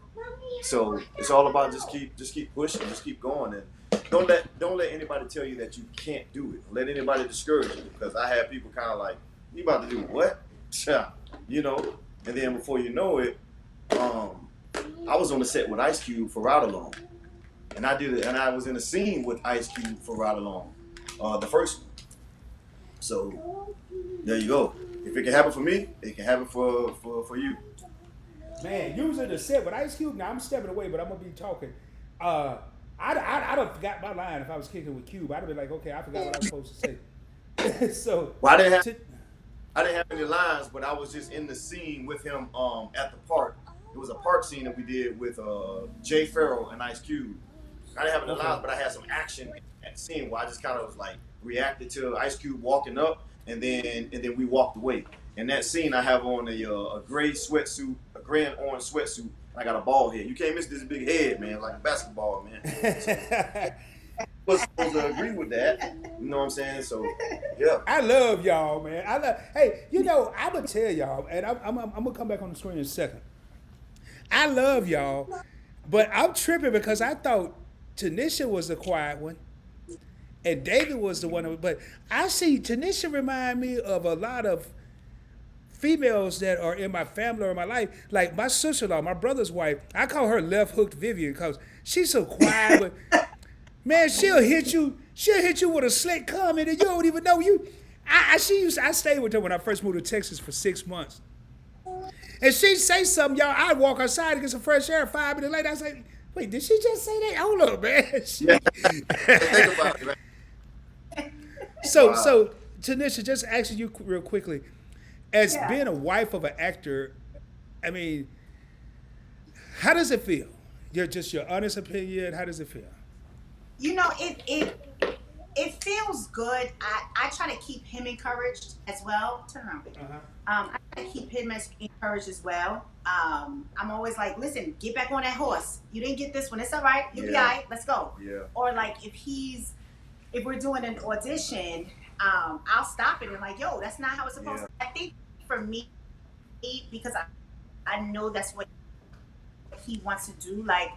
So it's all about just keep pushing, just keep going, and don't let anybody tell you that you can't do it. Don't let anybody discourage you, because I had people kind of like, you about to do what? And then before you know it, I was on the set with Ice Cube for Ride Along, and I was in a scene with Ice Cube for Ride Along, the first one. So there you go. If it can happen for me, it can happen for you. Man, you was in the set with Ice Cube. Now I'm stepping away, but I'm gonna be talking. I'd have forgot my line if I was kicking with Cube. I'd have been like, okay, I forgot what I was supposed to say. So well, I didn't have any lines, but I was just in the scene with him at the park. It was a park scene that we did with Referral and Ice Cube. I didn't have any lines, but I had some action at the scene where I just kind of was like reacted to Ice Cube walking up, and then we walked away. In that scene, I have on a gray sweatsuit, a gray and orange sweatsuit, and I got a bald head. You can't miss this big head, man, like a basketball, man. So, I was supposed to agree with that. You know what I'm saying? So, yeah. I love y'all, man. Hey, I'm gonna tell y'all, and I'm gonna come back on the screen in a second. I love y'all, but I'm tripping because I thought Tanisha was the quiet one, and David was the one. But I see Tanisha remind me of a lot of females that are in my family or in my life, like my sister-in-law, my brother's wife. I call her left hooked Vivian because she's so quiet, but man, she'll hit you with a slick comment and you don't even know you. I stayed with her when I first moved to Texas for 6 months. And she'd say something, y'all, I'd walk outside and get some fresh air. 5 minutes later, I was like, wait, did she just say that? Hold up, man. Think about it, man. So Tanisha, just asking you real quickly, as being a wife of an actor, I mean, how does it feel? Your honest opinion, how does it feel? It feels good. I try to keep him encouraged as well. Turn around. I try to keep him encouraged as well. I'm always like, listen, get back on that horse. You didn't get this one. It's all right. You'll be all right. Let's go. Yeah. Or like if we're doing an audition, I'll stop it and like, yo, that's not how it's supposed to. I think for me, because I know that's what he wants to do. Like,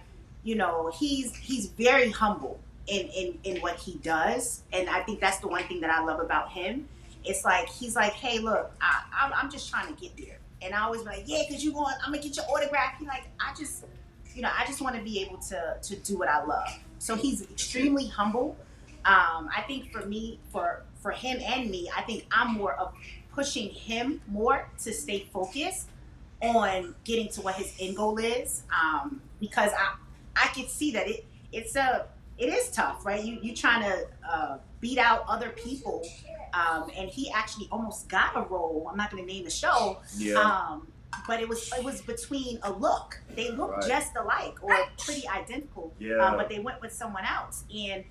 you know, he's very humble in what he does, and I think that's the one thing that I love about him. It's like he's like, hey, look, I'm just trying to get there, and I always be like, yeah, cause I'm gonna get your autograph. He like, I just want to be able to do what I love. So he's extremely humble. I think for me, for him and me, I think I'm more of pushing him more to stay focused on getting to what his end goal is, because I can see that it is tough, right? You trying to beat out other people, and he actually almost got a role. I'm not going to name the show, but it was between a look. They look just alike or pretty identical, but they went with someone else. And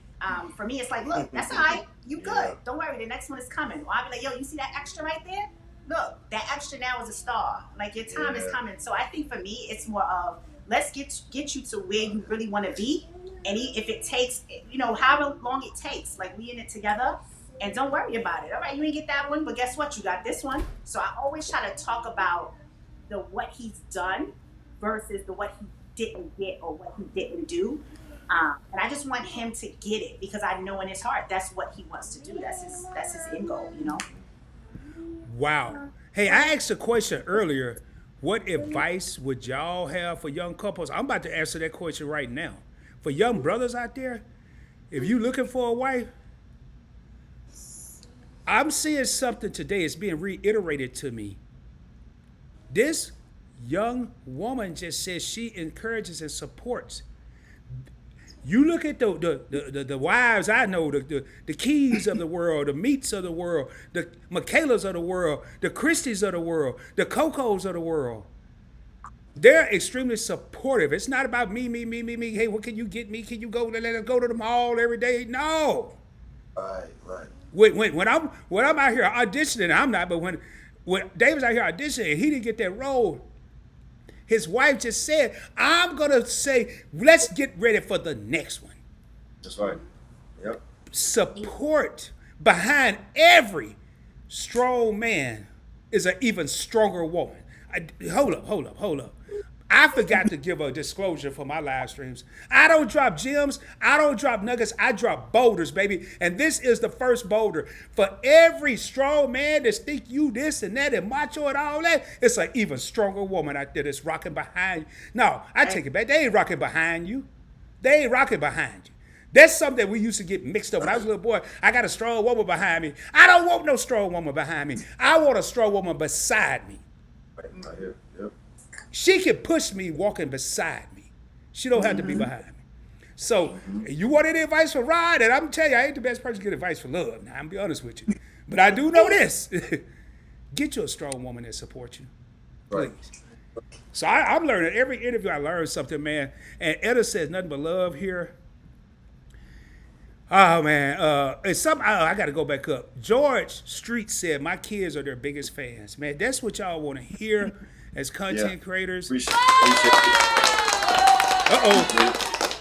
for me, it's like, look, that's all right. You good? Don't worry. The next one is coming. Or I'll be like, yo, you see that extra right there? Look, that extra now is a star. Like, your time is coming. So I think for me, it's more of, let's get you to where you really want to be. And if it takes, you know, however long it takes, like, we in it together, and don't worry about it. All right, you didn't get that one, but guess what? You got this one. So I always try to talk about the what he's done versus the what he didn't get or what he didn't do. And I just want him to get it, because I know in his heart that's what he wants to do. That's his end goal, you know. Wow. Hey, I asked a question earlier. What advice would y'all have for young couples? I'm about to answer that question right now. For young brothers out there, if you looking for a wife, I'm seeing something today. It's being reiterated to me. This young woman just says she encourages and supports. You look at the wives I know, the Keys of the world, the Meats of the world, the Michaelas of the world, the Christies of the world, the Cocos of the world. They're extremely supportive. It's not about me. Hey, what can you get me? Can you go to the mall every day? No. Right. When I'm out here auditioning, I'm not, but when David's out here auditioning and he didn't get that role, his wife just said, I'm going to say, let's get ready for the next one. That's right. Yep. Support behind every strong man is an even stronger woman. Hold up. I forgot to give a disclosure for my live streams. I don't drop gems. I don't drop nuggets. I drop boulders, baby. And this is the first boulder. For every strong man that's think you this and that and macho and all that, it's an even stronger woman out there that's rocking behind you. No, I take it back. They ain't rocking behind you. They ain't rocking behind you. That's something that we used to get mixed up. When I was a little boy, I got a strong woman behind me. I don't want no strong woman behind me. I want a strong woman beside me. Right here. Yep. She can push me walking beside me. She don't have to be behind me. So you want any advice for Rod? And I'm telling you, I ain't the best person to get advice for love. Now, I'm going to be honest with you. But I do know this. Get you a strong woman that supports you. Please. Right. So I'm learning. Every interview I learn something, man. And Etta says nothing but love here. Oh, man. I got to go back up. George Street said, my kids are their biggest fans. Man, that's what y'all want to hear as content creators. Appreciate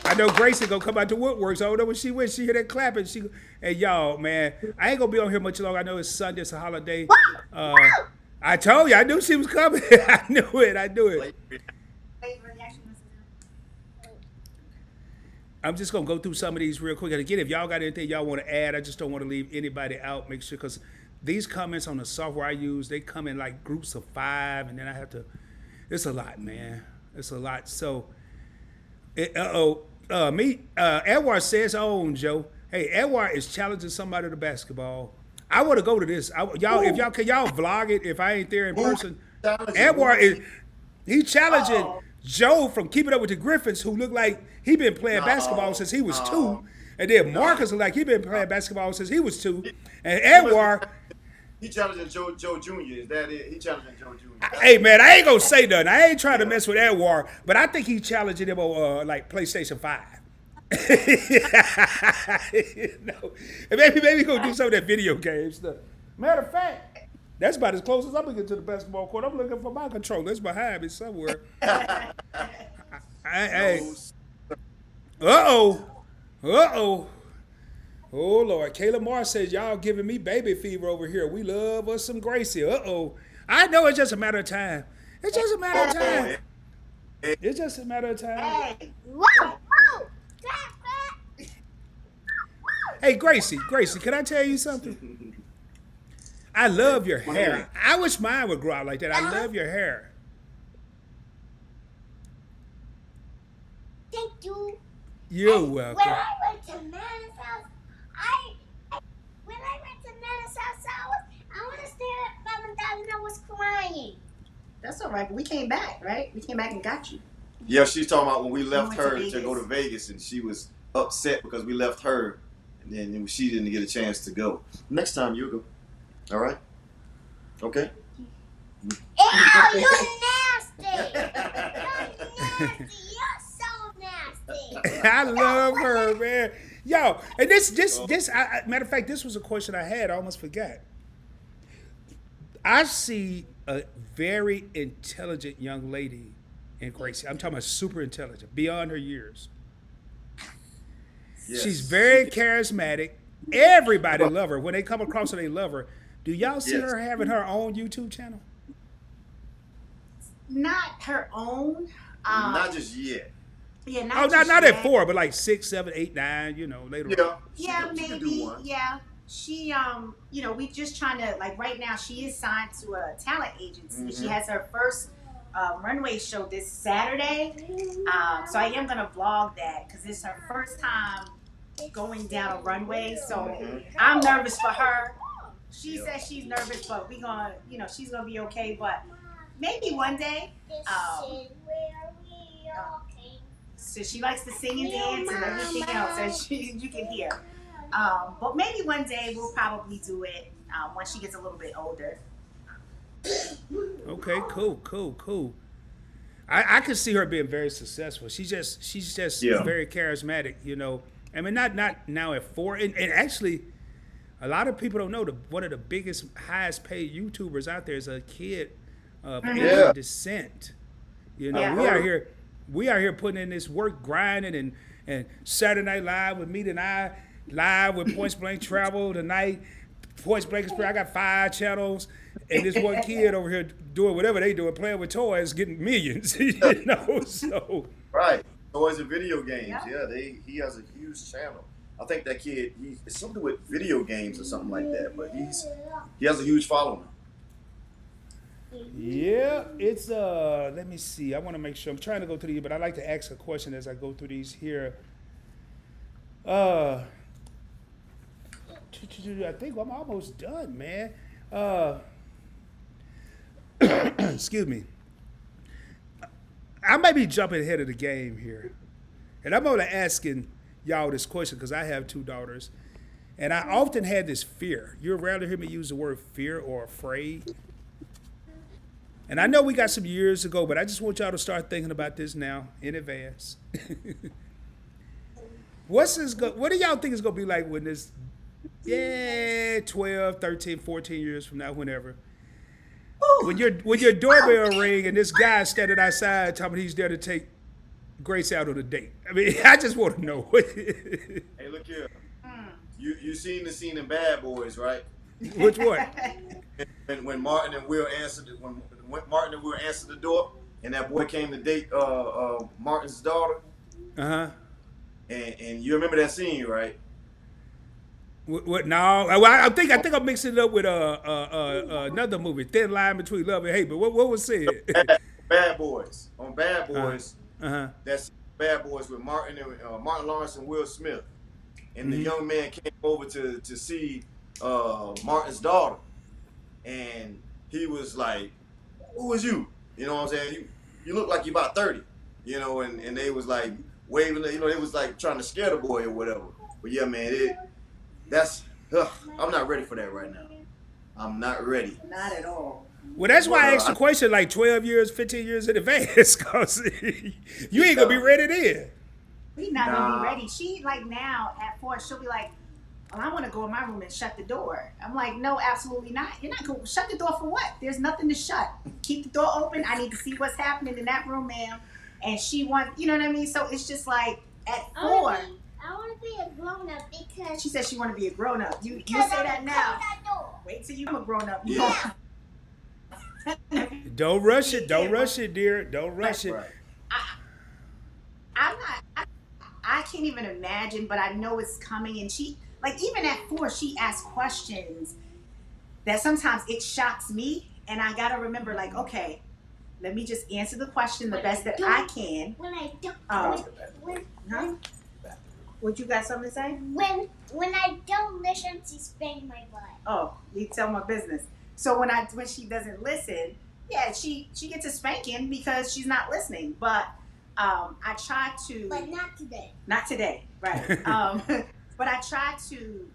I know Gracie gonna come out to Woodworks. I don't know when she went. She hear that clapping. Hey, y'all, man, I ain't gonna be on here much longer. I know it's Sunday, it's a holiday. I told you, I knew she was coming. I knew it. I'm just gonna go through some of these real quick. And again, if y'all got anything y'all want to add, I just don't want to leave anybody out. Make sure, because these comments on the software I use, they come in like groups of 5, and then I have to. It's a lot, man. It's a lot. So, Edward says, Joe. Hey, Edward is challenging somebody to basketball. I want to go to this. Can y'all vlog it if I ain't there in person? Edward he challenging Joe from Keeping Up with the Griffins, who looked like he been playing basketball since he was 2. And then Marcus looked like he been playing basketball since he was 2. And Edward. He challenging Joe Jr. Is that it? He challenging Joe Jr. Hey, man, I ain't going to say nothing. I ain't trying to mess with Edward, but I think he challenging him on like PlayStation 5. And maybe go do some of that video game stuff. Matter of fact, that's about as close as I'm going to get to the basketball court. I'm looking for my controller. It's behind me somewhere. Uh-oh. Oh, Lord. Kayla Moore says, y'all giving me baby fever over here. We love us some Gracie. Uh-oh. I know it's just a matter of time. It's just a matter of time. It's just a matter of time. Hey, Whoa, whoa. That, Hey, Gracie, can I tell you something? I love your hair. I wish mine would grow out like that. I love your hair. thank you. You're And welcome. When I went to Nana's house, when I went to Nana's house, I want to stay at Mom and Dad, and I was crying. that's all right. But we came back, right? We came back and got you. Yeah, she's talking about when we left went to her to Vegas. go to Vegas, and she was upset because we left her, and then she didn't get a chance to go. Next time you go. All right. Okay. Ew, you're nasty. You're nasty. You're so nasty. I love her, man. Yo, and matter of fact, this was a question I had. I almost forgot. I see a very intelligent young lady in Gracie. I'm talking about super intelligent, beyond her years. Yes. She's very charismatic. Everybody love her. When they come across her, they love her. Do y'all see Yes. her having her own YouTube channel? Not her own. Not just yet. Yeah, Oh, just not yet. at 4, but like 6, 7, 8, 9. You know, later on. Yeah. Yeah, she could do maybe. one. Yeah. She, you know, we just trying to, like, right now she is signed to a talent agency. She has her first runway show this Saturday. So I am gonna vlog that because it's her first time going down a runway. So I'm nervous for her. She says she's nervous, but we gonna, you know, she's gonna be okay. But maybe one day. This is where we all came. So she likes to sing and dance and everything else, as you can hear. But maybe one day we'll probably do it when she gets a little bit older. Okay, cool. I can see her being very successful. She's just Yeah. very charismatic, you know. I mean, not now at 4, and actually, a lot of people don't know one of the biggest, highest paid YouTubers out there is a kid of Asian descent. You know, Yeah. we are here putting in this work, grinding, and Saturday Night Live with Meet and I, live with Points Blank Travel tonight. Points Blank Experience. I got 5 channels, and this one kid over here doing whatever they doing, playing with toys, getting millions. You know, so Right. Toys and video games. Yeah. Yeah, he has a huge channel. I think that kid, it's something with video games or something like that, but he has a huge following. yeah, it's let me see. I want to make sure. I'm trying to go through these, but I like to ask a question as I go through these here. I think I'm almost done, man. Excuse me. I might be jumping ahead of the game here. And I'm only asking y'all this question because I have 2 daughters. And I often had this fear. You'll rarely hear me use the word fear or afraid. And I know we got some years to go, but I just want y'all to start thinking about this now in advance. What do y'all think it's going to be like when this, 12, 13, 14 years from now, whenever? When your doorbell ring and this guy standing outside telling me he's there to take Grace out on a date. I mean, I just want to know. Hey, look here. You seen the scene in Bad Boys, right? Which one? When Martin and Will answered the door, and that boy came to date Martin's daughter. Uh-huh. And you remember that scene, right? What? No. Well, I think I'm mixing it up with another movie, Thin Line Between Love and Hate. But what was said? Bad Boys. On Bad Boys, Uh-huh. that's Bad Boys with Martin Lawrence and Will Smith. And the young man came over to see Martin's daughter, and he was like, "Who is you?" You know what I'm saying? You look like you're about 30. You know, and they was like waving. You know, they was like trying to scare the boy or whatever. But yeah, man, I'm not ready for that right now. I'm not ready. Not at all. Well, that's why I asked the question like 12 years, 15 years in advance, because you ain't going to be ready then. We not gonna be ready. She, like, now at 4, she'll be like, "Oh, I want to go in my room and shut the door." I'm like, "No, absolutely not. You're not going to shut the door for what? There's nothing to shut. Keep the door open. I need to see what's happening in that room, ma'am." And she wants, you know what I mean? So it's just like at 4. I want to be a grown up because She says she want to be a grown up. You say that now. That door. Wait till you're a grown up. Yeah. Don't rush it. Don't rush it, dear. Don't rush it. Right. I'm not. I can't even imagine, but I know it's coming. And she, like, even at 4, she asks questions that sometimes it shocks me, and I gotta remember, like, okay, let me just answer the question the best that I can. When I don't, Huh? What, you got something to say? when I don't listen, she spank my butt. Oh, you tell my business. So when she doesn't listen, yeah, she gets a spanking because she's not listening. But I try to. But not today. Not today, right? But I try to,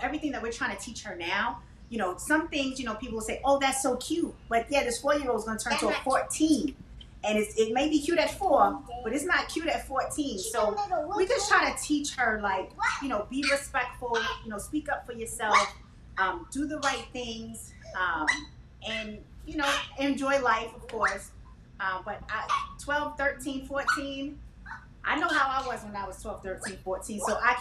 everything that we're trying to teach her now. Some things, people will say, "Oh, that's so cute," but yeah, this 4-year-old is going to turn to a 14, and it may be cute at 4, but it's not cute at 14. So we just try to teach her, like, be respectful, speak up for yourself, do the right things, and enjoy life, of course. But 12, 13, 14, I know how I was when I was 12, 13, 14, so I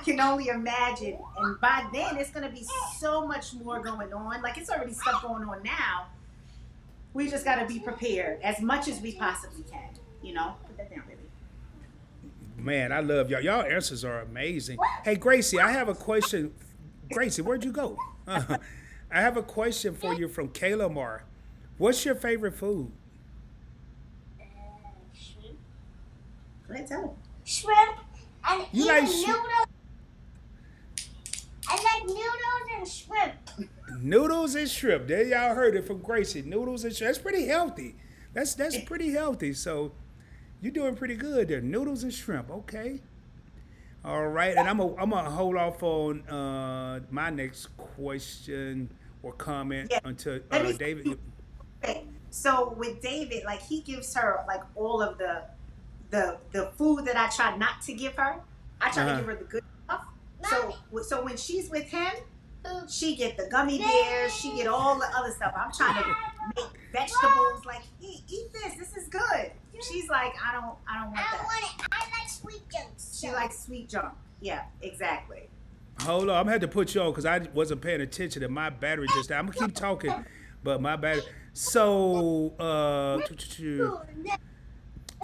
can only imagine. And by then, it's going to be so much more going on. Like, it's already stuff going on now. We just got to be prepared as much as we possibly can, Put that down, baby. Man, I love y'all. Y'all answers are amazing. Hey, Gracie, I have a question. Gracie, where'd you go? I have a question for you from 𝗖𝗓𝗧𝗛. What's your favorite food? Shrimp. Go ahead, tell them. Shrimp and You even like noodles. I like noodles and shrimp. Noodles and shrimp. There y'all heard it from Gracie. Noodles and shrimp. That's pretty healthy. That's pretty healthy. So you're doing pretty good there. Noodles and shrimp. Okay. All right. And I'm gonna hold off on my next question or comment Yeah. until Let me- David. Okay. So with David, like, he gives her, like, all of the food that I try not to give her. I try to give her the good stuff. So when she's with him, she get the gummy bears, she get all the other stuff. I'm trying to make vegetables. Like, eat this. This is good. She's like, I don't want I that. don't want it. I like sweet junks. She likes sweet junk. Yeah, exactly. Hold on, I'm gonna have to put you on because I wasn't paying attention and my battery just died. I'm gonna keep talking, but my battery. So,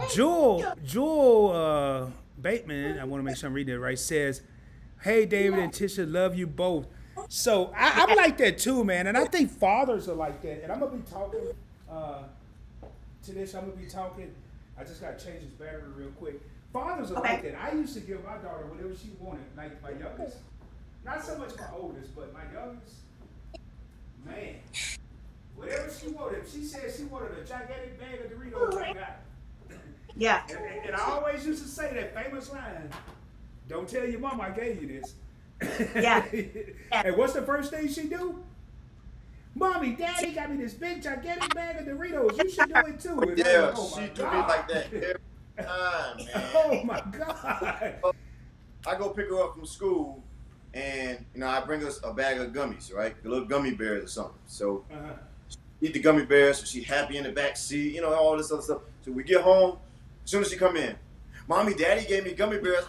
Jewel Bateman, I want to make sure I'm reading it right, says, "Hey, David and Tisha, love you both." So I'm like that too, man, and I think fathers are like that. And I'm gonna be talking to this. I'm gonna be talking. I just gotta change this battery real quick. Fathers are like that. I used to give my daughter whatever she wanted, like my youngest. Not so much my oldest, but my youngest. Man, whatever she wanted. If she said she wanted a gigantic bag of Doritos, I got it. Yeah. And I always used to say that famous line, "Don't tell your mom I gave you this." Yeah. And what's the first thing she do? "Mommy, Daddy got me this big gigantic bag of Doritos. You should do it too." And I'm Yeah, like, oh my she do me God. like that every time, man. Oh my God. I go pick her up from school, and I bring us a bag of gummies, right? The little gummy bears or something. So eat the gummy bears, so she happy in the back seat, all this other stuff. So we get home, as soon as she come in, "Mommy, Daddy gave me gummy bears."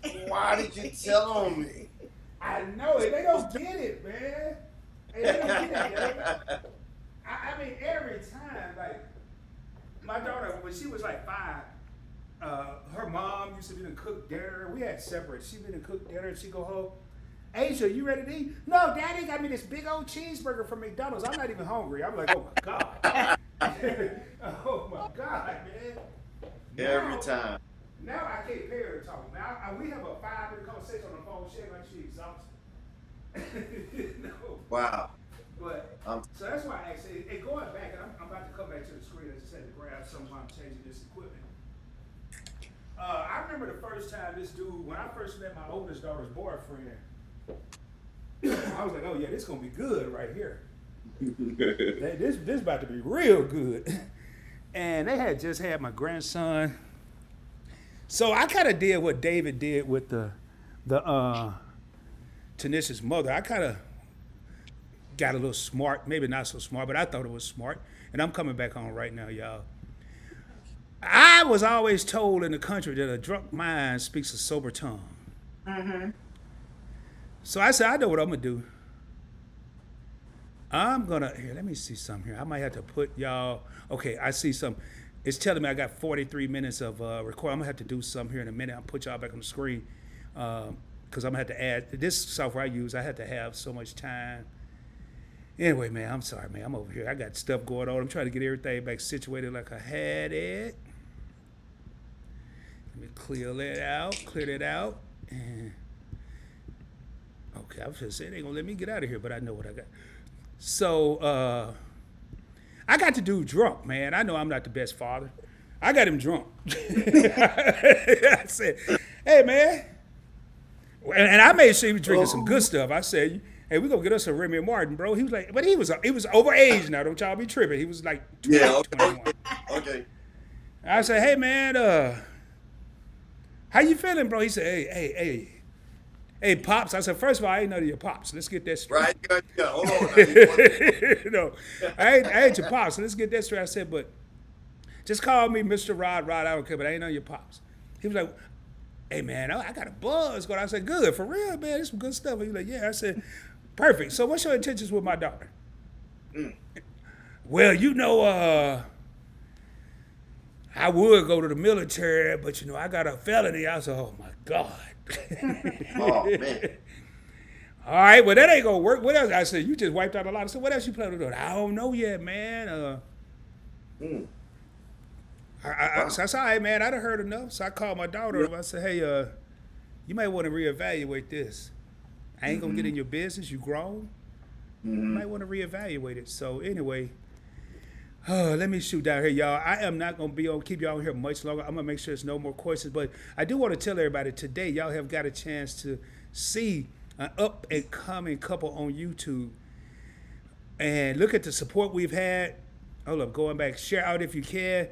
I'm like, "Why did you tell on me?" I know it. They don't get it, man. Hey, they don't get it. I mean, every time, like, my daughter, when she was like 5, her mom used to be to cook dinner. We had separate. She'd be to cook dinner, and she'd go home. "Asia, you ready to eat?" "No, Daddy got me this big old cheeseburger from McDonald's. I'm not even hungry." I'm like, oh my God. Oh my God, man. Every time. Now I can't pay her to talk. Now we have a 5-minute conversation on the phone. She act like she's exhausted. No. Wow. But so that's why I asked. And going back, and I'm about to come back to the screen. I just had to grab something while I'm changing this equipment. I remember the first time this dude, when I first met my oldest daughter's boyfriend, I was like, oh yeah, this gonna be good right here. This about to be real good. And they had just had my grandson. So I kind of did what David did with the Tanisha's mother. I kind of got a little smart, maybe not so smart, but I thought it was smart. And I'm coming back on right now, y'all. I was always told in the country that a drunk mind speaks a sober tongue. Mm-hmm. So I said, I know what I'm going to do. I'm going to, here, let me see something here. I might have to put y'all, okay, I see some. it's telling me I got 43 minutes of record. I'm gonna have to do something here in a minute. I'll put y'all back on the screen because I'm gonna have to add this software I use. I had to have so much time. Anyway, man, I'm sorry, man. I'm over here. I got stuff going on. I'm trying to get everything back situated like I had it. Let me clear that out. And okay, I was just saying they ain't gonna let me get out of here, but I know what I got. So I got the dude drunk, man. I know I'm not the best father. I got him drunk. I said, hey, man. And I made sure he was drinking some good stuff. I said, hey, we gonna get us a Remy Martin, bro. He was like, but he was overage now. Don't y'all be tripping. He was like 20, 21. Okay. I said, hey, man, how you feeling, bro? He said, hey, Pops. I said, first of all, I ain't none of your Pops. Let's get that straight. Right. Yeah. Hold on. No, I ain't your Pops. So let's get that straight. I said, but just call me Mr. Rod. I don't care, but I ain't none of your Pops. He was like, hey, man, I got a buzz going. I said, good, for real, man. There's some good stuff. He was like, yeah. I said, perfect. So what's your intentions with my daughter? Well, I would go to the military, but, I got a felony. I said, oh, my God. Oh, man. All right, well, that ain't going to work. What else? I said, you just wiped out a lot. I said, what else you planning to do? I don't know yet, man. So I said, all right, man, I done heard enough. So I called my daughter. I said, hey, you might want to reevaluate this. I ain't going to get in your business. You grown. You might want to reevaluate it. So anyway, let me shoot down here, y'all. I am not going to keep y'all here much longer. I'm going to make sure there's no more questions. But I do want to tell everybody today, y'all have got a chance to see an up-and-coming couple on YouTube. And look at the support we've had. Hold up, going back. Share out if you can.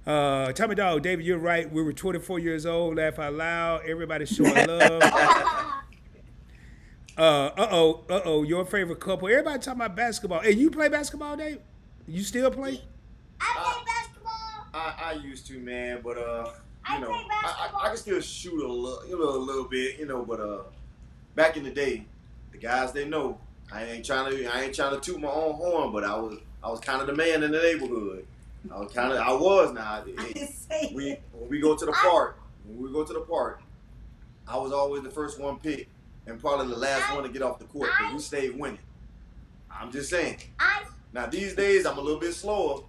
Tommy Dog, David, you're right. We were 24 years old. Laugh out loud. Everybody showing love. Your favorite couple. Everybody talking about basketball. Hey, you play basketball, Dave? You still play? I play basketball. I used to, man, but I play basketball. I can still shoot a little bit, but back in the day, the guys they know, I ain't trying to toot my own horn, but I was kind of the man in the neighborhood. I was now. When we go to the park, I was always the first one picked and probably the last one to get off the court because we stayed winning. I'm just saying. Now these days I'm a little bit slower,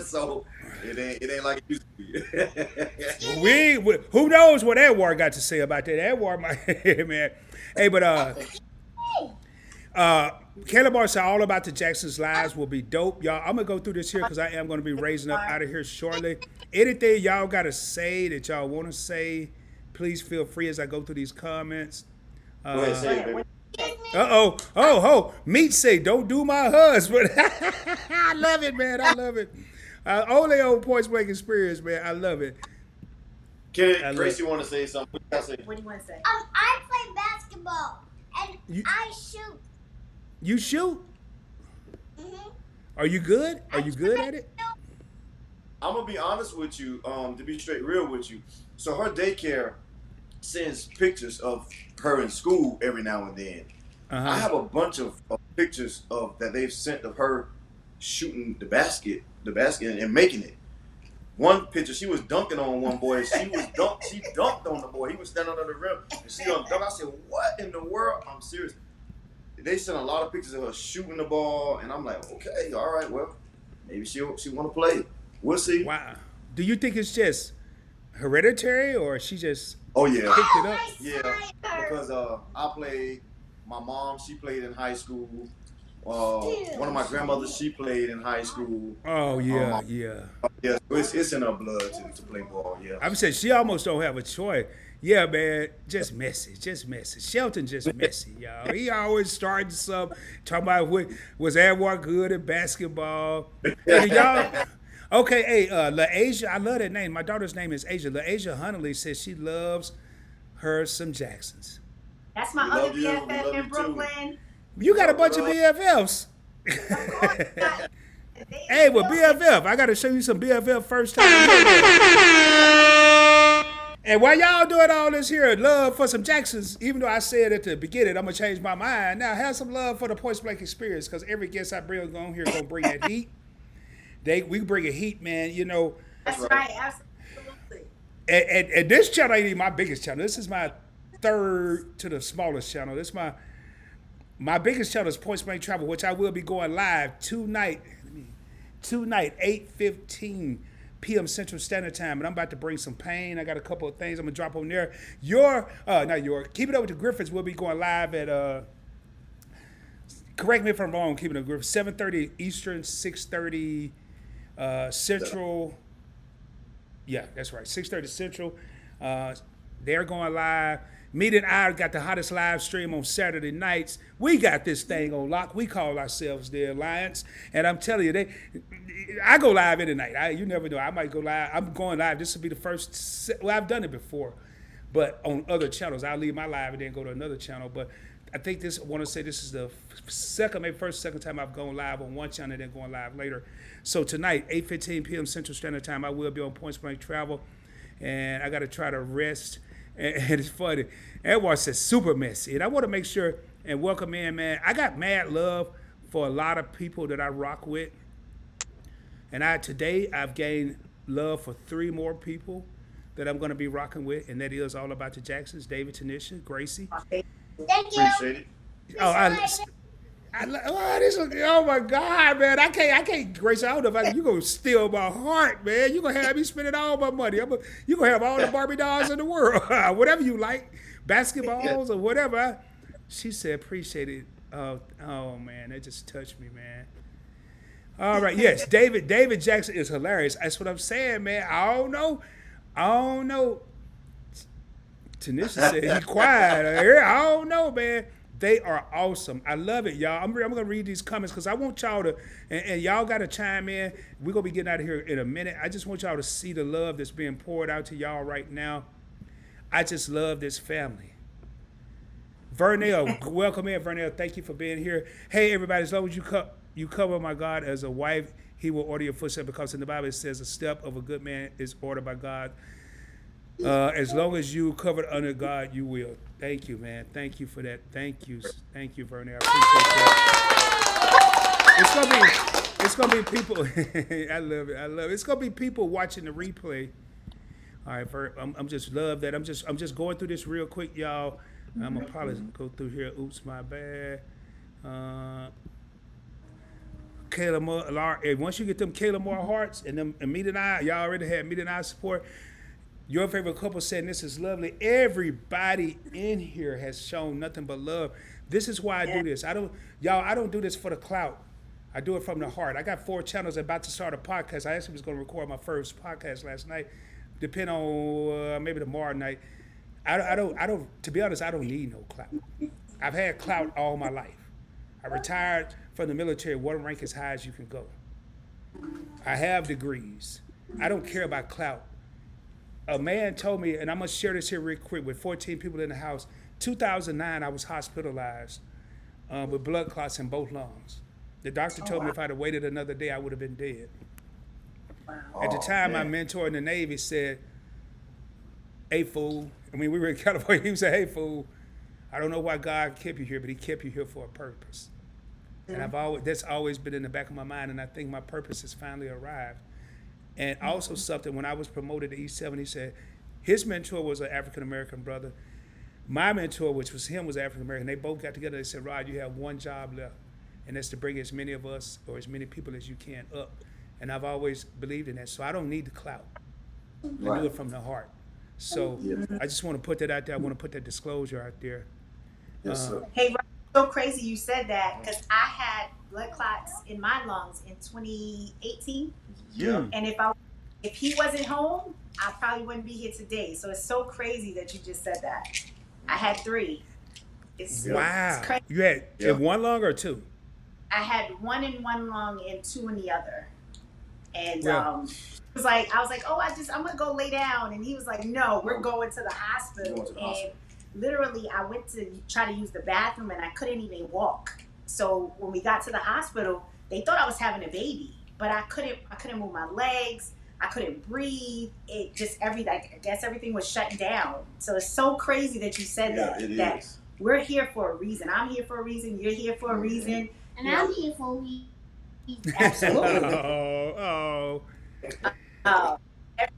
so it ain't like it used to be. Who knows what Edward got to say about that? Edward, man. Hey, but Caleb Bar said all about the Jackson's lives will be dope. Y'all, I'm going to go through this here because I am going to be raising up out of here shortly. Anything y'all got to say that y'all want to say, please feel free as I go through these comments. Go ahead, say it, baby. Meat say, don't do my husband. I love it, man. I love it. Only on Points Blank Experience, man. I love it. Gracie want to say something. What do you want to say? I play basketball and I shoot. You shoot? Are you good? Are you good at it? I'm gonna be honest with you. To be straight real with you. So her daycare sends pictures of her in school every now and then. I have a bunch of pictures that they've sent of her shooting the basket and making it. One picture, she was dunking on one boy. She dunked on the boy. He was standing under the rim, and she dunked. I said, "What in the world?" I'm serious. They sent a lot of pictures of her shooting the ball, and I'm like, "Okay, all right, well, maybe she want to play. We'll see." Wow. Do you think it's just hereditary, or she just picked it up? Yeah, because I played. My mom, she played in high school. One of my grandmothers, she played in high school. Oh yeah. Yeah, it's in her blood to play ball. Yeah. I would say she almost don't have a choice. Yeah, man, just messy. Shelton just messy, y'all. He always starting something, talking about was Edward good at basketball. Hey, y'all. Okay, hey, LaAsia, I love that name. My daughter's name is Asia. LaAsia Huntley says she loves her some Jacksons. That's my other BFF in Brooklyn. You got a bunch of BFFs. Hey, well, BFF, I got to show you some BFF first time. And while y'all doing all this here, love for some Jacksons, even though I said at the beginning, I'm going to change my mind. Now, have some love for the Points Blank Experience, because every guest I bring on here going to bring that heat. we bring a heat, man. You know, That's right. Absolutely. and this channel ain't even my biggest channel. This is my third to the smallest channel. This is my biggest channel is Point Blank Travel, which I will be going live tonight, 8:15 p.m. Central Standard Time, and I'm about to bring some pain. I got a couple of things I'm gonna drop on there. Keep It Up with the Griffins will be going live at correct me if I'm wrong, Keep It Up with Griffins, 7:30 Eastern, 6:30 Central. Yeah, that's right, 6:30 Central. They're going live. Meet and I got the hottest live stream on Saturday nights. We got this thing on lock. We call ourselves the Alliance. And I'm telling you, I go live every night. You never know. I might go live. I'm going live. This will be the first. Well, I've done it before. But on other channels, I'll leave my live and then go to another channel. But I think this is the second time I've gone live on one channel and then going live later. So tonight, 8:15 p.m. Central Standard Time, I will be on Point Blank Travel. And I got to try to rest. And it's funny. Edward says super messy. And I want to make sure and welcome in, man. I got mad love for a lot of people that I rock with. And today I've gained love for 3 more people that I'm going to be rocking with. And that is All About the Jacksons, David, Tanisha, Gracie. Thank you. Appreciate it. Oh my God, man! I can't, Gracie. I don't know if you gonna steal my heart, man. You gonna have me spending all my money. You gonna have all the Barbie dolls in the world, whatever you like, basketballs or whatever. She said, "Appreciate it." Oh man, that just touched me, man. All right, yes, David Jackson is hilarious. That's what I'm saying, man. I don't know. Tanisha said he quiet. I don't know, man. They are awesome. I love it, y'all. I'm going to read these comments because I want y'all to, and y'all got to chime in. We're going to be getting out of here in a minute. I just want y'all to see the love that's being poured out to y'all right now. I just love this family. Vernell, welcome in, Vernell. Thank you for being here. Hey, everybody, as long as you cover my God as a wife, he will order your footsteps, because in the Bible it says a step of a good man is ordered by God. As long as you covered under God, you will. Thank you, man. Thank you for that. Thank you, Vernell. I appreciate that. It's gonna be people. I love it. It's gonna be people watching the replay. All right, I'm just love that. I'm just going through this real quick, y'all. I'm gonna probably go through here. Oops, my bad. Kayla Moore, once you get them Kayla Moore hearts and them and Meet and I, y'all already had Meet and I support. Your favorite couple said this is lovely. Everybody in here has shown nothing but love. This is why I do this. I don't do this for the clout. I do it from the heart. I got 4 channels about to start a podcast. I actually was going to record my first podcast last night. Depend on maybe tomorrow night. I don't. To be honest, I don't need no clout. I've had clout all my life. I retired from the military, one rank as high as you can go. I have degrees. I don't care about clout. A man told me, and I'm going to share this here real quick, with 14 people in the house. 2009, I was hospitalized with blood clots in both lungs. The doctor told me if I'd have waited another day, I would have been dead. Wow. At the time, my mentor in the Navy said, "Hey, fool." I mean, we were in California. He said, "Hey, fool, I don't know why God kept you here, but he kept you here for a purpose." And that's always been in the back of my mind, and I think my purpose has finally arrived. And also something, when I was promoted to E7, he said his mentor was an African-American brother. My mentor, which was him, was African-American. They both got together. They said, "Rod, you have one job left, and that's to bring as many of us or as many people as you can up." And I've always believed in that. So I don't need the clout. I do it from the heart. So I just want to put that out there. I want to put that disclosure out there. Yes, sir. Hey, Rod, so crazy you said that, because I had blood clots in my lungs in 2018. Yeah. And if he wasn't home, I probably wouldn't be here today. So it's so crazy that you just said that. I had 3. It's crazy. You had in one lung or 2? I had 1 in one lung and 2 in the other. And I was like, "Oh, I'm gonna go lay down." And he was like, "No, we're going to the hospital." And literally, I went to try to use the bathroom and I couldn't even walk. So when we got to the hospital, they thought I was having a baby, but I couldn't move my legs. I couldn't breathe. It just I guess everything was shutting down. So it's so crazy that you said that we're here for a reason. I'm here for a reason. You're here for a reason. And I'm here for a reason. Absolutely. Oh, Uh,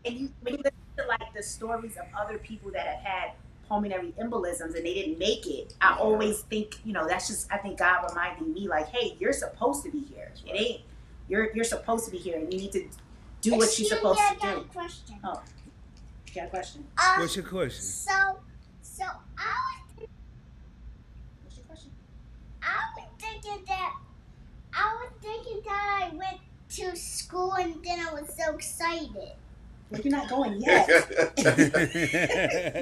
and when you listen to like the stories of other people that have had pulmonary embolisms and they didn't make it, I always think, that's just, I think God reminding me like, hey, you're supposed to be here. It ain't, you're supposed to be here and you need to do what you're supposed to do. I got a question. Oh, you got a question? what's your question? So What's your question? I was thinking that I went to school and then I was so excited. Well, you're not going yet.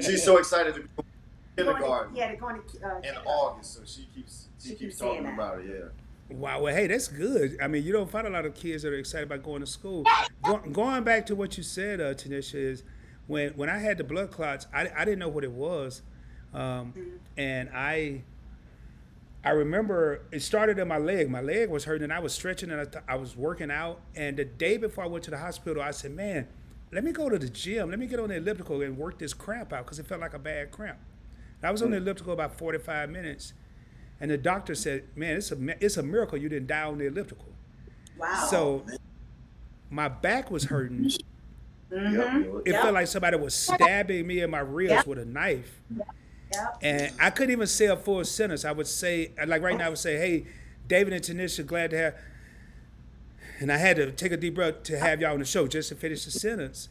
She's so excited to go to They're kindergarten going to in August, so she keeps talking about it. Yeah. Wow, well, hey, that's good. I mean, you don't find a lot of kids that are excited about going to school. Going back to what you said, Tanisha, is when I had the blood clots, I didn't know what it was, and I remember it started in my leg. My leg was hurting, and I was stretching, and I was working out. And the day before I went to the hospital, I said, man, let me go to the gym. Let me get on the elliptical and work this cramp out because it felt like a bad cramp. And I was on the elliptical about 45 minutes, and the doctor said, man, it's a miracle you didn't die on the elliptical. Wow. So my back was hurting. Mm-hmm. It felt like somebody was stabbing me in my ribs with a knife. Yep. And I couldn't even say a full sentence. I would say, like right now, I would say, hey, David and Tanisha, glad to have, and I had to take a deep breath to have y'all on the show just to finish the sentence.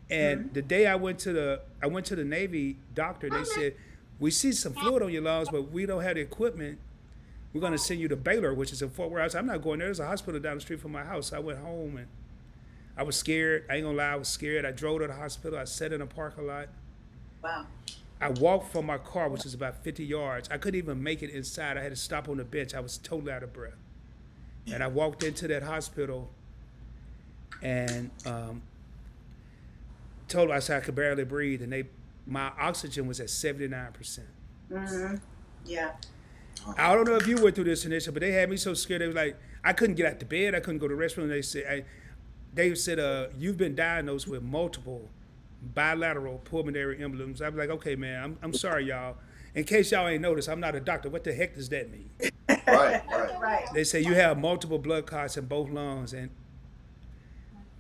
And the day I went to the Navy doctor, they said, we see some fluid on your lungs, but we don't have the equipment. We're going to send you to Baylor, which is in Fort Worth. I said, I'm not going there. There's a hospital down the street from my house. So I went home, and I was scared. I ain't going to lie, I was scared. I drove to the hospital. I sat in a parking lot. Wow. I walked from my car, which is about 50 yards. I couldn't even make it inside. I had to stop on the bench. I was totally out of breath. And I walked into that hospital and told them I said I could barely breathe. And my oxygen was at 79%. Mm-hmm. Yeah. I don't know if you went through this initially, but they had me so scared. They was like, I couldn't get out the bed. I couldn't go to the restroom. They said, you've been diagnosed with multiple bilateral pulmonary embolies. I was like, okay, man, I'm sorry, y'all. In case y'all ain't noticed, I'm not a doctor. What the heck does that mean? Right. They say you have multiple blood clots in both lungs, and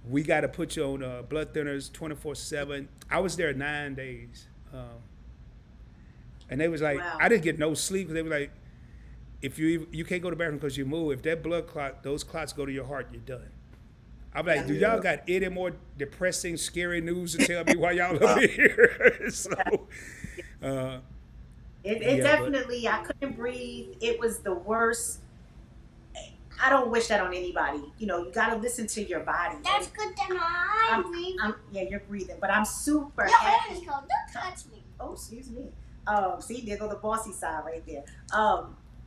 we got to put you on blood thinners 24/7. I was there 9 days, and they was like, wow. I didn't get no sleep. They were like, if you can't go to the bathroom because you move, if that blood clot, those clots go to your heart, you're done. I'm like, do y'all got any more depressing, scary news to tell me while y'all up here? So, it definitely, I couldn't breathe. It was the worst. I don't wish that on anybody. You got to listen to your body. That's good that I'm breathing. Yeah, you're breathing, but I'm super Your happy. hand is cold. Don't touch me. Oh, excuse me. See, there go the bossy side right there.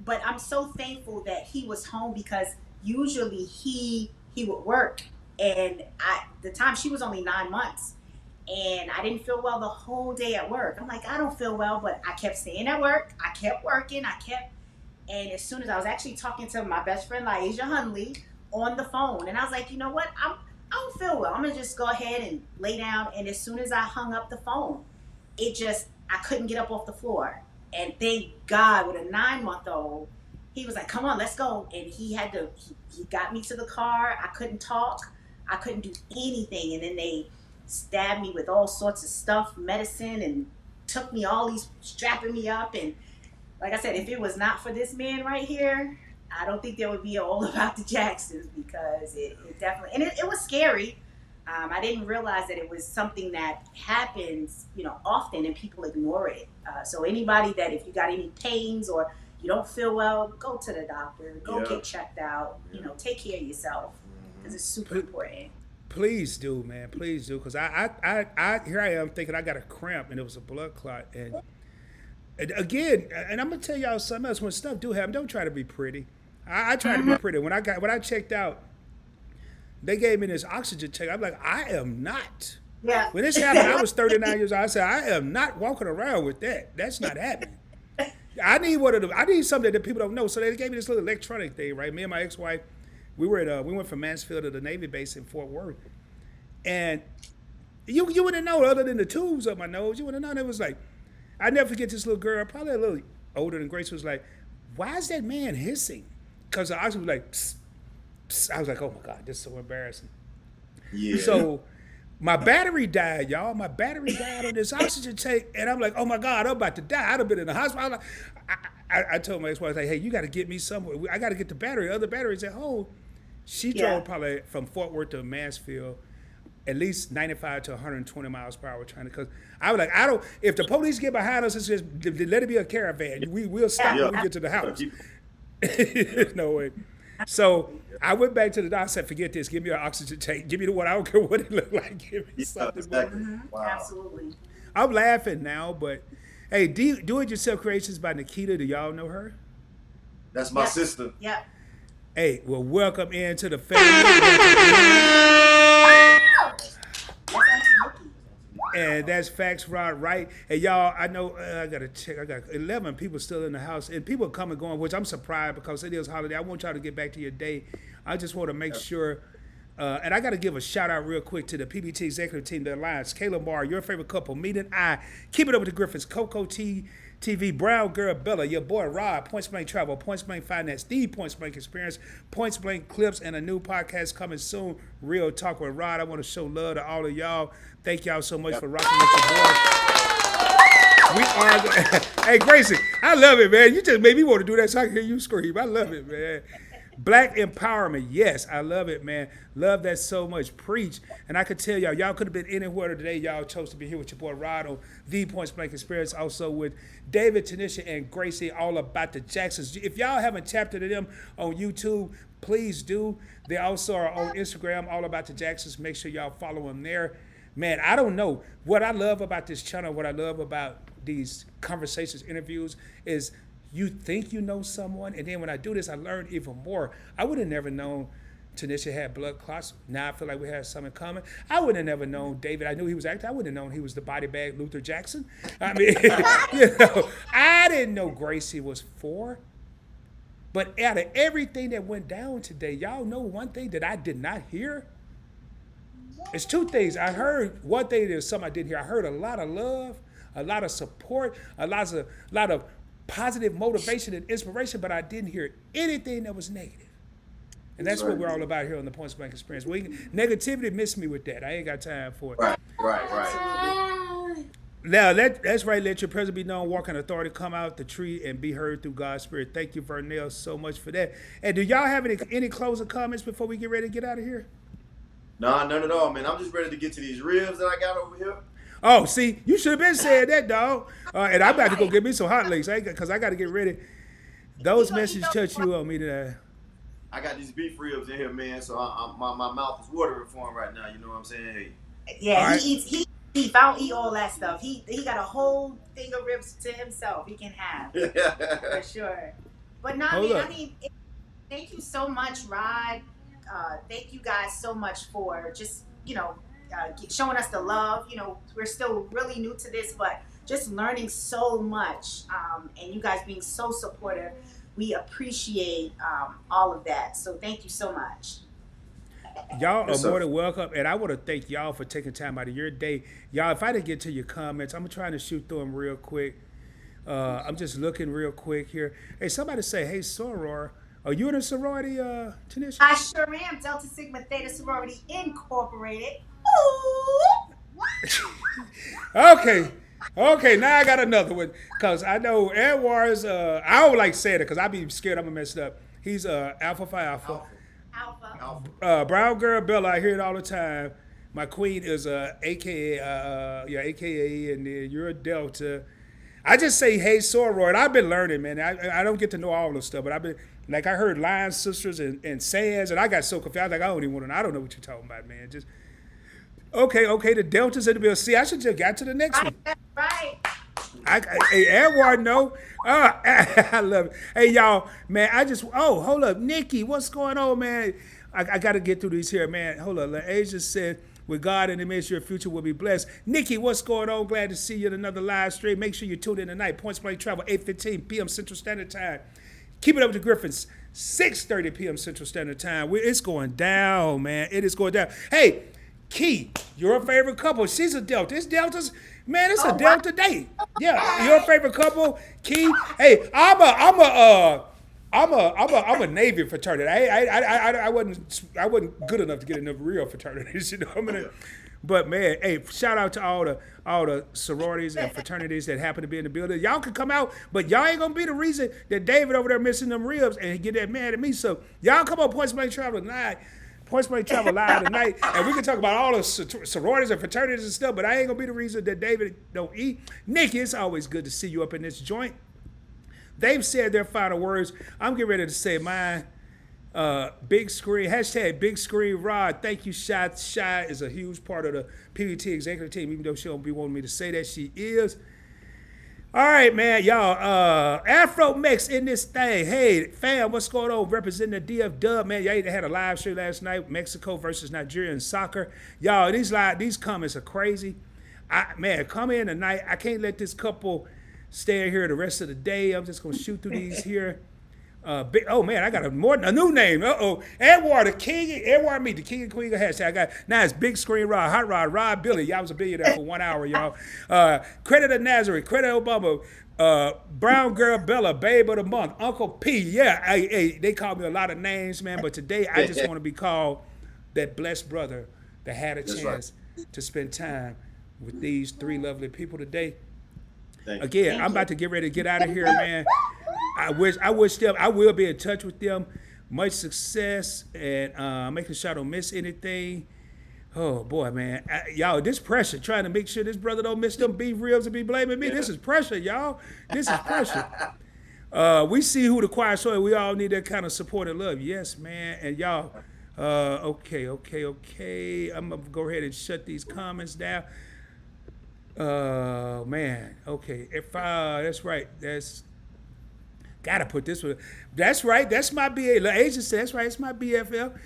But I'm so thankful that he was home because usually he would work. And the time she was only 9 months, and I didn't feel well the whole day at work. I'm like, I don't feel well, but I kept staying at work. I kept working. And as soon as I was actually talking to my best friend, 𝗖𝗢𝗡𝗘𝗖𝗧, on the phone, and I was like, you know what? I don't feel well. I'm gonna just go ahead and lay down. And as soon as I hung up the phone, I couldn't get up off the floor. And thank God, with a 9-month-old, he was like, come on, let's go. And he got me to the car. I couldn't talk. I couldn't do anything. And then they stabbed me with all sorts of stuff, medicine, and took me strapping me up. And like I said, if it was not for this man right here, I don't think there would be All About the Jacksons, because it definitely, and it was scary. I didn't realize that it was something that happens, often, and people ignore it. So anybody that, if you got any pains or you don't feel well, go to the doctor, get checked out, take care of yourself, because it's super important. Please do, man. Please do, because I here I am thinking I got a cramp and it was a blood clot. And again, and I'm gonna tell y'all something else. When stuff do happen, don't try to be pretty. I tried to be pretty. When I checked out, they gave me this oxygen check. I'm like, I am not. Yeah. When this happened, I was 39 years old. I said, I am not walking around with that. That's not happening. I need something that people don't know. So they gave me this little electronic thing, right? Me and my ex-wife, we went from Mansfield to the Navy base in Fort Worth, and you wouldn't know, other than the tubes up my nose. You wouldn't know. And it was like, I never forget this little girl, probably a little older than Grace, was like, why is that man hissing? Because the oxygen was like, psst. I was like, oh my God, this is so embarrassing. Yeah. So my battery died, y'all. My battery died on this oxygen tank, and I'm like, oh my God, I'm about to die. I'd have been in the hospital. I told my ex-wife, like, hey, you got to get me somewhere. I got to get the battery. Other batteries at home. She drove probably from Fort Worth to Mansfield, at least 95 to 120 miles per hour trying to, because I was like, if the police get behind us, it's just, let it be a caravan. We'll stop when we get to the house. No way. So I went back to the doctor and said, forget this. Give me an oxygen tank. Give me the one. I don't care what it looked like. Give me something. Exactly. Wow. Absolutely. I'm laughing now, but hey, Do-It-Yourself Creations by Nikita. Do y'all know her? That's my sister. Yep. Hey, well, welcome into the family. And that's Facts Rod Right. And y'all, I know I got to check. I got 11 people still in the house. And people are coming going, which I'm surprised because it is holiday. I want y'all to get back to your day. I just want to make sure. And I got to give a shout out real quick to the PBT executive team, the Alliance, Kayla Barr, your favorite couple, Meet and I, Keep It Up with the Griffins, Coco TV, Brown Girl Bella, your boy Rod, Points Blank Travel, Points Blank Finance, the Points Blank Experience, Points Blank Clips, and a new podcast coming soon, Real Talk with Rod. I want to show love to all of y'all. Thank y'all so much for rocking with your boy. We are, hey Gracie, I love it, man. You just made me want to do that so I can hear you scream. I love it, man. Black empowerment, yes, I love it, man. Love that so much. Preach. And I could tell y'all could have been anywhere today. Y'all chose to be here with your boy Rod on the Points Blank Experience, also with David, Tanisha, and Gracie, all about the Jacksons. If y'all haven't tapped into them on YouTube, please do. They also are on Instagram, all about the Jacksons. Make sure y'all follow them there. Man, I don't know. What I love about this channel, what I love about these conversations, interviews, is you think you know someone, and then when I do this, I learn even more. I would have never known Tanisha had blood clots. Now I feel like we have something in common. I would have never known David. I knew he was acting. I wouldn't have known he was the body bag Luther Jackson. I mean, I didn't know Gracie was 4. But out of everything that went down today, y'all know one thing that I did not hear? It's 2 things. I heard one thing, there's something I didn't hear. I heard a lot of love, a lot of support, a lot of positive motivation and inspiration, but I didn't hear anything that was negative. And that's what we're all about here on the Points Blank Experience. Negativity missed me with that. I ain't got time for it. Right. Now, that's right. Let your presence be known. Walk in authority. Come out the tree and be heard through God's Spirit. Thank you, Vernell, so much for that. And do y'all have any closing comments before we get ready to get out of here? Nah, none at all, man. I'm just ready to get to these ribs that I got over here. Oh, see, you should have been saying that, dog. And I'm about to go get me some hot links because I got to get ready. Those messages touch you on me today. I got these beef ribs in here, man, so my mouth is watering for him right now. You know what I'm saying? Hey. Yeah, he eats beef. I don't eat all that stuff. He got a whole thing of ribs to himself. He can have for sure. But no, I mean, thank you so much, Rod. Thank you guys so much for just showing us the love. We're still really new to this, but just learning so much, and you guys being so supportive. We appreciate all of that. So thank you so much. Y'all are more than welcome, and I want to thank y'all for taking time out of your day. Y'all, if I didn't get to your comments, I'm trying to shoot through them real quick. I'm just looking real quick here. Hey, somebody say, hey, soror. Are you in a sorority, Tanisha? I sure am. Delta Sigma Theta Sorority Incorporated. Okay, now I got another one. Because I know Edwards, I don't like saying it because I be scared I'm going to mess it up. He's Alpha Phi Alpha. Brown Girl Bella, I hear it all the time. My queen is AKA, and then you're a Delta. I just say, hey, soror. I've been learning, man. I don't get to know all this stuff, but I've been, like, I heard Lion Sisters and Sands, and I got so confused. I was like, I don't even want to know. I don't know what you're talking about, man. Just, okay, the Deltas in the bill. See, I should just got to the next one. Right. Hey, Edward, no. I love it. Hey, y'all, man, hold up. Nikki, what's going on, man? I got to get through these here, man. Hold up. Asia said, with God and image, your future will be blessed. Nikki, what's going on? Glad to see you in another live stream. Make sure you tune in tonight. Points Blank Travel, 8:15 p.m. Central Standard Time. Keep it up with the Griffins, 6:30 p.m. Central Standard Time. It's going down, man. It is going down. Hey, Key, your favorite couple. She's a Delta. It's Deltas. Man, it's a Delta day. Yeah, your favorite couple, Key. Hey, I'm I'm a Navy fraternity. I wasn't good enough to get into real fraternities, you know. But man, hey, shout out to all the sororities and fraternities that happen to be in the building. Y'all can come out, but y'all ain't gonna be the reason that David over there missing them ribs and get that mad at me. So y'all come on Points Blank Travel tonight. Points Blank Travel live tonight, and we can talk about all the sororities and fraternities and stuff. But I ain't gonna be the reason that David don't eat. Nikki, it's always good to see you up in this joint. They've said their final words. I'm getting ready to say mine. Big screen, hashtag big screen Rod. Thank you, Shy. Shy is a huge part of the PBT executive team, even though she don't be wanting me to say that she is. All right, man, y'all. Afro Mex in this thing. Hey, fam, what's going on? Representing the DF Dub, man. Y'all had a live show last night, Mexico versus Nigeria in soccer. Y'all, these comments are crazy. Man, come in tonight. I can't let this couple stay here the rest of the day. I'm just gonna shoot through these here. Oh man, I got a new name. Edward the King. Edward meet the King and Queen of hashtag. I got now it's Big Screen Rod, Hot Rod, Rod Billy. Y'all was a billionaire for 1 hour, y'all. Credit of Nazareth, credit Obama, Brown Girl Bella, Babe of the Month, Uncle P. Yeah, they call me a lot of names, man. But today I just want to be called that blessed brother that had a chance to spend time with these three lovely people today. Again, I'm about to get ready to get out of here, man. I wish them. I will be in touch with them. Much success and making sure I don't miss anything. Oh boy, man, y'all, this pressure trying to make sure this brother don't miss them beef ribs and be blaming me. This is pressure, y'all. This is pressure. We see who the choir so we all need that kind of support and love. Yes, man, and y'all. Okay. I'm gonna go ahead and shut these comments down. Man, okay. If that's right. That's gotta put this one. That's right. That's my BA. The agent said that's right. It's my BFF.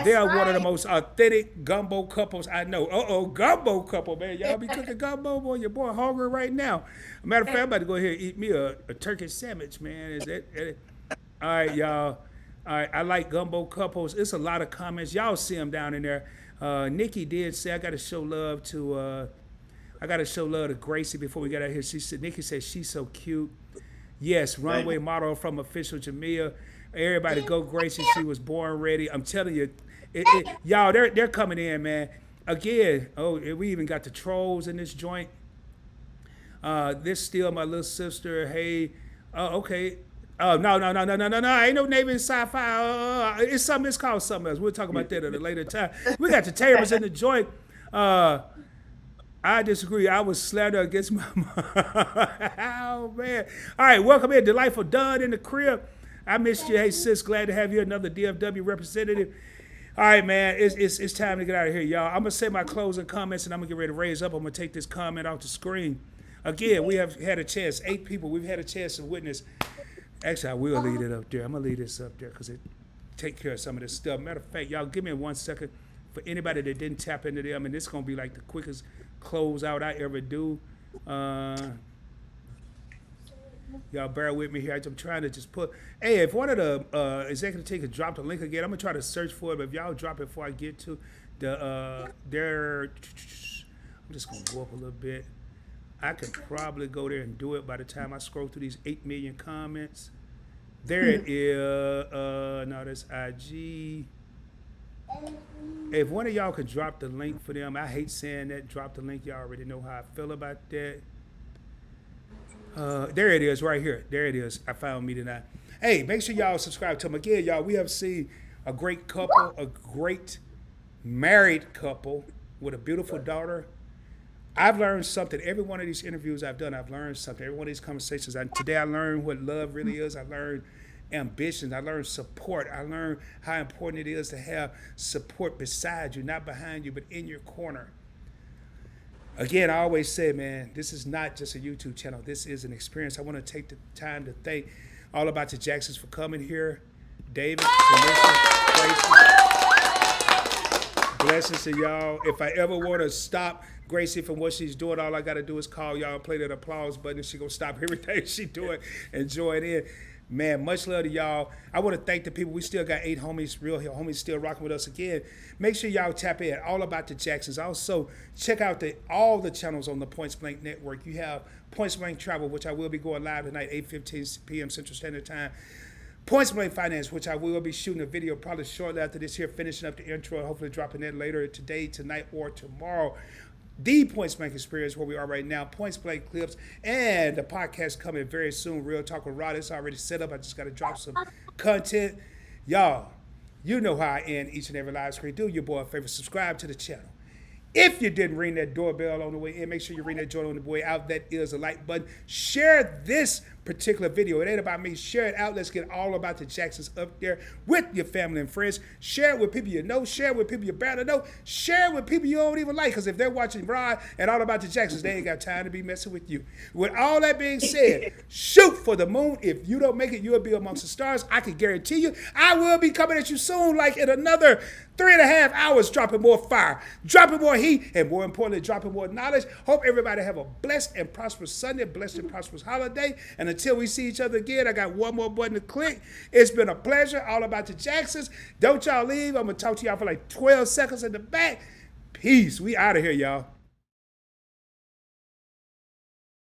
They are one of the most authentic gumbo couples I know. Gumbo couple, man. Y'all be cooking gumbo, boy. Your boy hungry right now. Matter of fact, I'm about to go ahead and eat me a turkey sandwich, man. Is that all right, y'all? All right, I like gumbo couples. It's a lot of comments. Y'all see them down in there. Nikki did say I got to show love to Gracie before we got out here. Nikki said she's so cute. Yes, runway model from official Jamia. Everybody go Gracie. She was born ready. I'm telling you, y'all, they're coming in, man. Again, we even got the trolls in this joint. This still my little sister. Hey, okay. Oh no! Ain't no Navy and sci-fi. It's called something else. We'll talk about that at a later time. We got the Tables in the joint. I disagree. I was slandered against my mom. Oh, man. All right, welcome in. Delightful Dunn in the crib. I missed you. Hey, sis, glad to have you, another DFW representative. All right, man, it's time to get out of here, y'all. I'm going to say my closing comments, and I'm going to get ready to raise up. I'm going to take this comment off the screen. Again, we have had a chance, 8 people, we've had a chance to witness. Actually, I will lead it up there. I'm going to lead this up there because it take care of some of this stuff. Matter of fact, y'all, give me 1 second. For anybody that didn't tap into them, and this is going to be like the quickest close out I ever do. Y'all bear with me here. I'm trying to just put. Hey, if one of the executive team could drop the link again, I'm gonna try to search for it. But if y'all drop it before I get to the I'm just gonna go up a little bit. I could probably go there and do it by the time I scroll through these 8 million comments. There it is. No, that's IG. If one of y'all could drop the link for them, I hate saying that. Drop the link. Y'all already know how I feel about that. There it is right here. There it is. I found me tonight. Hey, make sure y'all subscribe to them. Again, y'all, we have seen a great couple, a great married couple with a beautiful daughter. I've learned something. Every one of these interviews I've done, I've learned something. Every one of these conversations. Today I learned what love really is. I learned ambition. I learned support. I learned how important it is to have support beside you, not behind you, but in your corner. Again, I always say, man, this is not just a YouTube channel. This is an experience. I want to take the time to thank all about the Jacksons for coming here. David, blessings to y'all. If I ever want to stop Gracie from what she's doing, all I got to do is call y'all and play that applause button, and she's going to stop everything she's doing and join in. Man, much love to y'all. I want to thank the people. We still got 8 homies, real homies still rocking with us again. Make sure y'all tap in. All about the Jacksons. Also, check out all the channels on the Points Blank Network. You have Points Blank Travel, which I will be going live tonight, 8:15 p.m. Central Standard Time. Points Blank Finance, which I will be shooting a video probably shortly after this here, finishing up the intro, hopefully dropping that later today, tonight, or tomorrow. The Points Blank Experience, where we are right now, Points Blank Clips, and the podcast coming very soon, Real Talk with Rod. It's already set up. I just got to drop some content. Y'all, you know how I end each and every live screen. Do your boy a favor, subscribe to the channel. If you didn't ring that doorbell on the way in, make sure you ring that joint on the way out. That is a like button. Share this particular video. It ain't about me. Share it out. Let's get all about the Jacksons up there with your family and friends. Share it with people you know. Share it with people you barely know. Share it with people you don't even like. Because if they're watching Rod and All About the Jacksons, they ain't got time to be messing with you. With all that being said, shoot for the moon. If you don't make it, you'll be amongst the stars. I can guarantee you, I will be coming at you soon, like in another 3.5 hours, dropping more fire, dropping more heat, and more importantly, dropping more knowledge. Hope everybody have a blessed and prosperous Sunday, blessed and prosperous holiday. And until we see each other again, I got one more button to click. It's been a pleasure. All About the Jacksons. Don't y'all leave. I'm going to talk to y'all for like 12 seconds in the back. Peace. We out of here, y'all.